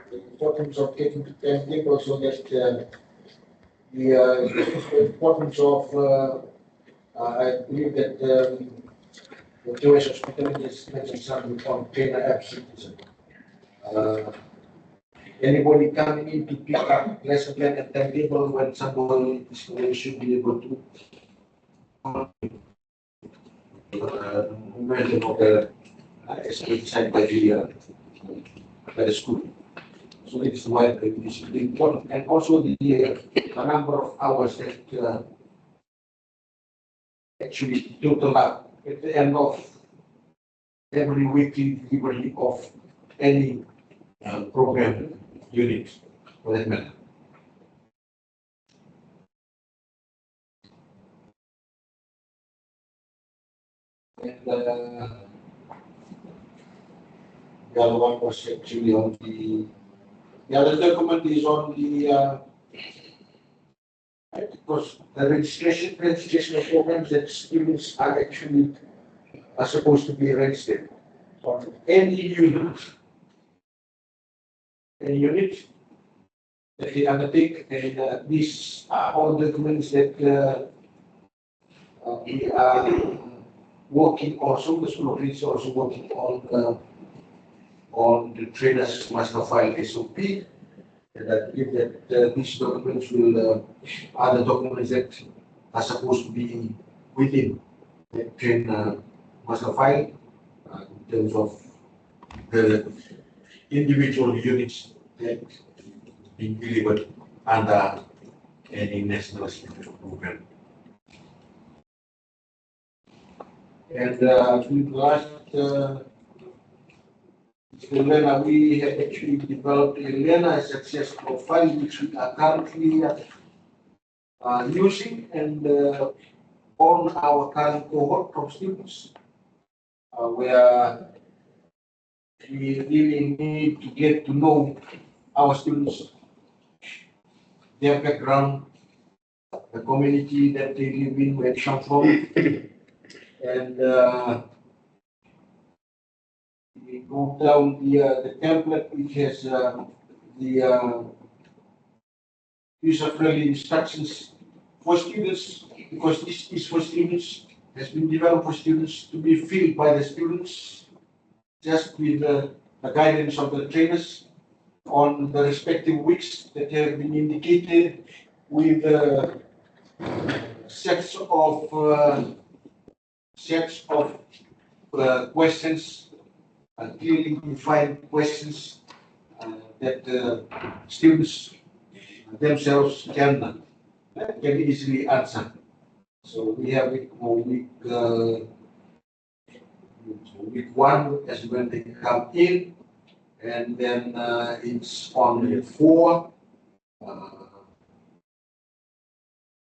The importance of getting the timetables so that the importance of I believe that the Jewish hospitality is mentioned something on trainer absenteeism. Anybody coming in to pick up lesson plan and timetable when somebody should be able to measure of the decided by the school. So it's why it is important, and also the number of hours that actually total up at the end of every weekly delivery of any program unit for that matter. And the other one was actually on the other document is on the because the registration of programs that students are actually supposed to be registered on any unit that they undertake, and these are all documents that we are working also, the school of is also working on the trainers master file SOP, and I believe that these documents will are the documents that are supposed to be within the trainer master file in terms of the individual units that being delivered under any national program. And with last Elena, we have actually developed Elena success profile, which we are currently using and on our current cohort of students, where we really need to get to know our students, their background, the community that they live in, where they come from, and we go down the template which has the user-friendly instructions for students, because this is for students, has been developed for students to be filled by the students, just with the guidance of the trainers on the respective weeks that have been indicated with sets of questions, clearly defined questions that students themselves can easily answer. So we have week one as when they come in, and then it's on week 4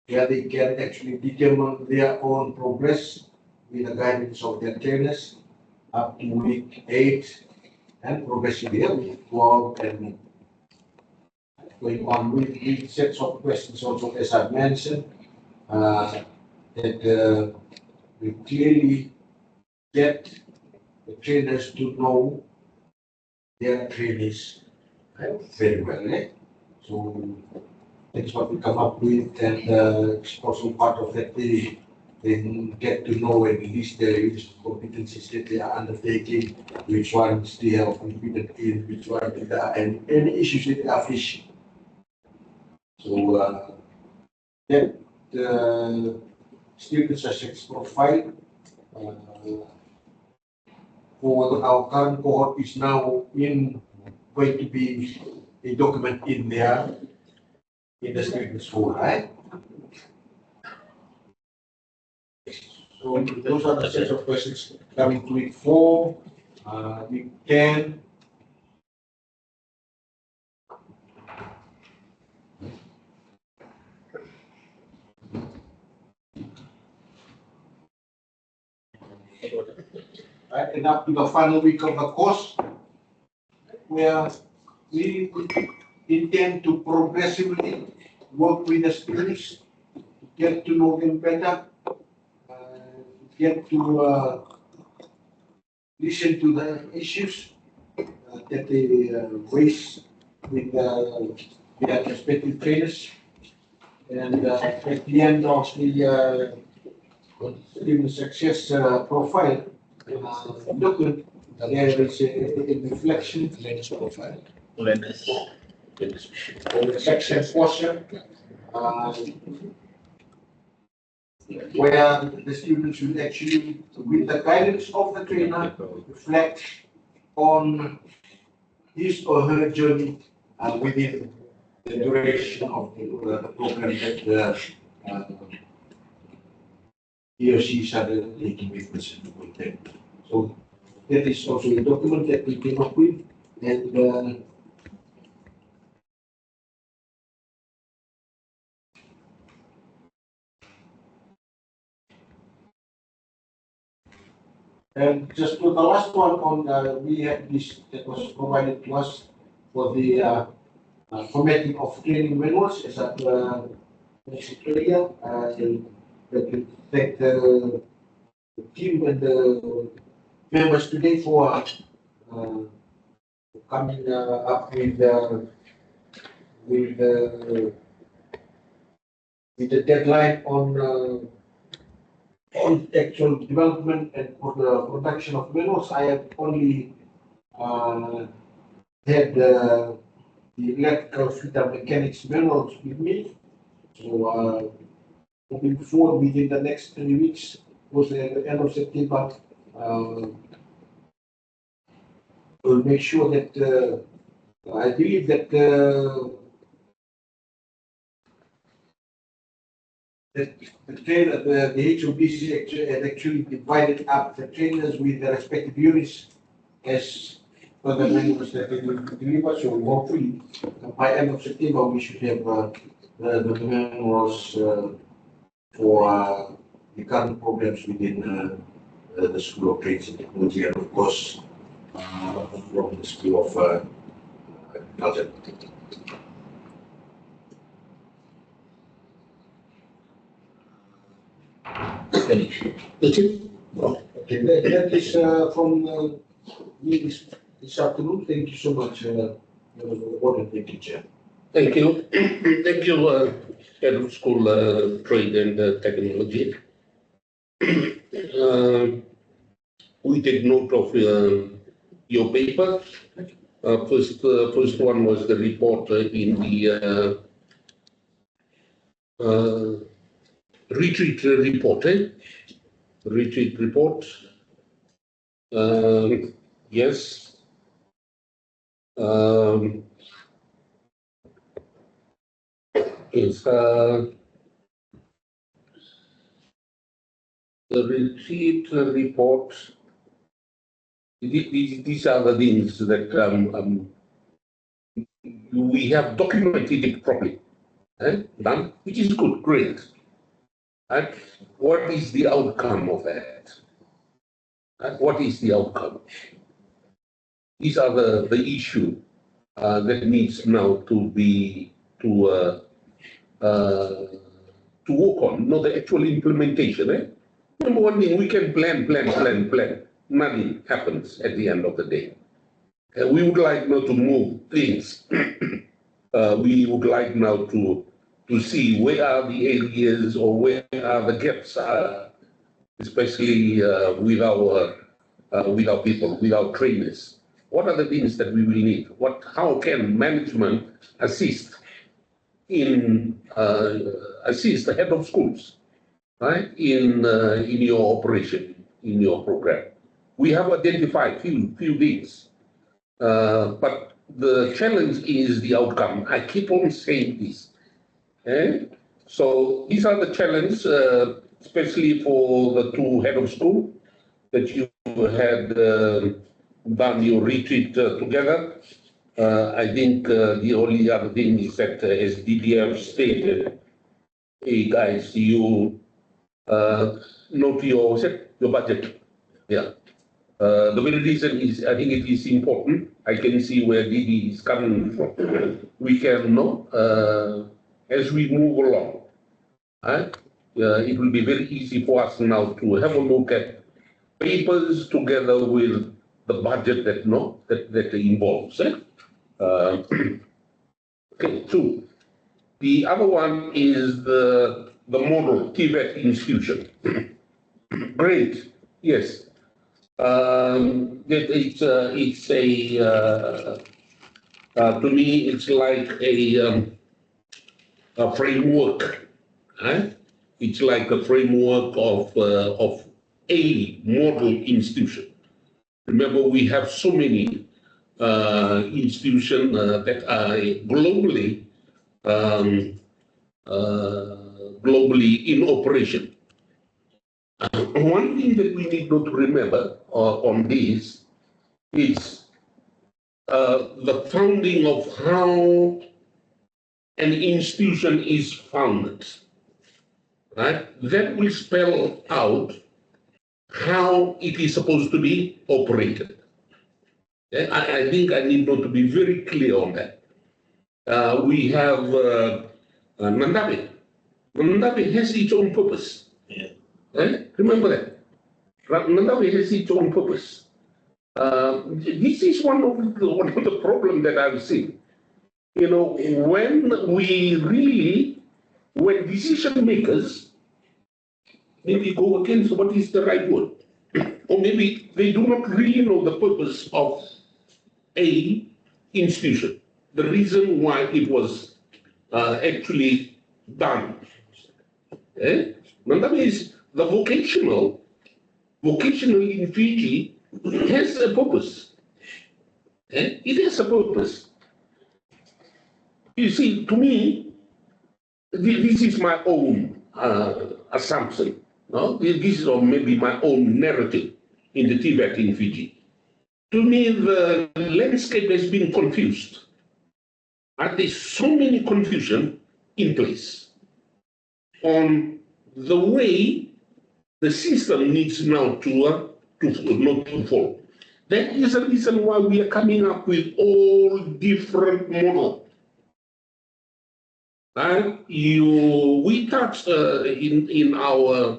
where they can actually determine their own progress with the guidance of their trainers up to week 8 and progressively we go out and going on with sets of questions also, as I've mentioned, that we clearly get the trainers to know their trainees very well. So that's what we come up with, and it's also part of that they get to know and list the competencies that they are undertaking, which ones they are competent in, which ones they are, and any issues that they are facing. So that student success profile for our current cohort is now going to be a document in there in the students' school, right? So those are the sets of questions coming to week 4. Week 10. Right, and up to the final week of the course, where we intend to progressively work with the students, get to know them better, get to listen to the issues that they raise with their respective trainers. And at the end of the student success profile document, there is a reflection. Learner's profile. Learner's section portion. Where the students will actually, with the guidance of the trainer, reflect on his or her journey within the duration of the program that he or she started taking with them. So that is also a document that we came up with, and just for the last one on, we had this that was provided to us for the formatting of training manuals, as I mentioned earlier. That we thank the team and the members today for coming up with the deadline on actual development and for the production of manuals. I have only had the electrical fitter mechanics manuals with me. So hoping for within the next 3 weeks, was at the end of September, we'll make sure that I believe that the trainer, the HOBC had actually divided up the trainers with the respective units as per the manuals that they will deliver. So hopefully by end of September we should have the manuals for the current programs within the School of Trades and Technology, and of course from the School of Agriculture. Okay, that is from me this afternoon. Thank you so much, thank you, Chair. Thank you. Thank you, Head of School Trade and Technology. We take note of your paper. First one was the report in the retreat report. Retreat report. Yes. Is the retreat report. These are the things that we have documented it properly, done, which is good, great. And what is the outcome of that? What is the outcome? These are the issue that needs now to be to work on, not the actual implementation. Number one thing, we can plan. Nothing happens at the end of the day. We would like now to move things. We would like now to to see where are the areas or where are the gaps, especially with our people, with our trainers. What are the things that we will need? How can management assist assist the head of schools, right, in your operation, in your program? We have identified few things, but the challenge is the outcome. I keep on saying this. So these are the challenges, especially for the two head of school that you had done your retreat together. I think the only other thing is that, as DDF stated, hey guys, you note your budget. Yeah. The very reason is, I think it is important. I can see where DD is coming from. We can know as we move along. It will be very easy for us now to have a look at papers together with the budget that involves. Okay, two. The other one is the model TVET institution. Great, yes. It's to me, it's like a framework. It's like a framework of a model institution. Remember, we have so many institutions that are globally in operation. One thing that we need to remember on this is the founding of how an institution is founded. Right? That will spell out how it is supposed to be operated. I think I need to be very clear on that. We have Nandabe. Nandabe has its own purpose. Yeah. Remember that. Nandabe has its own purpose. This is one of the problems that I've seen. When decision makers maybe go against what is the right word, or maybe they do not really know the purpose of a institution, the reason why it was actually done. That means the vocational in Fiji has a purpose. It has a purpose. You see, to me, this is my own assumption. No? This is maybe my own narrative in the TVET in Fiji. To me, the landscape has been confused. There's so many confusion in place on the way the system needs now to follow. That is the reason why we are coming up with all different models. We touched in our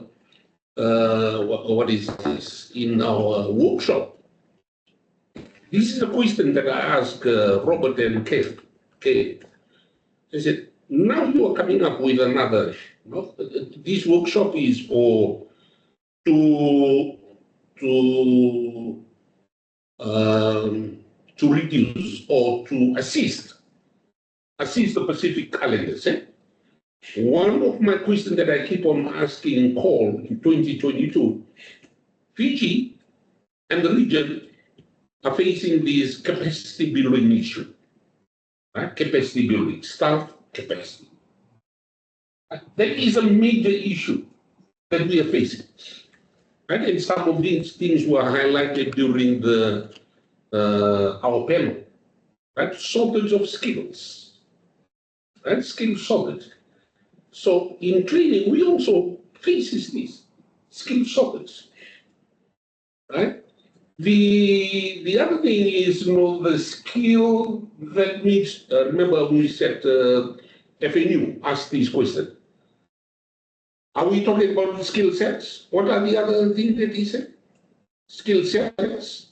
what is this, in our workshop. This is a question that I asked Robert and Kate. I said, now you are coming up with another. This workshop is for to reduce or to assist the Pacific calendars. One of my questions that I keep on asking call in 2022, Fiji and the region are facing this capacity building issue. Capacity building, staff capacity. That is a major issue that we are facing. And some of these things were highlighted during our panel. Shortage of skills. Skill shortage. So in training, we also faces this skill shortage. The other thing is, the skill that needs. Remember, we said FNU asked this question. Are we talking about the skill sets? What are the other things that he said? Skill sets,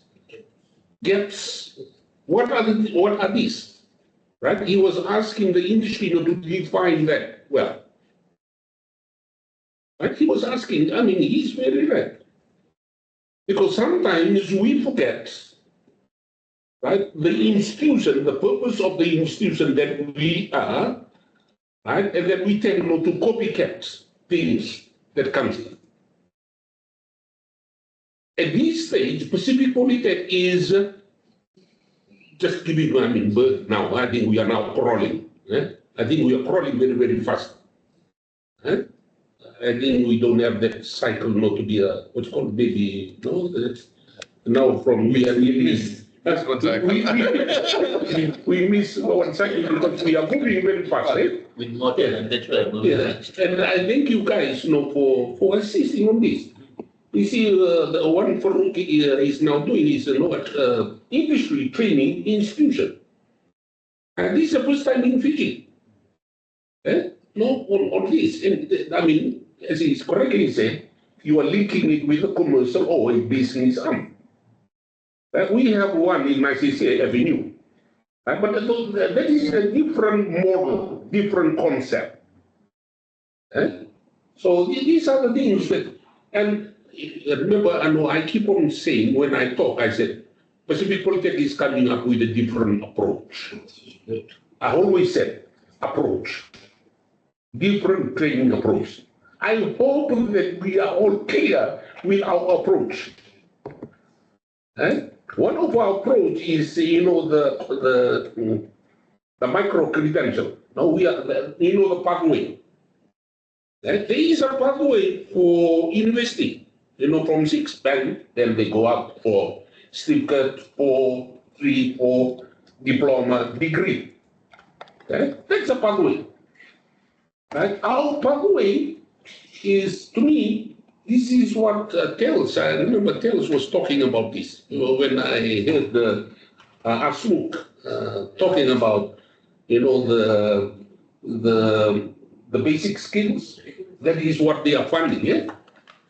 gaps. What are these? Right? He was asking the industry to define that. well. Right? He was asking, I mean, he's very right. Because sometimes we forget, right, the institution, the purpose of the institution that we are, right, and that we tend not to copycat things that comes in. At this stage, Pacific Polytech is just giving, I mean, birth now. I think we are now crawling. I think we are crawling very, very fast. I think we don't have that cycle not to be a, what's called baby, no? Now from we are really, we miss one cycle because we are moving very fast, right? With more time, that's why. Yeah, and I thank you guys, for assisting on this. You see, the one Farouk is now doing is industry training institution. And this is the first time in Fiji. No, on this. And I mean, as he's correctly said, you are linking it with a commercial or a business arm. We have one in ICC Avenue. But that is a different model, different concept. So these are the things that, and remember, I know I keep on saying when I talk, I said, Pacific Polytech is coming up with a different approach. I always said, approach. Different training approach. I hope that we are all clear with our approach. One of our approach is, the micro credential. Now we are, the pathway. There is a pathway for university. From 6 band, then they go up for certificate, 4, 3, 4, diploma, degree. That's a pathway. Right? Our pathway is, to me, this is what Tels, I remember Tels was talking about this. When I heard Asmuk talking about, the basic skills, that is what they are funding, yeah?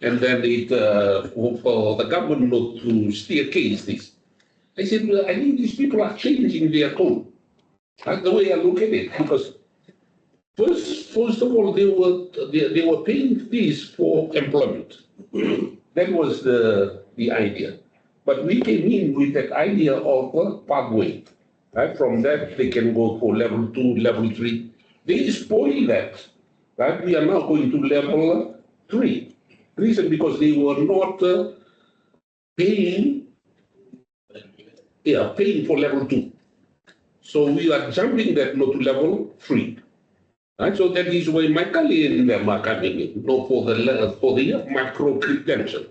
And then for the government not to staircase this. I said, well, I think these people are changing their tone. That's the way I look at it, because first of all, they were paying this for employment. That was the idea. But we came in with that idea of a pathway. Right? From that, they can go for level 2, level 3. They spoil that. Right? We are now going to level 3. Reason because they were not paying for level 2. So we are jumping that not to level 3. Right? So that is why Michael and them are coming in, for the micro credential.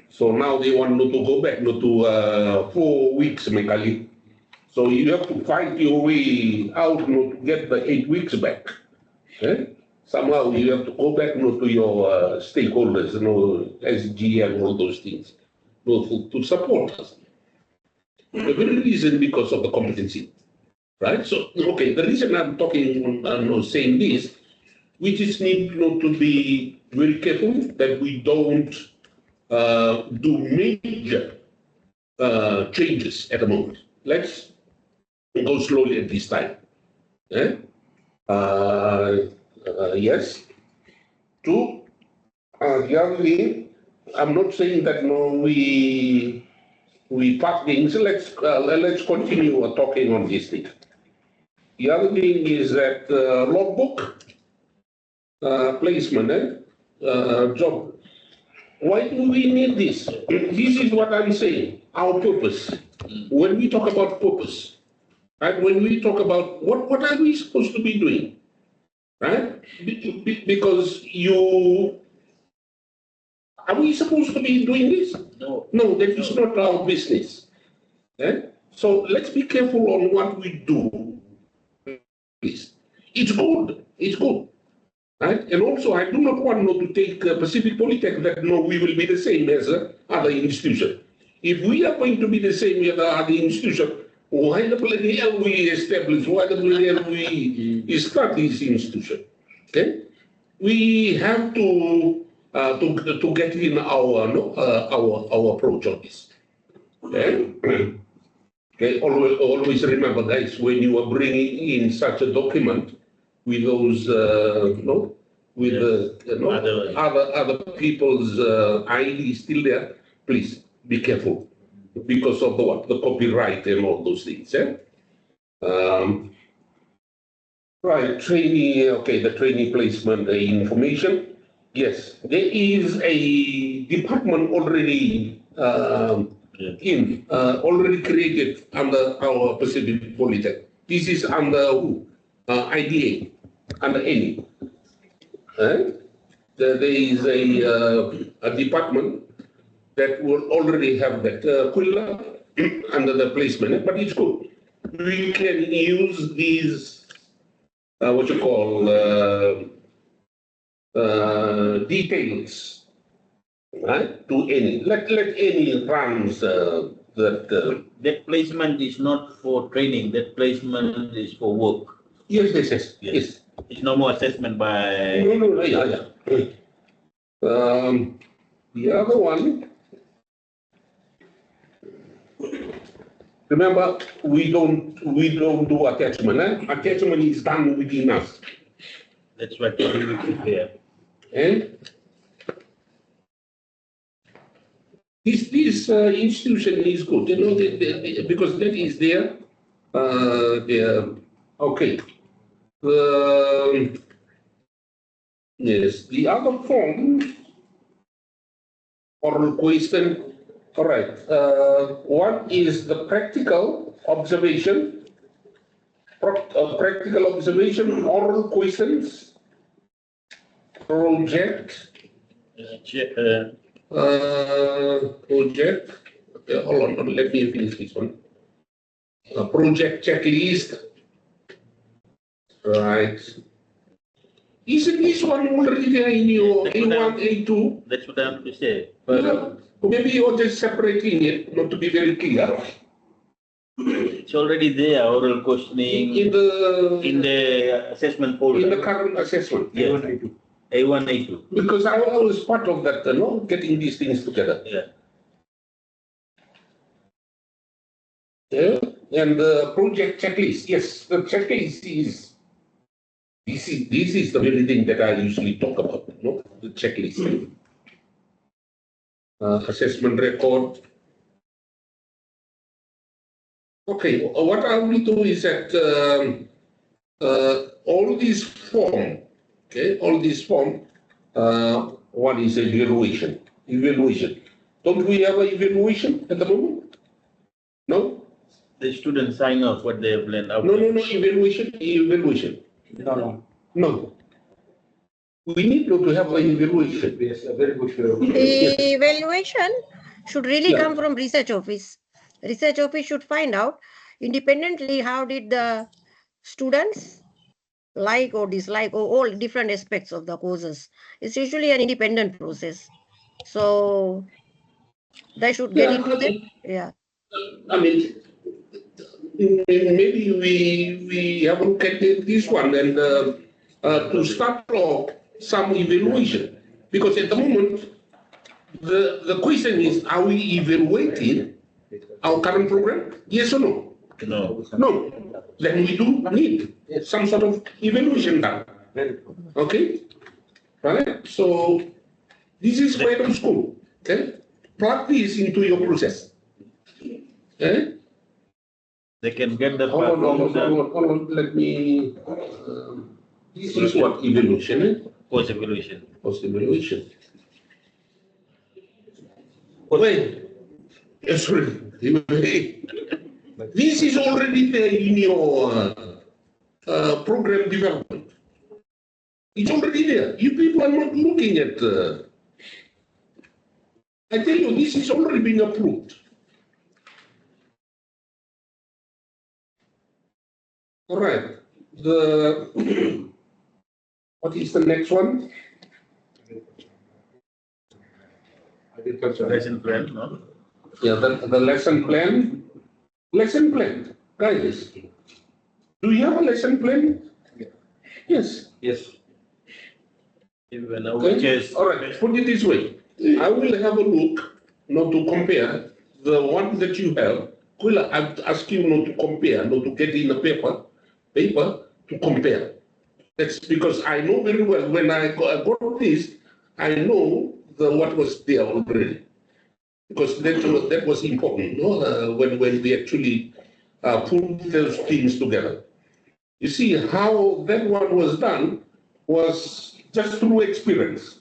So now they want not to go back, not to 4 weeks, Michael. So you have to fight your way out not to get the 8 weeks back. Somehow you have to go back to your stakeholders, SG and all those things, to support us. The very reason because of the competency. Right? So, okay, the reason I'm talking, saying this, we just need to be very careful that we don't do major changes at the moment. Let's go slowly at this time. Yes. 2, the other thing, I'm not saying that we pack things. Let's continue talking on this thing. The other thing is that logbook placement, job. Why do we need this? This is what I'm saying, our purpose. When we talk about purpose, right? When we talk about what are we supposed to be doing, right? Because are we supposed to be doing this? No, that is not our business. So let's be careful on what we do. It's good. Right? And also, I do not want to take Pacific Polytech that we will be the same as other institutions. If we are going to be the same as other institutions, why the bloody hell we establish? Why the bloody hell we start this institution? Okay, we have to get in our approach on this. Okay. Okay. Always remember, guys, when you are bringing in such a document, with those, with other people's ID still there, please be careful because of the what? The copyright and all those things. Right, trainee, okay, the trainee placement information. Yes, there is a department already already created under our Pacific Polytech. This is under who? IDA, under any. There is a department that will already have that under the placement, but it's good. We can use these, what you call, details, right, to any. Let any runs that placement is not for training, that placement is for work. Yes. It's no more assessment by. No, yeah. The other one, remember, we don't do attachment. Attachment is done within us. That's what we prepare. And this institution is good, because that is there. Okay. Yes, the other form, oral question, all right. One is the practical observation, oral questions, project. Project. Okay, hold on, let me finish this one. Project checklist. Right. Isn't this one already there in your A1, A2? That's what I have to say. Maybe you're just separating it, not to be very clear. It's already there, oral questioning in the assessment folder. In the current assessment. Yes. A1, A2. Because I was part of that, getting these things together. Yeah. And the project checklist, yes, the checklist is. This is the very thing that I usually talk about, the checklist. Assessment record. Okay, what I will do is that all these form, one is evaluation. Don't we have an evaluation at the moment? No? The students sign off what they have learned out. No, evaluation. No. We need to have an evaluation. Yes, a very good. The evaluation should really come from research office. Research office should find out independently how did the students like or dislike or all different aspects of the courses. It's usually an independent process. So they should get into that. Yeah. I mean, maybe we haven't get this one and to start off some evaluation, because at the moment the question is, are we evaluating our current program? Yes or no? No. Then we do need some sort of evaluation done. Okay? Right? So this is freedom school. Okay? Plug this into your process. Okay? They can get the hold on. Let me. This is what evaluation. Post evaluation. Wait. Sorry. This is already there in your program development. It's already there. You people are not looking at. I tell you, this is already been approved. All right. What is the next one? Lesson plan, no? Yeah, the lesson plan. Lesson plan, guys. Do you have a lesson plan? Yes. Okay. All right. Put it this way. I will have a look, not to compare the one that you have. I ask you not to compare, not to get in the paper to compare. That's because I know very well when I got this, I know what was there already. Because that was important, no? When we actually put those things together. You see, how that one was done was just through experience.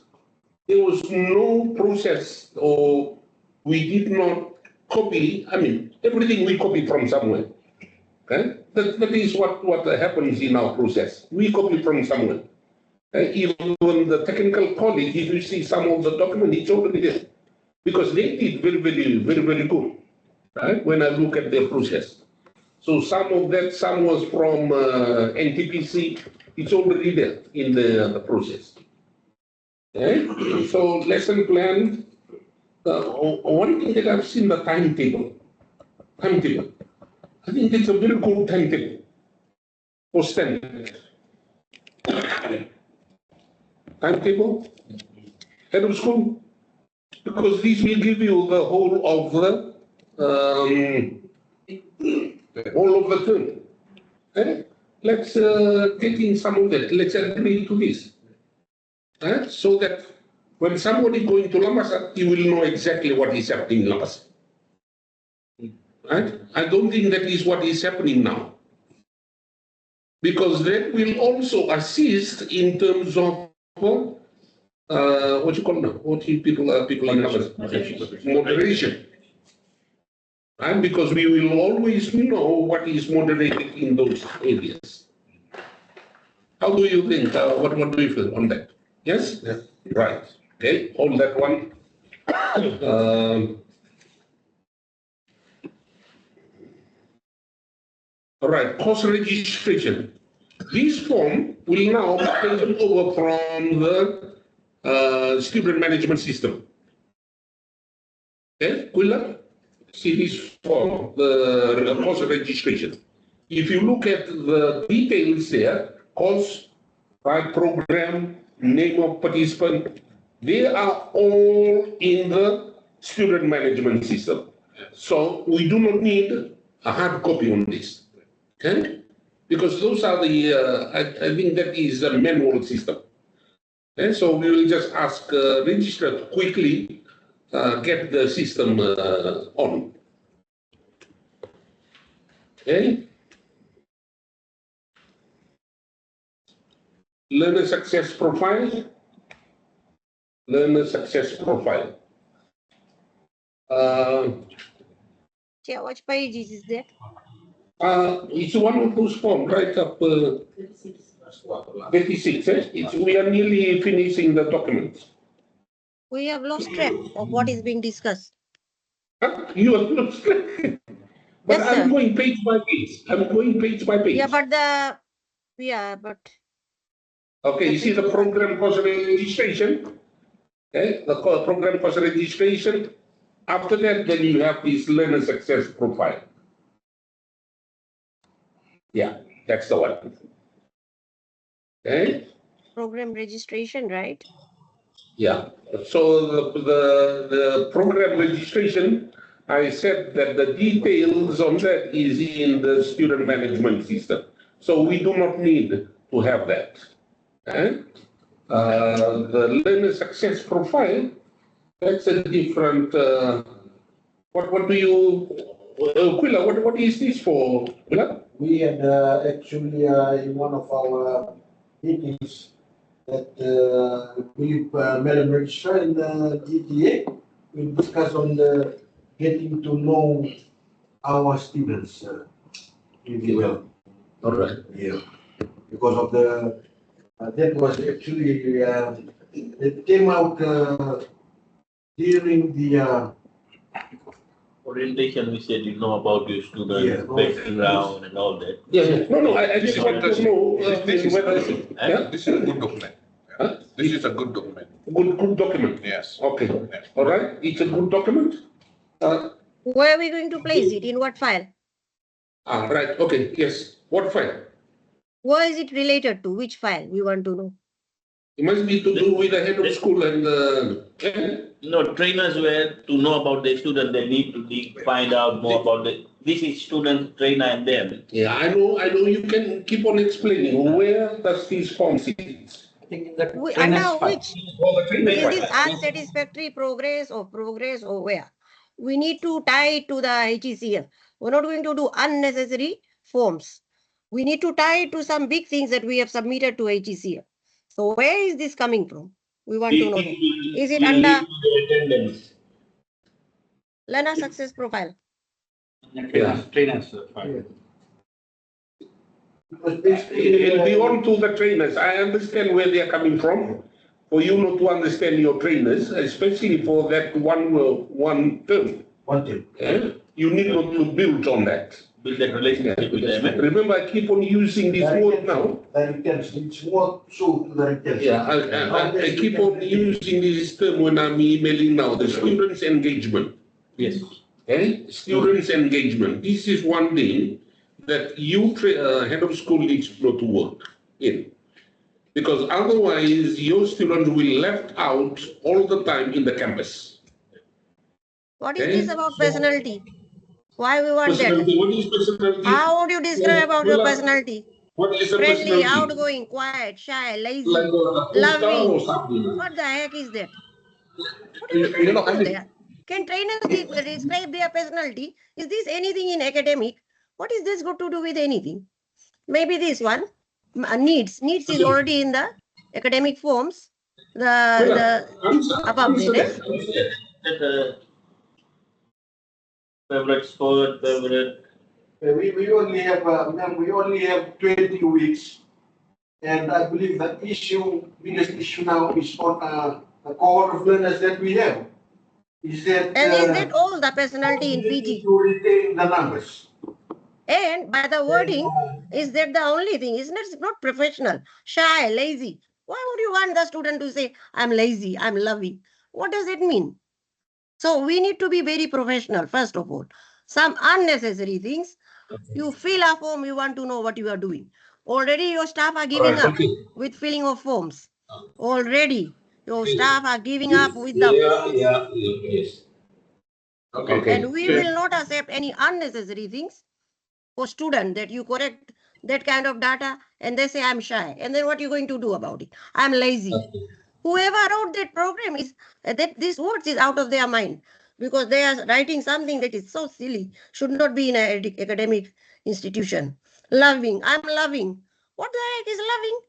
There was no process, or we did not copy. I mean, everything we copy from somewhere. Okay? That is what happens in our process. We copy from somewhere. Even the technical college, if you see some of the document, it's already there. Because they did very good, right? When I look at their process. So some of that, some was from NTPC, it's already there in the process. Okay? So lesson plan, one thing that I've seen the timetable. I think it's a very good timetable for standard. Timetable, head of school, because this will give you the whole of the term. Eh? Let's take in some of that. Let's agree to this. So that when somebody going to Lamasa, he will know exactly what is happening in Lamasa. Right? I don't think that is what is happening now. Because that will also assist in terms of what you call now? What you people in Lamasa? Moderation. And because we will always know what is moderated in those areas. How do you think? What do you feel on that? Yes? Yes. Right. Okay, hold that one. All right, course registration. This form will now be taken over from the student management system. Okay, Quilla? See this form, the course registration. If you look at the details there, course, right, program, name of participant, they are all in the student management system. So we do not need a hard copy on this. Okay? Because those are the, I think that is a manual system. Okay? So we will just ask register to quickly get the system on. Okay? Learner success profile. Learner success profile. Which page is that? It's one of those forms, right up 36. We are nearly finishing the documents. We have lost track of what is being discussed. You have lost track. But Yes, I'm sir. going page by page. I'm going page by page. Okay, you see the program course registration. Okay, the program course registration. After that, then you have this learner success profile. Yeah, that's the one. Okay. Program registration, right? Yeah. So the program registration, I said that the details on that is in the student management system. So we do not need to have that. Okay? The learner success profile, that's a different. What do you, Quilla? What is this for, Quilla? We had actually in one of our meetings that we Madam Registrar in the GTA, we discussed on the getting to know our students really well. All right. Yeah, because of the that was actually it came out during the orientation. We said you know about your student background and all that. Yeah. No. I just want to know This is whether. This is a good document. This is a good document. Good document. Yes. Okay. Yes. All right. It's a good document. Where are we going to place it? In what file? Right. Okay. Yes. What file? What is it related to? Which file we want to know? It must be to do with the head of school and No, trainers were to know about the student, they need to find out more about this is student, trainer and them. Yeah, I know, you can keep on explaining. Where does this form sit? I think in that Under which? In this Yes. unsatisfactory progress or where? We need to tie it to the HECF. We're not going to do unnecessary forms. We need to tie it to some big things that we have submitted to HECF. So where is this coming from? We want to know that. Is it under learner success profile? Trainers. It'll be on to the trainers. I understand where they are coming from. For you not to understand your trainers, especially for that one term. One term. You need not to build on that. Build that relationship with them. Remember, I keep on using this word now. It's more so to the retention. Yeah, I keep on using this term when I'm emailing now, the students' engagement. Yes. Students' engagement. This is one thing that you, head of school, needs to work in. Because otherwise, your students will be left out all the time in the campus. What is this about personality? Why we want that? What is personality? How would you describe about your personality? What is a Friendly, personality? outgoing, quiet, shy, lazy, Like loving. something. What the heck is that? What are you trying to do there? Can trainers describe their personality? Is this anything in academic? What is this got to do with anything? Maybe this one. Needs is already in the academic forms. The above there. Favorite sport, favorite. We only have 20 weeks, and I believe the biggest issue now is on the cohort of learners that we have. Is that all the personality in PG? To retain the numbers. And by the wording, is that the only thing? Isn't it not professional? Shy, lazy. Why would you want the student to say, I'm lazy, I'm loving? What does it mean? So we need to be very professional, first of all. Some unnecessary things. You fill a form, you want to know what you are doing. Already your staff are giving up with filling of forms. Already your staff are giving up with the forms. Yes. Okay. And we will not accept any unnecessary things for student that you correct that kind of data and they say I'm shy. And then what are you going to do about it? I'm lazy. Whoever wrote that program is that these words is out of their mind because they are writing something that is so silly, should not be in an academic institution. Loving, I'm loving. What the heck is loving?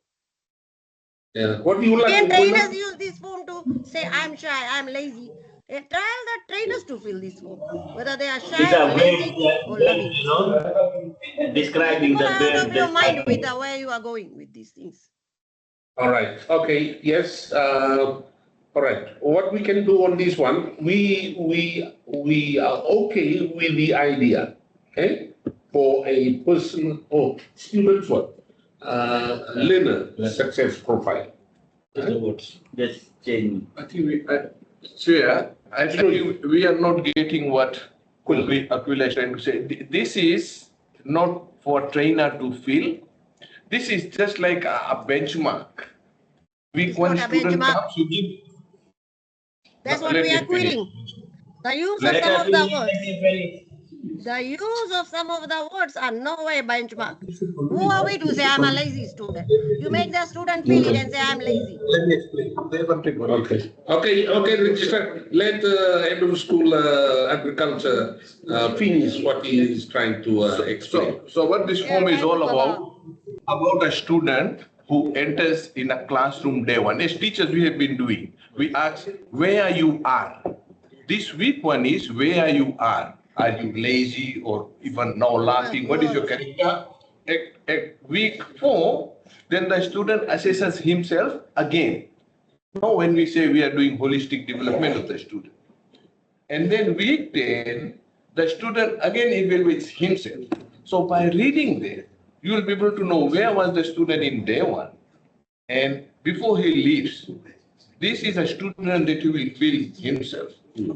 Yeah. What do you like? Can trainers use this form to say I'm shy, I'm lazy? Trial the trainers to fill this form, whether they are shy, lazy, or loving. You know, describing the out of your mind with where you are going with these things. All right. Okay. Yes. All right. What we can do on this one, we are okay with the idea, for a person or student's what, learner success profile. Just change. I think I think we are not getting what Aquila is trying to say. This is not for trainer to fill. This is just like a benchmark. One student comes, you give. That's what we are querying. The use of some of the words. The use of some of the words are no way benchmark. Who are we to say I'm a lazy student? You make the student feel it and say I'm lazy. Let me explain. Okay, Register. Let head of school agriculture finish what he is trying to explain. So what this form is all about a student who enters in a classroom day one. As teachers, we have been doing. We ask where you are. This week one is where you are. Are you lazy or even now laughing? What is your character? At week 4, then the student assesses himself again. Now when we say we are doing holistic development of the student. And then week 10, the student again evaluates himself. So by reading there, you will be able to know where was the student in day 1. And before he leaves, this is a student that he will build himself.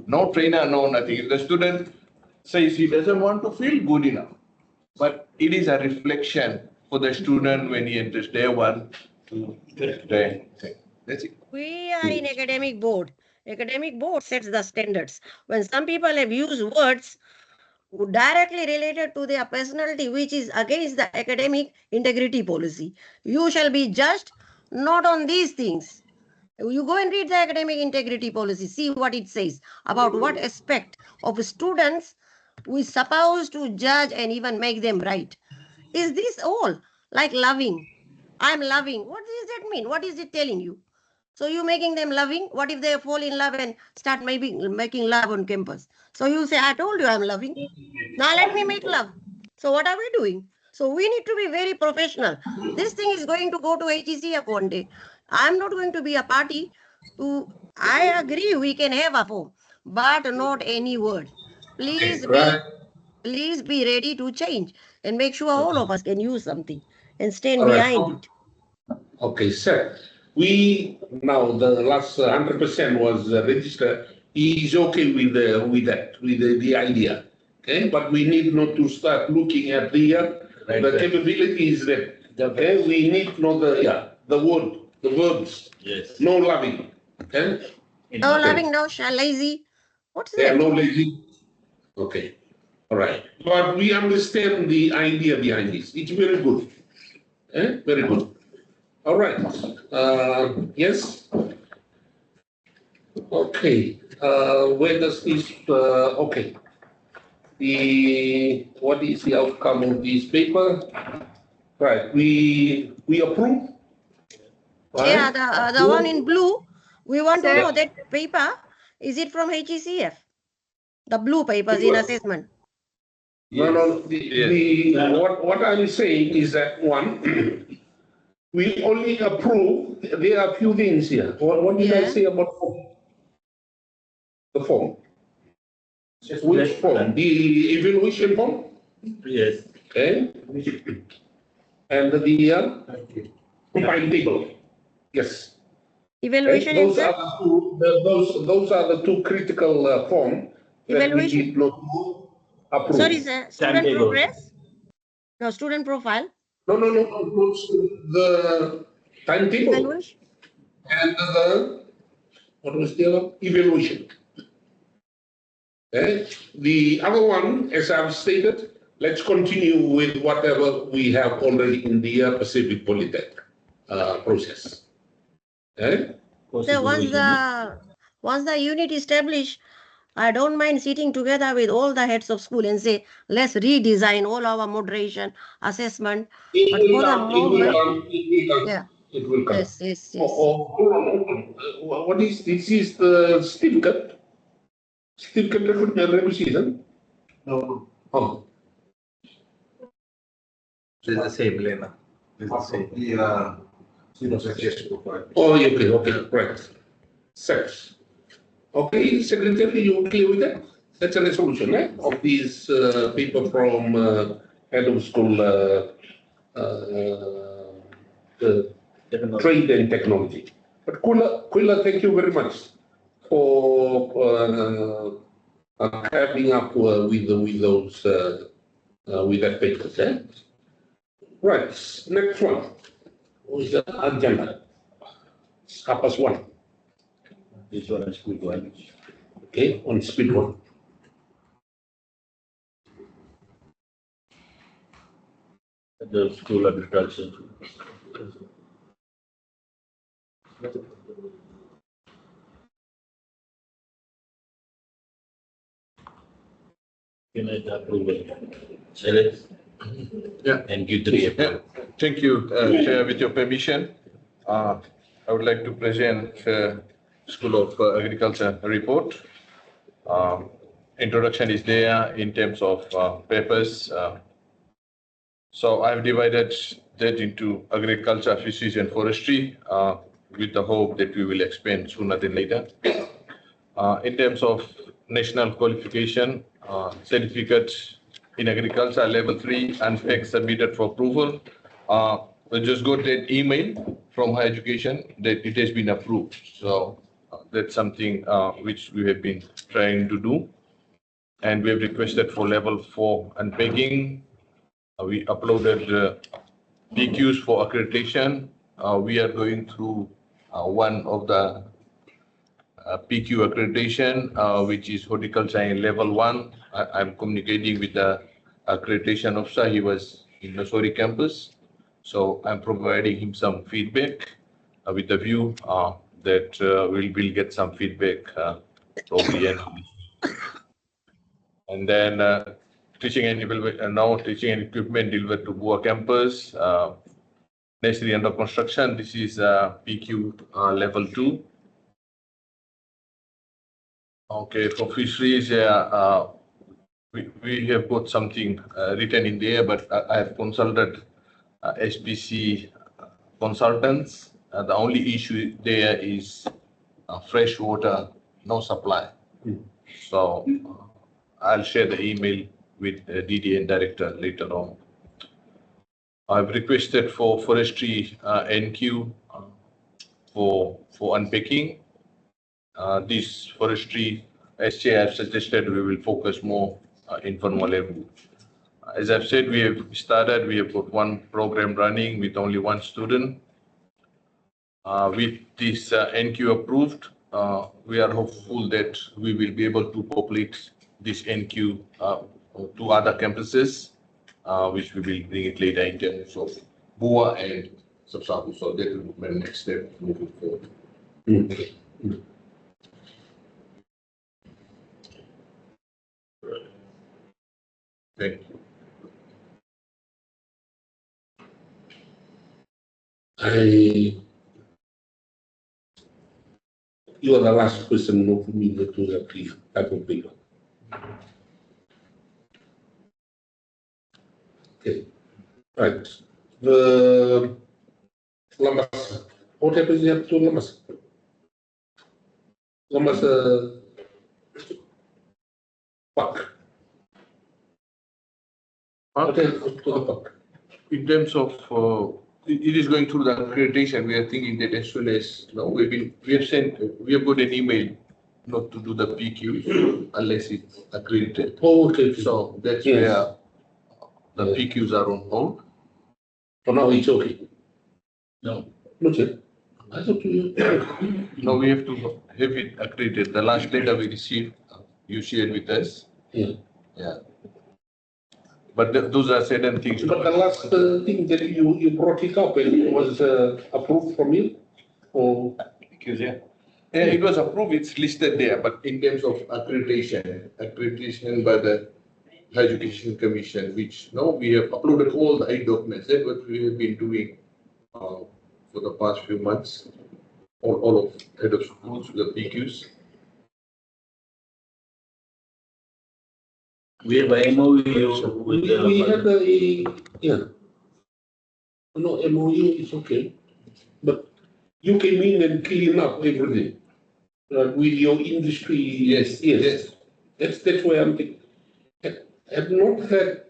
No trainer, no nothing. If the student says he doesn't want to feel good enough, but it is a reflection for the student when he enters day 1 to day 10. That's it. We are in academic board. Academic board sets the standards. When some people have used words directly related to their personality, which is against the academic integrity policy, you shall be judged not on these things. You go and read the academic integrity policy, see what it says about what aspect of students we supposed to judge and even make them right. Is this all like loving? I'm loving. What does that mean? What is it telling you? So you making them loving? What if they fall in love and start making love on campus? So you say, I told you I'm loving. Now let me make love. So what are we doing? So we need to be very professional. This thing is going to go to HECF one day. I'm not going to be a party to, I agree we can have a form, but not any word. Please be ready to change and make sure all of us can use something and stand behind it. Okay, sir. We now the last 100% was registered. He is okay with the idea. Okay, but we need not to start looking at the capabilities that. Okay, we need not the words. Yes. No loving. Okay. No loving, no lazy. What's that? Yeah, no lazy. Okay. All right. But we understand the idea behind this. It's very good. Very good. All right. Yes. Okay. Where does this? Okay. What is the outcome of this paper? Right. We approve. Right? Yeah, the one in blue. We want to know that paper. Is it from HECF? The blue papers in assessment. No. What I'm saying is that one, we only approve. There are a few things here. What did I say about the form? Which form? The evaluation form? Yes. Okay. And the timetable. Yes. Evaluation those are the two. Those are the two critical forms that we did not approve. Sorry, sir. Student progress? No, student profile. No. The timetable. Evaluation. And what was the other? Evaluation. The other one, as I've stated, let's continue with whatever we have already in the Pacific Polytech process. So once the unit established, I don't mind sitting together with all the heads of school and say, let's redesign all our moderation, assessment. But for the moment, it will come. Yes. What is this? Is the certificate? Certificate requisition? No. Oh. It's the same, Lena. It's the same. Oh, okay, right. Sex. Okay, Secretary, you clear with that? That's a resolution of this paper from head of school trade and technology. But Kula, thank you very much for coming up with those with that paper. Right, next one. Who is the agenda? Kapas 1. This one is speed 1. Okay, on speed 1. The school agriculture. Can I approve it? Yeah. And give 3 approve. Thank you, Chair. With your permission, I would like to present School of Agriculture report. Introduction is there in terms of papers. So I've divided that into agriculture, fisheries, and forestry with the hope that we will expand sooner than later. In terms of national qualification, certificate in agriculture level 3 and specs submitted for approval. We just got that email from higher education that it has been approved. So that's something which we have been trying to do. And we have requested for level 4 unpacking. We uploaded PQs for accreditation. We are going through one of the PQ accreditation, which is horticulture in level 1. I'm communicating with the accreditation officer. He was in the Sori campus. So I'm providing him some feedback with the view that we'll get some feedback probably. And then teaching and now teaching and equipment delivered to Goa campus. Nursery under construction. This is PQ level 2. Okay, for fisheries, we have got something written in there, but I have consulted SPC consultants. The only issue there is fresh water, no supply. So I'll share the email with the DDN director later on. I've requested for forestry NQ for unpacking. This forestry, as Chair have suggested, we will focus more informal level. As I've said, we have started, we have got one program running with only one student. With this NQ approved, we are hopeful that we will be able to populate this NQ to other campuses, which we will bring it later in terms of Bua and Sabsabu. So that will be my next step moving forward. Thank you. You are the last person for me to that type of paper. Okay, right. The Lamas, what happens to Lamas? Lamas park. What happens to the park? In terms of it is going through the accreditation. We are thinking that as soon as we have got an email not to do the PQ unless it's accredited. Oh, okay. So that's where the PQs are on hold. For now, it's okay. No. Not yet. I thought you. No, we have to have it accredited. The last letter we received, you shared with us. Yeah. Yeah. But those are certain things. But the last thing that you brought it up, it was approved from you? Or? Yeah, it was approved, it's listed there, but in terms of accreditation by the Higher Education Commission, which now we have uploaded all the 8 documents. That's what we have been doing for the past few months. All of head of schools with the PQs. We have a MOU with we had no MOU is okay, but you came in and clean up everything with your industry. Yes. That's why I'm thinking. Have not had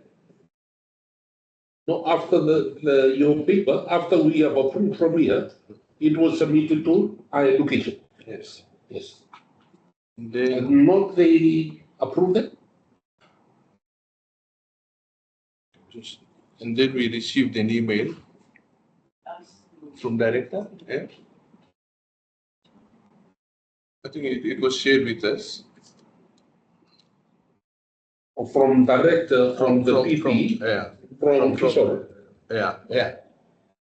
after your paper, after we have approved from here, it was submitted to higher education. Yes. And not they approved it. And then we received an email from director. Yeah. I think it was shared with us. From director, from the PP, from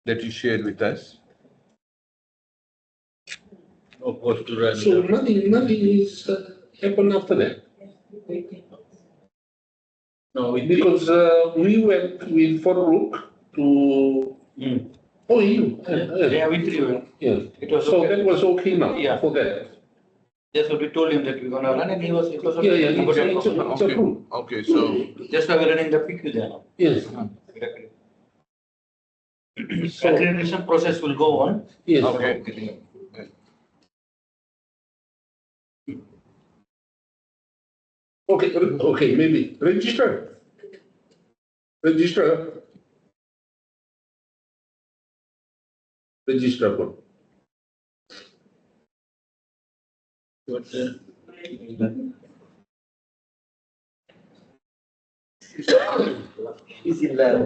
that you shared with us. So nothing is happened after that. No, because we went with Farooq to. Oh, you? Yeah, we three went. Yeah. It was so okay. that was okay now. Yeah. For that. That's what we told him that we're gonna run, and it was Yeah, okay. it's approved. Okay, so just why we're running the PQ there now. Yes. So accreditation process will go on. Yes. Okay. Okay, maybe register. Register one. What? Is in there.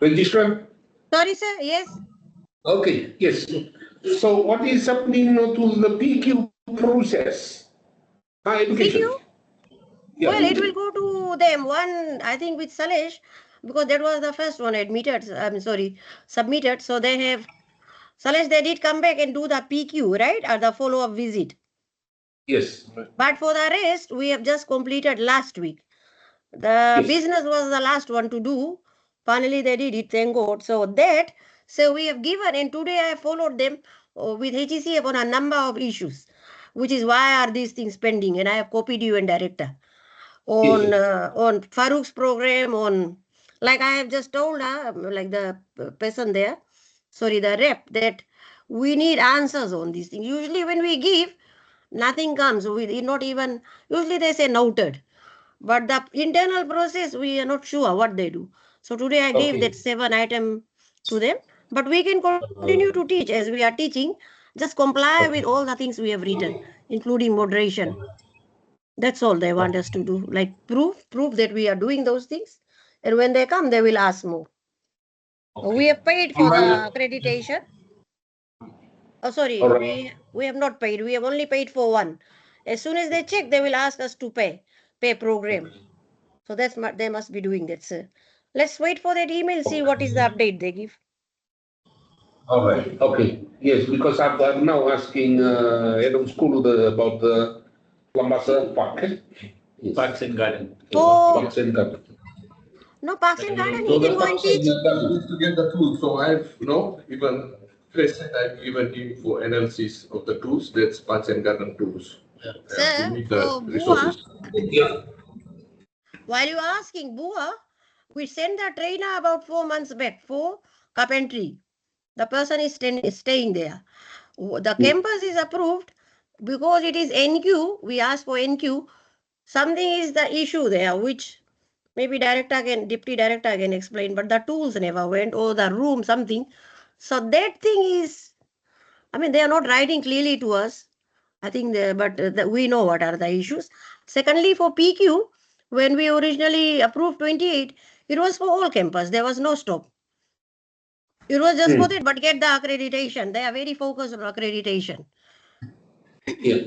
Registrar? Sorry, sir. Yes. Okay, yes. So what is happening to the PQ process? Higher education. PQ? Yeah. Well, it will go to them. One, I think, with Salesh, because that was the first one admitted. I'm sorry, submitted. So they have Salesh. They did come back and do the PQ, right, or the follow-up visit. Yes. But for the rest, we have just completed last week. The business was the last one to do. Finally, they did it. Thank God. So we have given, and today I followed them with HEC on a number of issues, which is why are these things pending, and I have copied you and director on Farouk's program, on like I have just told her, like the person there, sorry, the rep, that we need answers on these things. Usually when we give, nothing comes with it, not even, usually they say noted. But the internal process, we are not sure what they do. So today I gave that 7 item to them. But we can continue to teach as we are teaching. Just comply with all the things we have written, including moderation. That's all they want us to do. Like prove that we are doing those things. And when they come, they will ask more. We have paid for the accreditation. Oh, sorry, we have not paid. We have only paid for one. As soon as they check, they will ask us to pay program. So that's they must be doing that, sir. Let's wait for that email, see what is the update they give. All right. Okay. Yes, because I'm now asking head of school about the Lambasa Park. Yes. Parks and Garden. Parks and Garden. No, Parks and Garden, So he can the go and parks and teach. garden is to get the tools. So I've even present I've given him for analysis of the tools. That's parks and garden tools. Sir, We need for the Bua, resources. Yeah. while you are asking Bua, we sent a trainer about 4 months back for carpentry. The person is staying there. The campus is approved because it is NQ. We asked for NQ. Something is the issue there, which maybe deputy director can explain, but the tools never went, or the room, something. So that thing is, I mean, they are not writing clearly to us. I think, we know what are the issues. Secondly, for PQ, when we originally approved 28, it was for all campus. There was no stop. It was just for that, but get the accreditation. They are very focused on accreditation. Yeah.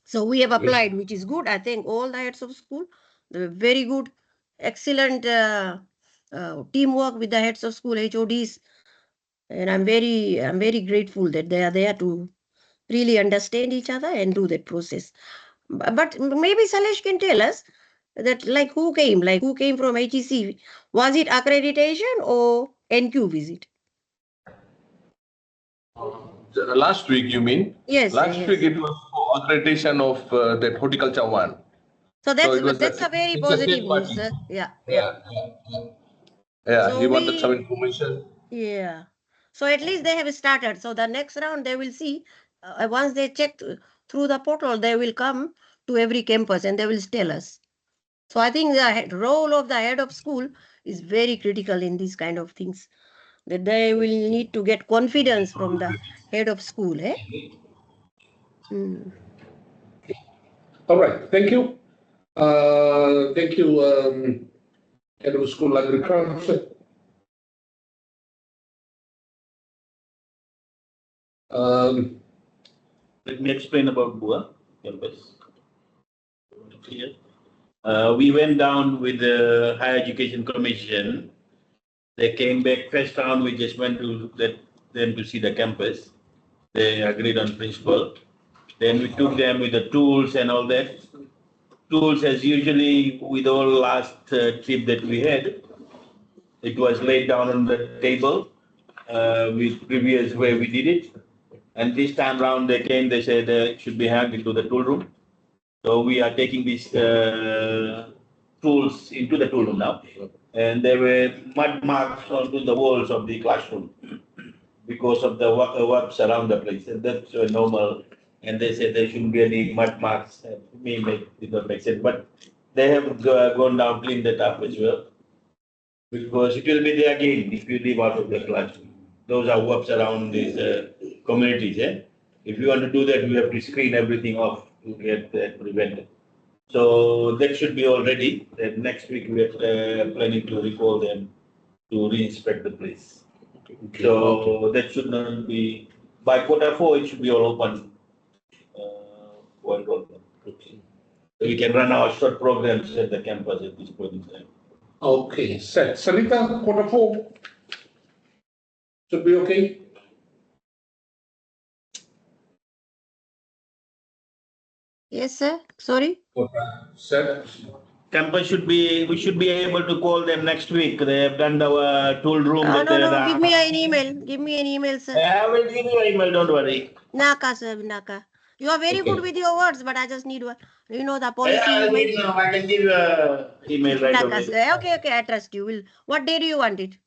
So we have applied, which is good. I think all the heads of school, they're very good, excellent teamwork with the heads of school, HODs. And I'm very grateful that they are there to really understand each other and do that process. But maybe Salesh can tell us that who came from HEC? Was it accreditation or NQ visit? Last week, you mean? Yes. Last week it was for accreditation of that horticulture one. So that's it was a very positive news, sir. Yeah. Yeah, So he wanted some information. Yeah. So at least they have started. So the next round they will see. Once they check through the portal, they will come to every campus and they will tell us. So I think the role of the head of school is very critical in these kind of things. That they will need to get confidence from the head of school. All right. Thank you. Thank you, head of school agriculture. Let me explain about Bua campus. Here. We went down with the Higher Education Commission. They came back first round. We just went to them to see the campus. They agreed on principle. Then we took them with the tools and all that. Tools, as usually with all last trip that we had, it was laid down on the table with previous way we did it. And this time round they came, they said it should be hung into the tool room. So we are taking these tools into the tool room now. And there were mud marks onto the walls of the classroom because of the webs around the place. And that's normal. And they said there shouldn't be any mud marks. It doesn't make sense. But they have gone down, cleaned that up as well. Because it will be there again if you leave out of the classroom. Those are webs around these communities. If you want to do that, you have to screen everything off to get that prevented. So that should be all ready. Next week we are planning to recall them to re-inspect the place. So that should not be, by Q4, it should be all open. Okay. So we can run our short programs at the campus at this point in time. Okay, set. Sanita, Q4 should be okay? Yes, sir. Sorry. Set. Campus should be, we should be able to call them next week. They have done our tool room. Oh, that no, they- no. Give me an email. Give me an email, sir. I will give you an email, don't worry. Naka, sir. Naka. You are very good with your words, but I just need one. You know the policy. Yeah, you mentioned. I can give you an email right Naka, away. sir. Okay, okay. I trust you. Will. What day do you want it? You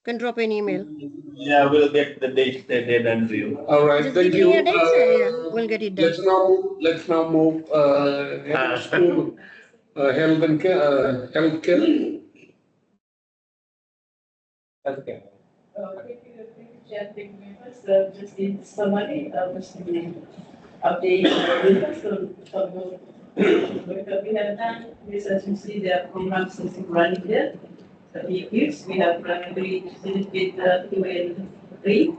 can drop an email. Yeah, we'll get the date done to you. All right, Just thank give me you. a date, sir. Yeah, we'll get it done. Let's now move head of school, health and care, healthcare. Healthcare. Just in summary, just to update what we have done. This, as you see, there are programs that are running there. The EQs, we have primarily certificate 2 and 3.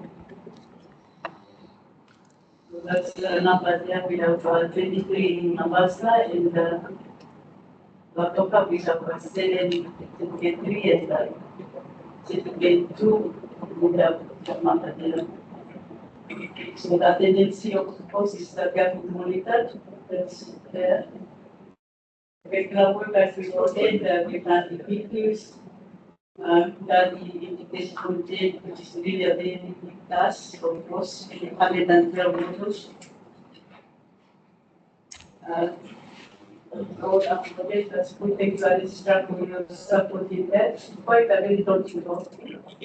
So that's the number there. We have 23 in Nambasa and Latoka, we have 7 certificate 3 and certificate 2. We have number there. So the tendency of course is that we have to monitor. That's there. Background work as we ordained, we plan the PQs, the integration content, which is really a very big task, of course, 112 modules. All of the data, school technology staff will support in that. Quite a very daunting job,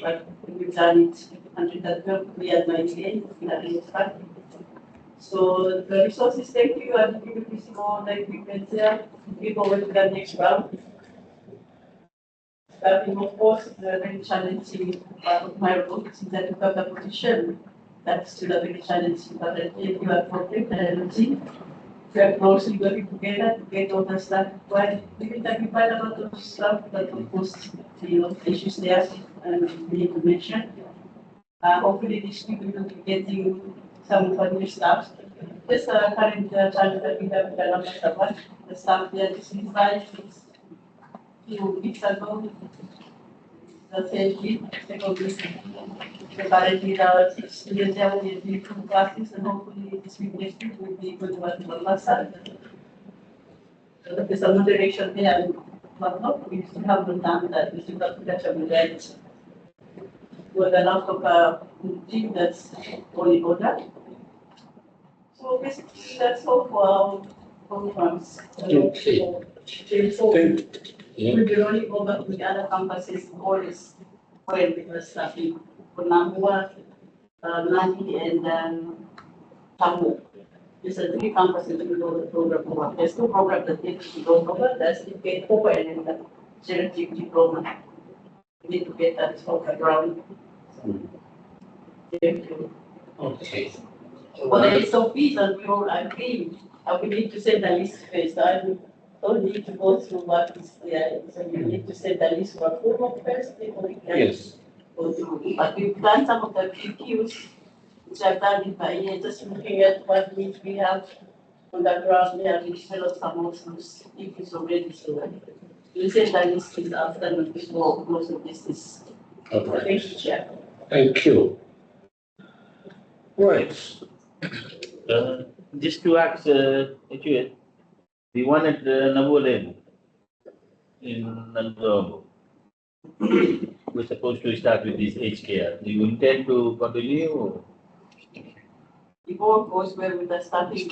but we've done it 112, we are 98, in a fact. So the resources, thank you, and we will see more the equipment there. We go to the next round. Starting, of course, the very challenging part of my role is that you have the position. That's still a very challenging, but I think you are protected and team. We are closely working together to get all the stuff. Well, we will talk about a lot of stuff that of course, issues there, and we need to mention. Hopefully this week we will be getting some of our new staff. This current challenge that we have in the staff there is resigned few weeks ago. The same week, second week. Currently the students have the 2 classes and hopefully this week next week will be good one for Masa. There's a moderation there. We still haven't done that. We still have to catch up with that. With a lot of team that's only order. So basically, that's all for our programs. Okay. We'll be running over to the other campuses always when we were starting for Namua, Nandi, and Tamu. These are 3 campuses that we know the program over. There's 2 programs that need to go over. That's the Get Over and the Generative program. We need to get that off the ground. Thank you. Okay. For the SOPs, and we all agree, we need to send the list first. I don't need to go through what is there. So you need to send the list for approval first before we can go through. But we've done some of the PQs, which I've done it by ear, just looking at what needs we have on the ground. We have developed some of those PQs already. So we'll send the list after before most of this is. Okay. Thank you, Chair. Thank you. Right. Just to ask, actually, the one at Nabu Lane in Nandom, we're supposed to start with this aged care. Do you intend to continue? Or? The board goes well with the staffing.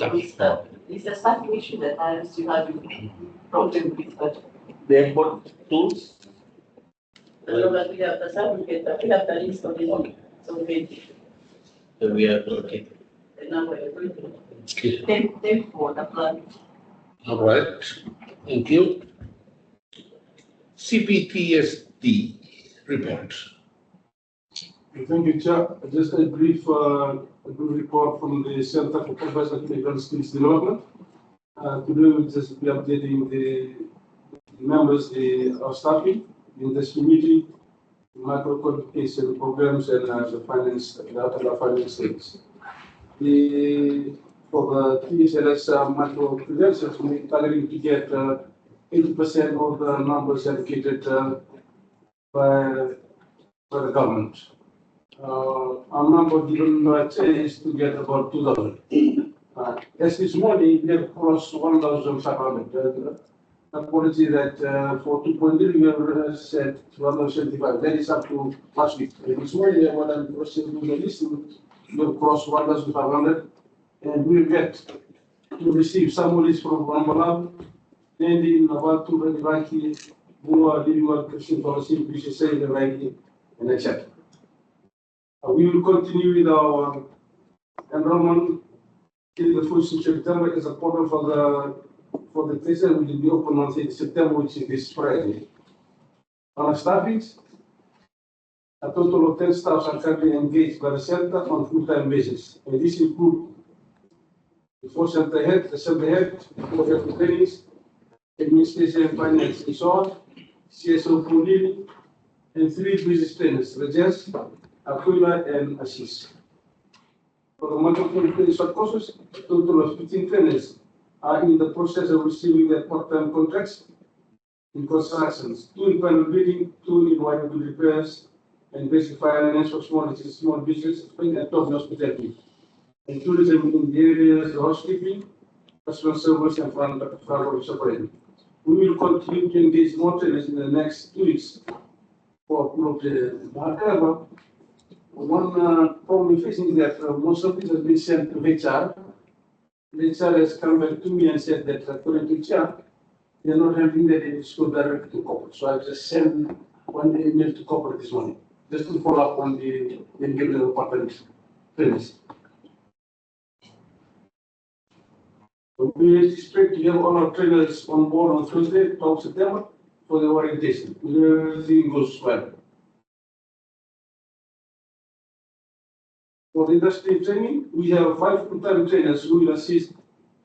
It's a staffing issue that I am still having problem with, but They have bought tools? I know that we have the certificate, we have the list of it. Okay. So we. So we are okay. Now we're going to take for the plan. All right. Thank you. CPTSD report. Thank you, Chair. Just a brief report from the Center for Professional Clinical Skills Development. Today we'll just be updating the members, our staffing in this committee. macro qualification programs and the finance, the other finance things. For the TSLS macro credentials, we're targeting to get 80% of the numbers allocated by the government. Our number given change to get about 2,000. As this morning, we have crossed 1,500. Apology that for 2.0 we have said 1,075. That is up to last week. This morning, when I'm crossing the list, we have crossed 1,500, and we will get to receive some list from Malawi, mainly in about 220 who are living on Christian policy, which is saying the ranking and etc. We will continue with our enrollment till the 1st of September as a portal for the tester, which will be open on 8th September, which is this Friday. On our staffing, a total of 10 staff are currently engaged by the center on full-time basis. And this includes the 4 center head, the center head, 4 head trainings, administration and finance, and so on, CSO Pulili, and 3 business trainers, Rajesh, Aquila, and Assis. For the multiple short courses, a total of 15 trainers are in the process of receiving their part-time contracts in constructions, 2 in panel building, 2 in white good repairs, and basic finance for small business, and top hospitality, and tourism in the areas of housekeeping, customer service, and front office operating. We will continue to engage more trainers in the next 2 weeks for project. However, one problem we're facing is that most of this has been sent to HR. HR has come back to me and said that according to HR, they are not having that it is go directly to corporate. So I just sent one email to corporate this morning, just to follow up on the engagement of department trainers. We expect to have all our trainers on board on Thursday, 12 September, for the orientation. Everything goes well. For the industry training, we have 5 full-time trainers who will assist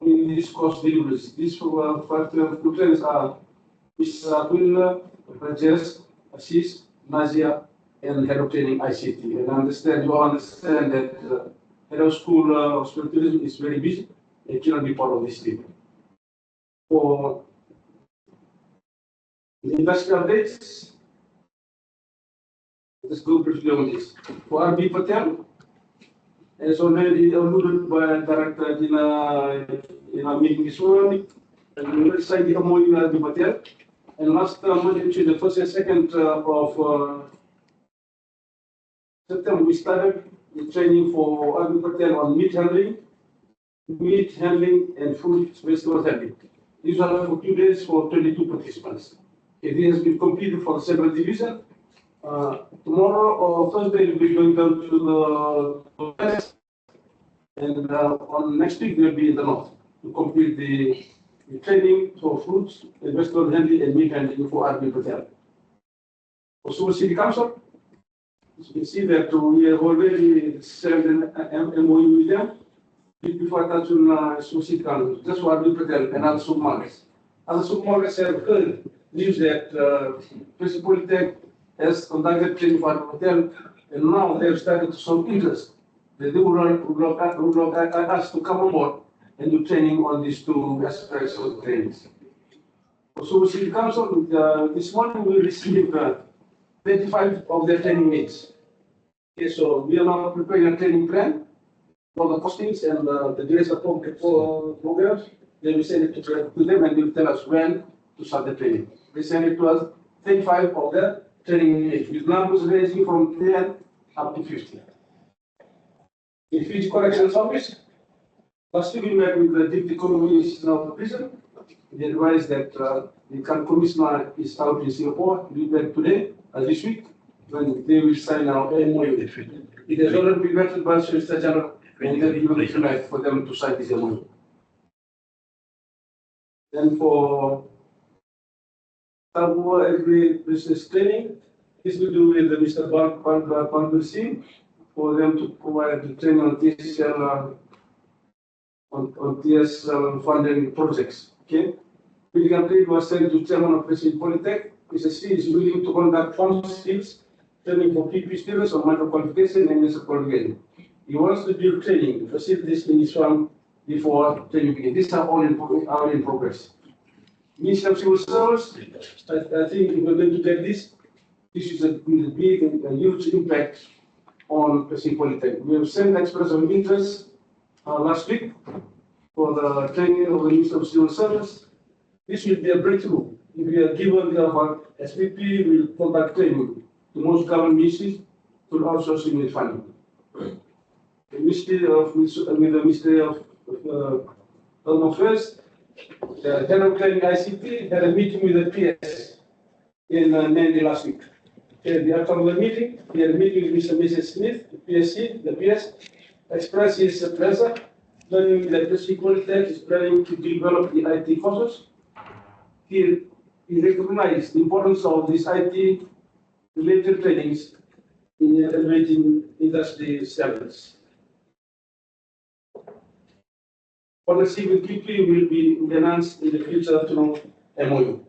in this course deliveries. These 5 full trainers are Mr. Aquila, Rajesh, Assis, Nazia, and Head of Training ICT. And you all understand that Head of School Hospital Tourism is very busy and cannot be part of this team. For the industry updates, let's go briefly on this. For RB Patel, as already alluded by Director in our meeting this morning, we will sign the MOU with RB Patel. And last Monday, between the 1st and 2nd of September, we started the training for RB Patel on meat handling, and food vegetable handling. These are for 2 days for 22 participants. It has been completed for the Central Division. Tomorrow or Thursday, we'll be going down to the West, and on next week, we'll be in the North to complete the training for fruits, vegetable handling, and meat handling for RB Patel. For Suva City Council, you can see that we have already sent an MOU with them. Before I touch on Suva City Council, just for RB Patel and other supermarkets. Other supermarkets have heard news that Principal Polytech has conducted training for RB Patel, and now they have started to show interest. They would like us to come on board and do training on these 2 aspects of the trainings. For Suva City Council, this morning we received 25 of their training needs. Okay, so we are now preparing a training plan for the costings and the duration of programs. Then we send it to them and they will tell us when to start the training. They send it to us 35 of their training needs, with numbers ranging from 10 up to 50. In Fiji Corrections Office, last week we met with the Deputy Commissioner of the prison. They advised that the Commissioner is out in Singapore. We met today, this week, when they will sign our MOU. It has already been vetted by Solicitor General, and then he will recommend for them to sign this MOU. Then for every business training, this will do with Mr. Bandur Singh for them to provide the training on TSL funding projects. Okay, Building update was sent to Chairman of President Polytech. Mr. C is willing to conduct form skills training for PP students on micro qualification and user qualification. He wants to build training facilities in his farm before training begins. These are all in progress. Ministry of Civil Service, I think if we're going to get this is a big and huge impact on Pesci Polytechnic. We have sent express of interest last week for the training of the Ministry of Civil Service. This will be a breakthrough. If we are given the SPP, will conduct training to most government ministries to outsourcing with funding. The Ministry of Home Affairs, the Head of Training ICT had a meeting with the PS in Nandi last week. The outcome of the meeting, he had a meeting with Mr. and Mrs. Smith, the PSC, the PS, expressed his pleasure, learning that Pesci Polytech is planning to develop the IT courses. He recognized the importance of these IT-related trainings in elevating industry standards. Policy with PP will be enhanced in the future through MOU.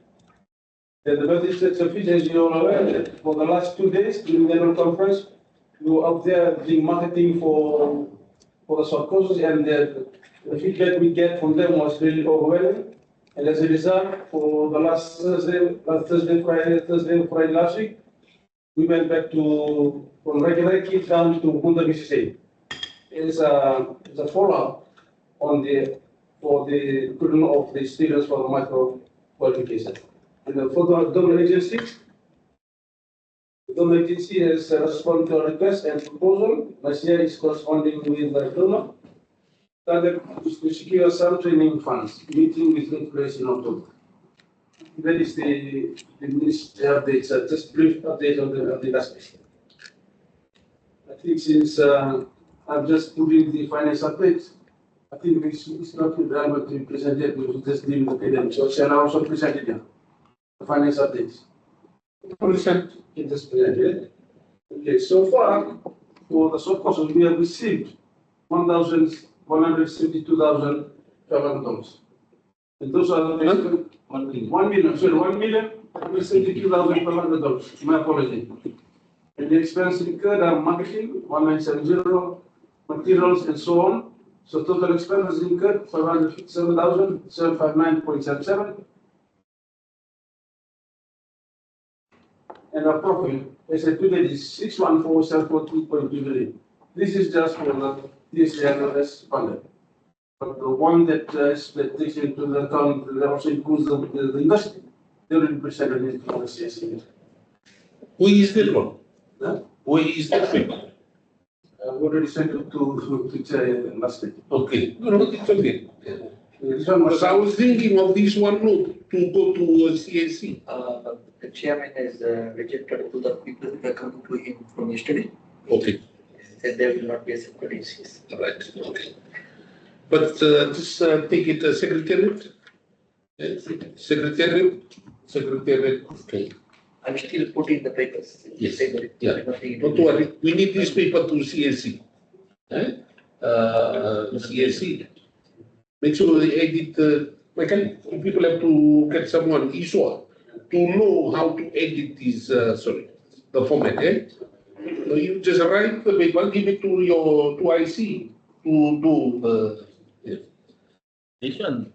The legislature office, as you all aware, for the last 2 days during the annual conference, we were up there doing marketing for the short courses, and the feedback we get from them was really overwhelming. And as a result, for the last Thursday, Friday last week, we went back to from regular kids down to Honda BCC. It's a follow-up on for the recruitment of the students for the micro qualification. And for the government agency, the government agency has responded to a request and proposal. Last year is corresponding with the donor. Target is to secure some training funds, meeting is in place in October. That is the ministry updates, just brief update of the last year. I think since I've just put in the finance update, I think it's not relevant to present it, we will just leave the academic. So shall I also present it now? The finance updates. Present it just presented. Okay, so far for the short courses we have received $1,172,500. And those are the $1,172,500. My apology. And the expense incurred are marketing, 1970, materials, and so on. So total expenses incurred 557,759.77. And our profit, as I today, is 614,742.2 million. This is just for the TSA funded. But the one that takes into the account that also includes the industry, they will be presented in the CSC. Who is that one? Huh? Who is that paper? I've already sent it to Chair last week. Okay, no, it's okay. Because I was thinking of this one note to go to CSC. The chairman has rejected to the people who are coming to him from yesterday. Okay. Said there will not be a separate issues. Right, okay. But just take it secretariat? Secretariat, okay. I'm still putting the papers. Yes, yeah. Don't worry, we need this paper to CSC. CSC. Make sure they edit, people have to get someone, Iswa, to know how to edit this, the format, So you just write the paper, give it to your, to IC to do the, This one,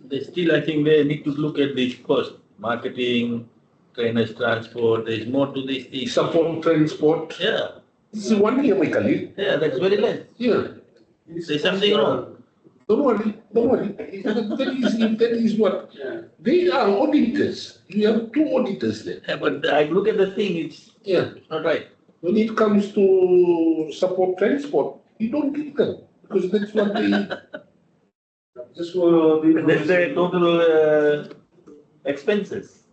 they still, I think they need to look at this cost, marketing, trainers transport, there's more to this thing. Support transport. Yeah. This is 1 year, my colleague. Yeah, that's very less. Yeah. There's something wrong. Don't worry. That is what, they are auditors. You have 2 auditors there. Yeah, but I look at the thing, it's not right. When it comes to support transport, you don't get them, because that's what they, just for the that's the total expenses.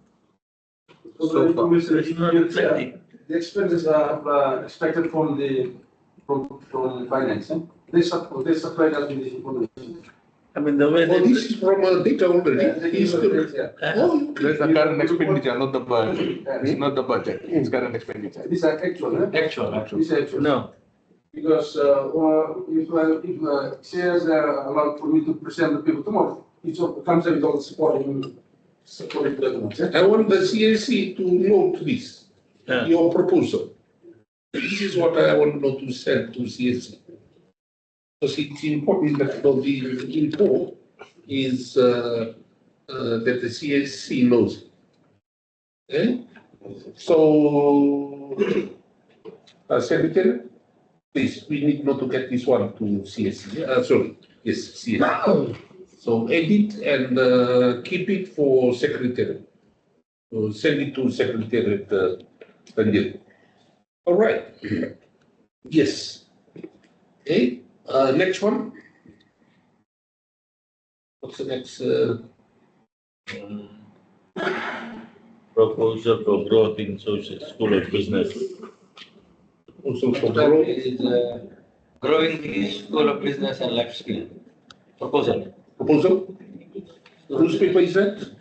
So far. The expenses are expected from finance. They supply us with this information. I mean, the way this is from data already. That's the current expenditure, not the budget. It's not the budget, it's current expenditure. These are actual, Actual. These are actual. No. Because if shares are allowed for me to present the people tomorrow, it comes with all supporting documents. I want the CSC to note this. your proposal. This is what I want to send to CSC. Because it's important that the info is that the CSC knows. Okay? So, Secretary, please, we need not to get this one to CSC. Sorry, yes, CSC. So edit and keep it for Secretary. So send it to Secretary Ranjit. All right. Yes. Okay. Next one. What's the next? Proposal for growth in social school of business. Also for That growth. is growing the school of business and life skill. Proposal. Proposal? Whose paper is that?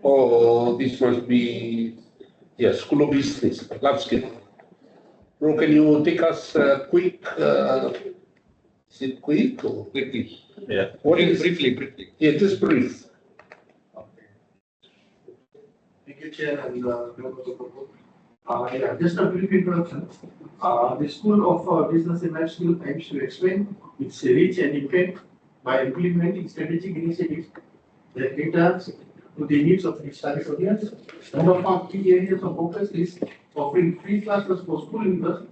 Oh, this must be, yeah, School of Business, Lab Skill. Bro, can you take us quick, is it quick or? Quickly. Yeah. What is? Briefly. Yeah, just brief. Thank you, Chair, and yeah, just a brief introduction. The School of Business and Life Skill aims to explain its reach and impact by implementing strategic initiatives that cater to the needs of its target audience. One of our key areas of focus is offering free classes for school users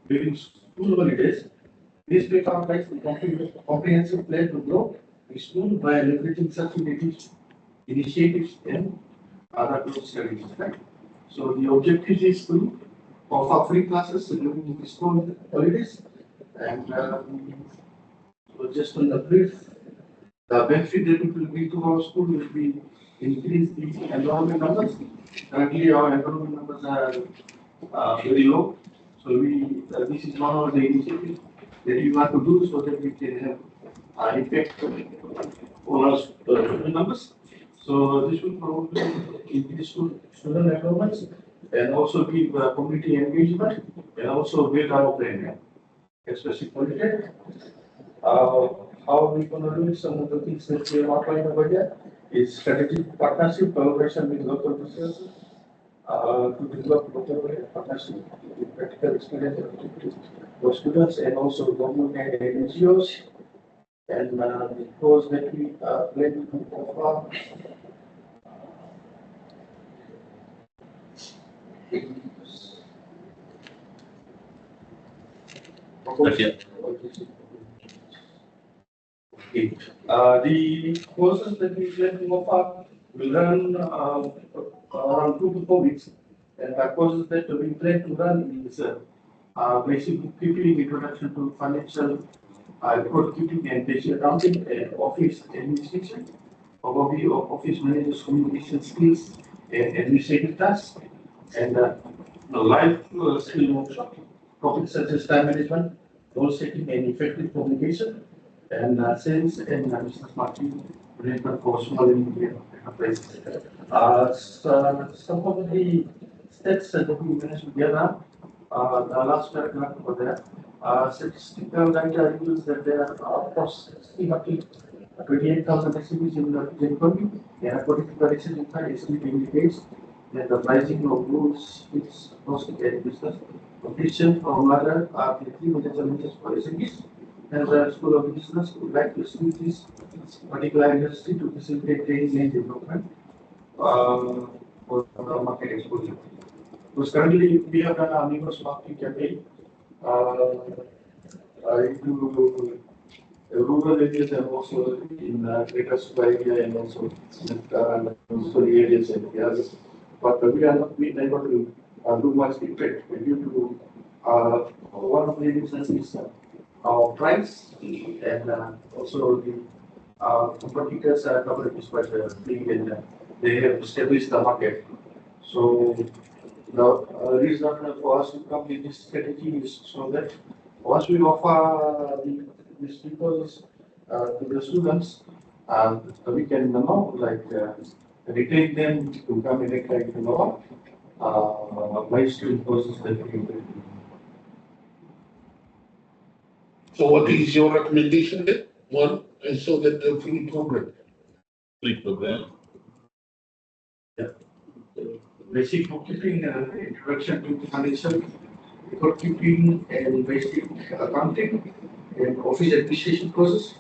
during school holidays. This platform provides a comprehensive plan to grow the school by leveraging such initiatives and other group studies. Right? So the objective is to offer free classes during the school holidays, and so just on the brief, the benefit that it will be to our school will be increase the enrollment numbers. Currently, our enrollment numbers are very low. So this is one of the initiatives that we want to do so that we can have impact on our student numbers. So this will probably increase student enrollments and also give community engagement and also build our brand, especially politics. How we going to do some of the things that we have outlined over there is strategic partnership, collaboration with local businesses to develop local partnership with practical experience for students and also government and NGOs. And the course that we are planning to offer the courses that we plan to offer will run around 2 to 4 weeks, and the courses that we plan to run is basic bookkeeping, introduction to financial record keeping and basic accounting, and office administration, overview of office managers' communication skills and administrative tasks, and life skill workshop, topics such as time management, goal setting, and effective communication, and sales and business marketing related for small and medium enterprises. Some of the stats that we managed to gather, the last paragraph over there, statistical data reveals that there are approximately 28,000 SMEs in the economy, and according to the recent estimate indicates that the pricing of goods is mostly at business. Competition from other are the three major challenges for SMEs, and the School of Business would like to see this particular industry to facilitate training and development for the market exposure. Because currently we have done a numerous marketing campaign into rural areas and also in greater Suba area and also Sorry areas and the others. But we are not being able to do much impact due to one of the reasons is our price and also the competitors are covered is quite big and they have established the market. So the reason for us to come with this strategy is so that once we offer these people to the students, we can retain them to come in a kind of life skill courses that we can do. So what is your recommendation then? One, I saw that the free program. Free program. Yeah. basic bookkeeping, introduction to financial record keeping and basic accounting and office administration process,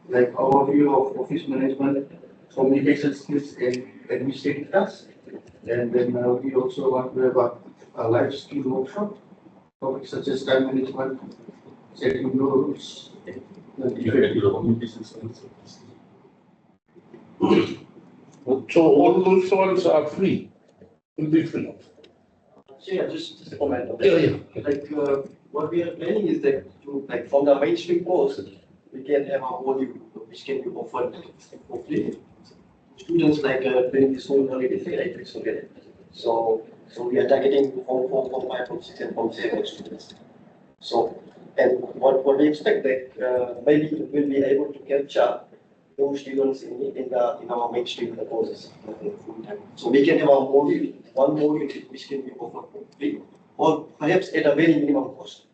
like overview of office management, communication skills and administrative tasks. And then we also want to have a life skill workshop, topics such as time management, setting goals, and effective communication skills. So all those ones are free, will be free. So yeah, just a comment. Yeah. Like what we are planning is that to like from the mainstream course, we can have a module which can be offered for free. Students like during this whole holiday like so we are targeting Form 4, Form 5, Form 6, and Form 7 students. So and what we expect that maybe we'll be able to capture those students in our mainstream courses. So we can have a module, one module which can be offered for free, or perhaps at a very minimum cost.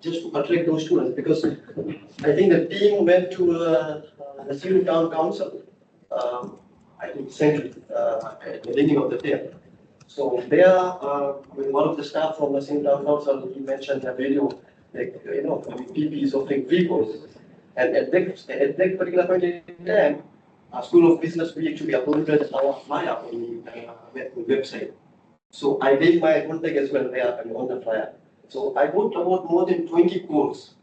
Just to attract those students, because I think the team went to the Civil Town Council, I think recently, at the beginning of the day. So there, with one of the staff from the Civil Town Council, he mentioned a video, like, PP is offering free courses. And at that particular point in time, School of Business, we actually uploaded our flyer on the website. So I gave my contact as well there on the flyer. So I got about more than 20 courses.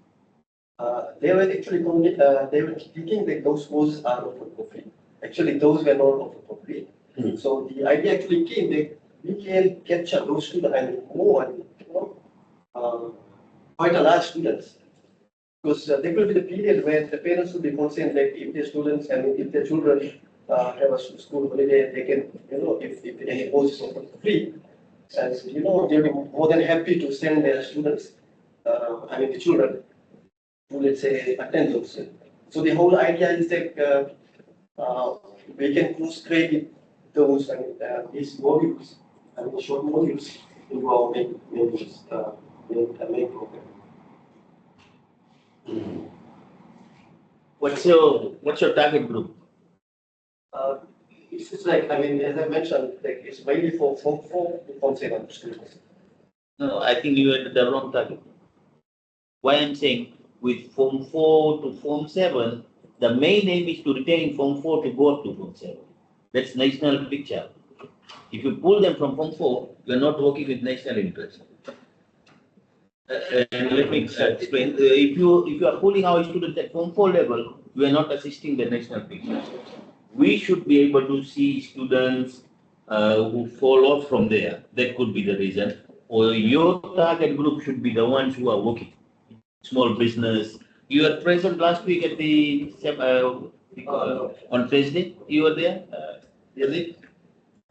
They were actually they were thinking that those courses are offered for free. Actually, those were not offered for free. So the idea actually came that we can capture those students and more, quite a large students. Because there will be the period where the parents will be concerned that if their students and if their children have a school holiday, they can, if any course is offered for free, and they'll be more than happy to send their students, the children, to let's say attend those. So the whole idea is that we can cross credit those these modules, short modules into our main program. What's your target group? It's like, as I mentioned, like it's mainly for Form 4 to Form 7 students. No, I think you had the wrong target. Why I'm saying with Form 4 to Form 7, the main aim is to retain Form 4 to go up to Form 7. That's national picture. If you pull them from Form 4, you are not working with national interest. And let me explain. If you are pulling our students at Form 4 level, we are not assisting the national picture. We should be able to see students who fall off from there. That could be the reason. Or your target group should be the ones who are working. Small business. You were present last week at the on Thursday. You were there. Is it?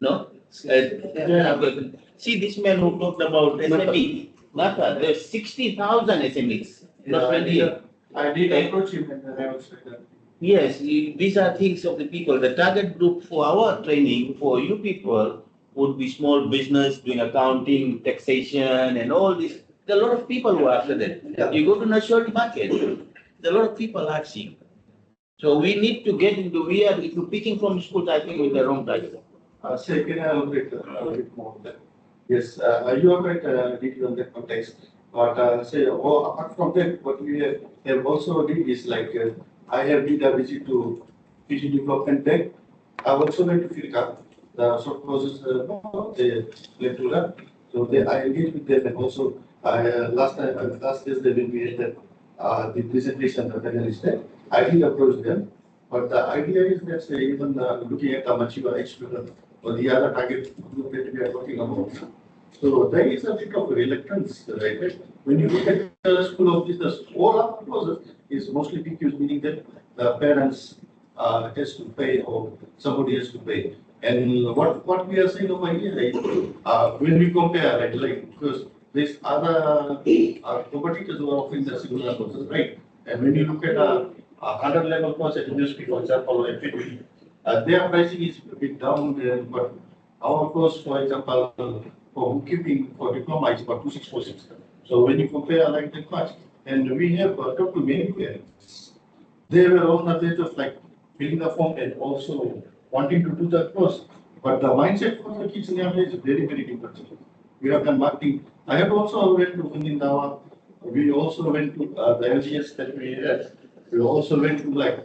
No. See this man who talked about SME. There's 60,000 SMEs. Not 28. I did approach him and I was like that. Yes, these are things of the people. The target group for our training, for you people, would be small business, doing accounting, taxation, and all this. There are a lot of people who are after that. Yeah. You go to national market, there are a lot of people asking. So we need to get into, if you're picking from schools, I think with the wrong target. Can I elaborate a bit more on that? Yes, you are quite detailed on that context. But apart from that, what we have also did is like, I have did a visit to Fiji Development Bank. I also went to Firka, the short courses they led to that. So I engaged with them, and also last Thursday when we had the presentation of the analyst, I did approach them. But the idea is that even looking at the Machiba student or the other target group that we are talking about. So there is a bit of reluctance, right? When you look at the School of Business, all our process is mostly PQs, meaning that the parents has to pay or somebody has to pay. And what we are saying over here is when we compare, right, like because these other competitors who are offering the similar courses, right? And when you look at a 100 level course at university, for example, or FIT, their pricing is a bit down there, but our course, for example, for bookkeeping for diploma is about 2646. So when you compare like that much, and we have talked to many parents, they were on the stage of like filling the form and also wanting to do that course. But the mindset for the kids nowadays is very, very different. We have done marketing. I have also went to Nawa. We also went to the LGS that we had. We also went to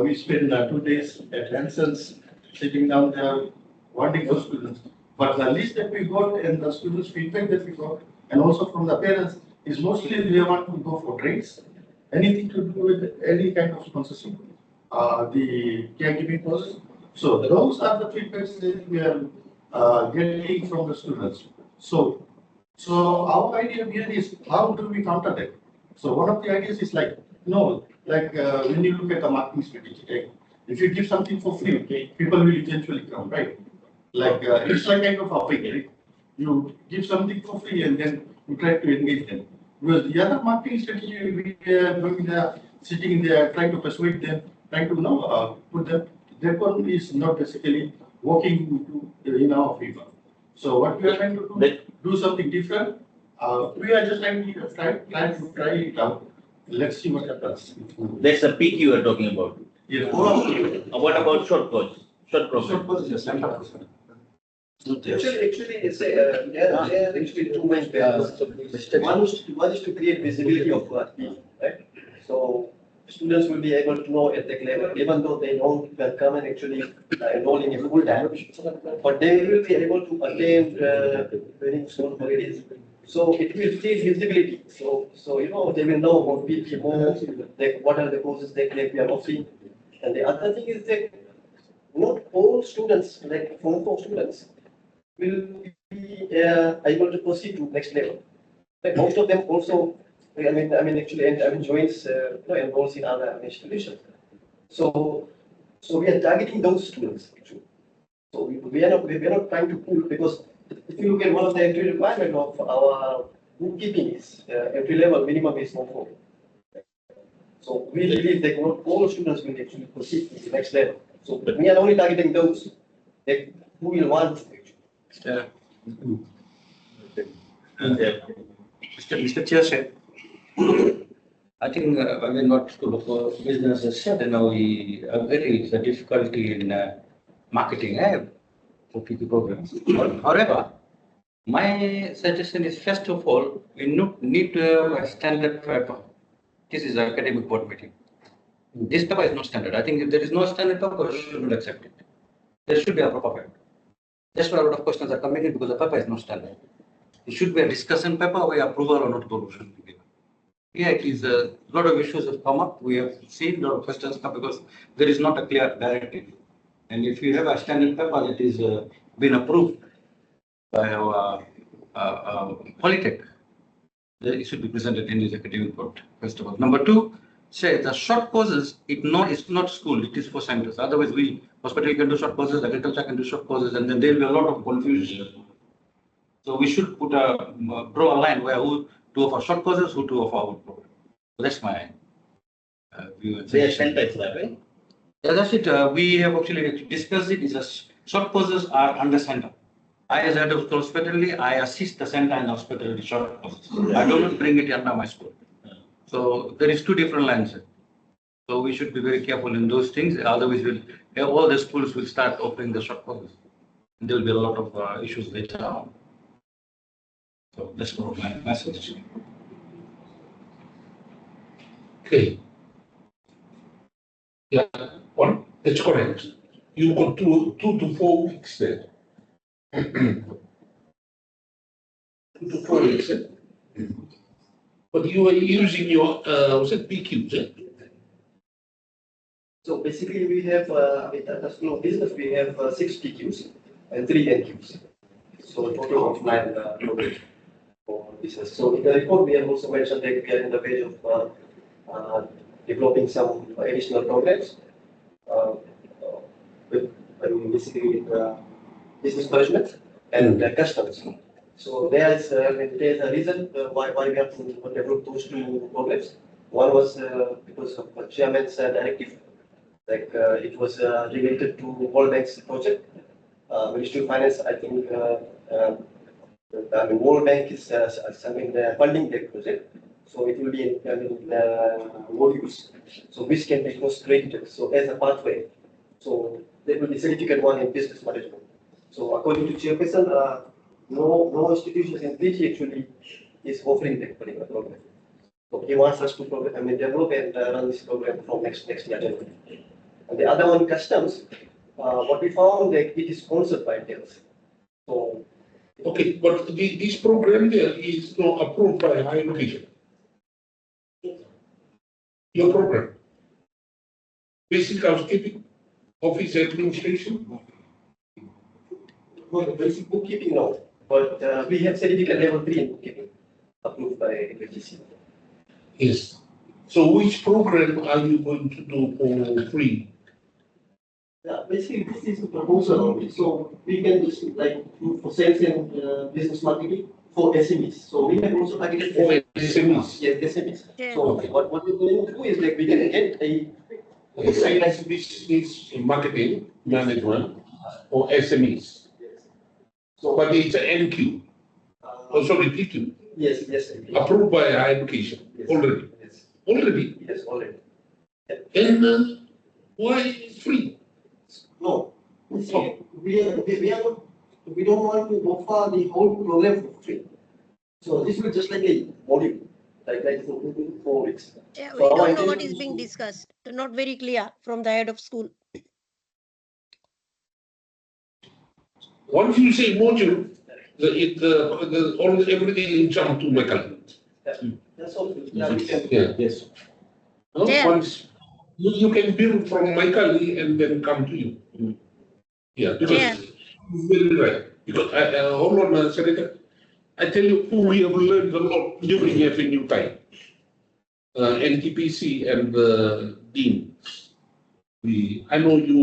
we spent 2 days at Hanson's, sitting down there, wanting for students. But the list that we got and the students' feedback that we got, and also from the parents, is mostly they want to go for drinks, anything to do with any kind of sponsorship, the caregiving process. So those are the feedbacks that we are getting from the students. So our idea here is how do we counter that? So one of the ideas is when you look at the marketing strategy, right? If you give something for free, okay, people will eventually come, right? It's like kind of a pig, right? You give something for free and then you try to engage them. Because the other marketing strategy we are doing there, sitting there, trying to persuade them, trying to put them. That one is not basically working in our favor. So what we are trying to do something different. We are just trying to try it out. Let's see what happens. That's the peak you are talking about. Yes. What about short course? Short program. Short course is Actually, it's there are actually two main purposes. One is to create visibility of what we, right? So students will be able to know at the level, even though they don't come and actually enroll in a full time, but they will be able to attend during school holidays. So it will create visibility. So they will know about PPO, what are the courses that we are offering. And the other thing is that not all students, like Form 4 students, will be able to proceed to next level. Like most of them also, actually joins, enrolls in other institutions. So we are targeting those students actually. So we are not trying to pull, because if you look at one of the entry requirements of our bookkeeping is entry level minimum is 4. So we believe that not all students will actually proceed to the next level. So we are only targeting those that who will want to actually. Mr. Chair said, I think what School of Business has said, we agree the difficulty in marketing for PP programs. However, my suggestion is, first of all, we need to have a standard paper. This is an academic board meeting. This paper is not standard. I think if there is no standard paper, we should not accept it. There should be a proper paper. That's why a lot of questions are coming in, because the paper is not standard. It should be a discussion paper where approval or not approval should be given. Yeah, it is a lot of issues have come up. We have seen a lot of questions come because there is not a clear directive. And if you have a standard paper that is been approved by our Polytech, then it should be presented in this academic board, first of all. Number two, say the short courses, it's not school, it is for centers. Otherwise, hospital can do short courses, agriculture can do short courses, and then there will be a lot of confusion. So we should draw a line where who to offer short courses, who to offer our program. So that's my view. They are centers, right? Yeah, that's it. We have actually discussed it. Short courses are under center. I, as head of hospitality, I assist the center and hospitality short courses. I do not bring it under my school. So there is two different lines. So we should be very careful in those things. Otherwise, all the schools will start offering the short courses. And there will be a lot of issues later on. So that's my message. Okay. Yeah, that's correct. You got 2 to 4 weeks there. 2 to 4 weeks. But you are using your, was it PQs? So basically, we have at the School of Business, we have 6 PQs and 3 NQs. So a total of 9 programs for business. So in the report, we have also mentioned that we are in the phase of developing some additional programs with basically business management and customs. So there's a reason why we have to develop those 2 programs. One was because of chairman's directive, it was related to World Bank's project. Ministry of Finance, I think, World Bank is funding that project. So it will be in modules, so which can be cost credited. So as a pathway, so there will be certificate 1 in business management. So according to Chairperson, no institution in PG actually is offering that particular program. So he wants us to develop and run this program from next year January. And the other one, customs, what we found that it is sponsored by TELS. So okay, but this program there is not approved by higher education. Your program, basic housekeeping, office administration. well, basic bookkeeping no, but we have certificate level 3 in bookkeeping approved by HGC. Yes. So which program are you going to do for free? Yeah, basically this is the proposal only. So we can just like do for sales and business marketing for SMEs. So we have also targeted for SMEs. Yes, SMEs. Yeah. So what we're going to do is like we can get a This marketing management or SMEs. So, but it's an NQ. Sorry, PQ. Yes. Approved by higher education already. Yes. Already. Yes, already. And why is free? No. We don't want to offer the whole program for free. So this will just like a module, like 4 weeks. Yeah, we So our don't know what intention is being discussed. Not very clear from the head of school. Once you say module, everything jump to my calendar. That's all. Yes. No, Yeah. once you can build from my calendar and then come to you. Yeah, because it's very right. Because hold on, Sarita. I tell you, we have learned a lot during FNU time. NTPC and Dean. I know you.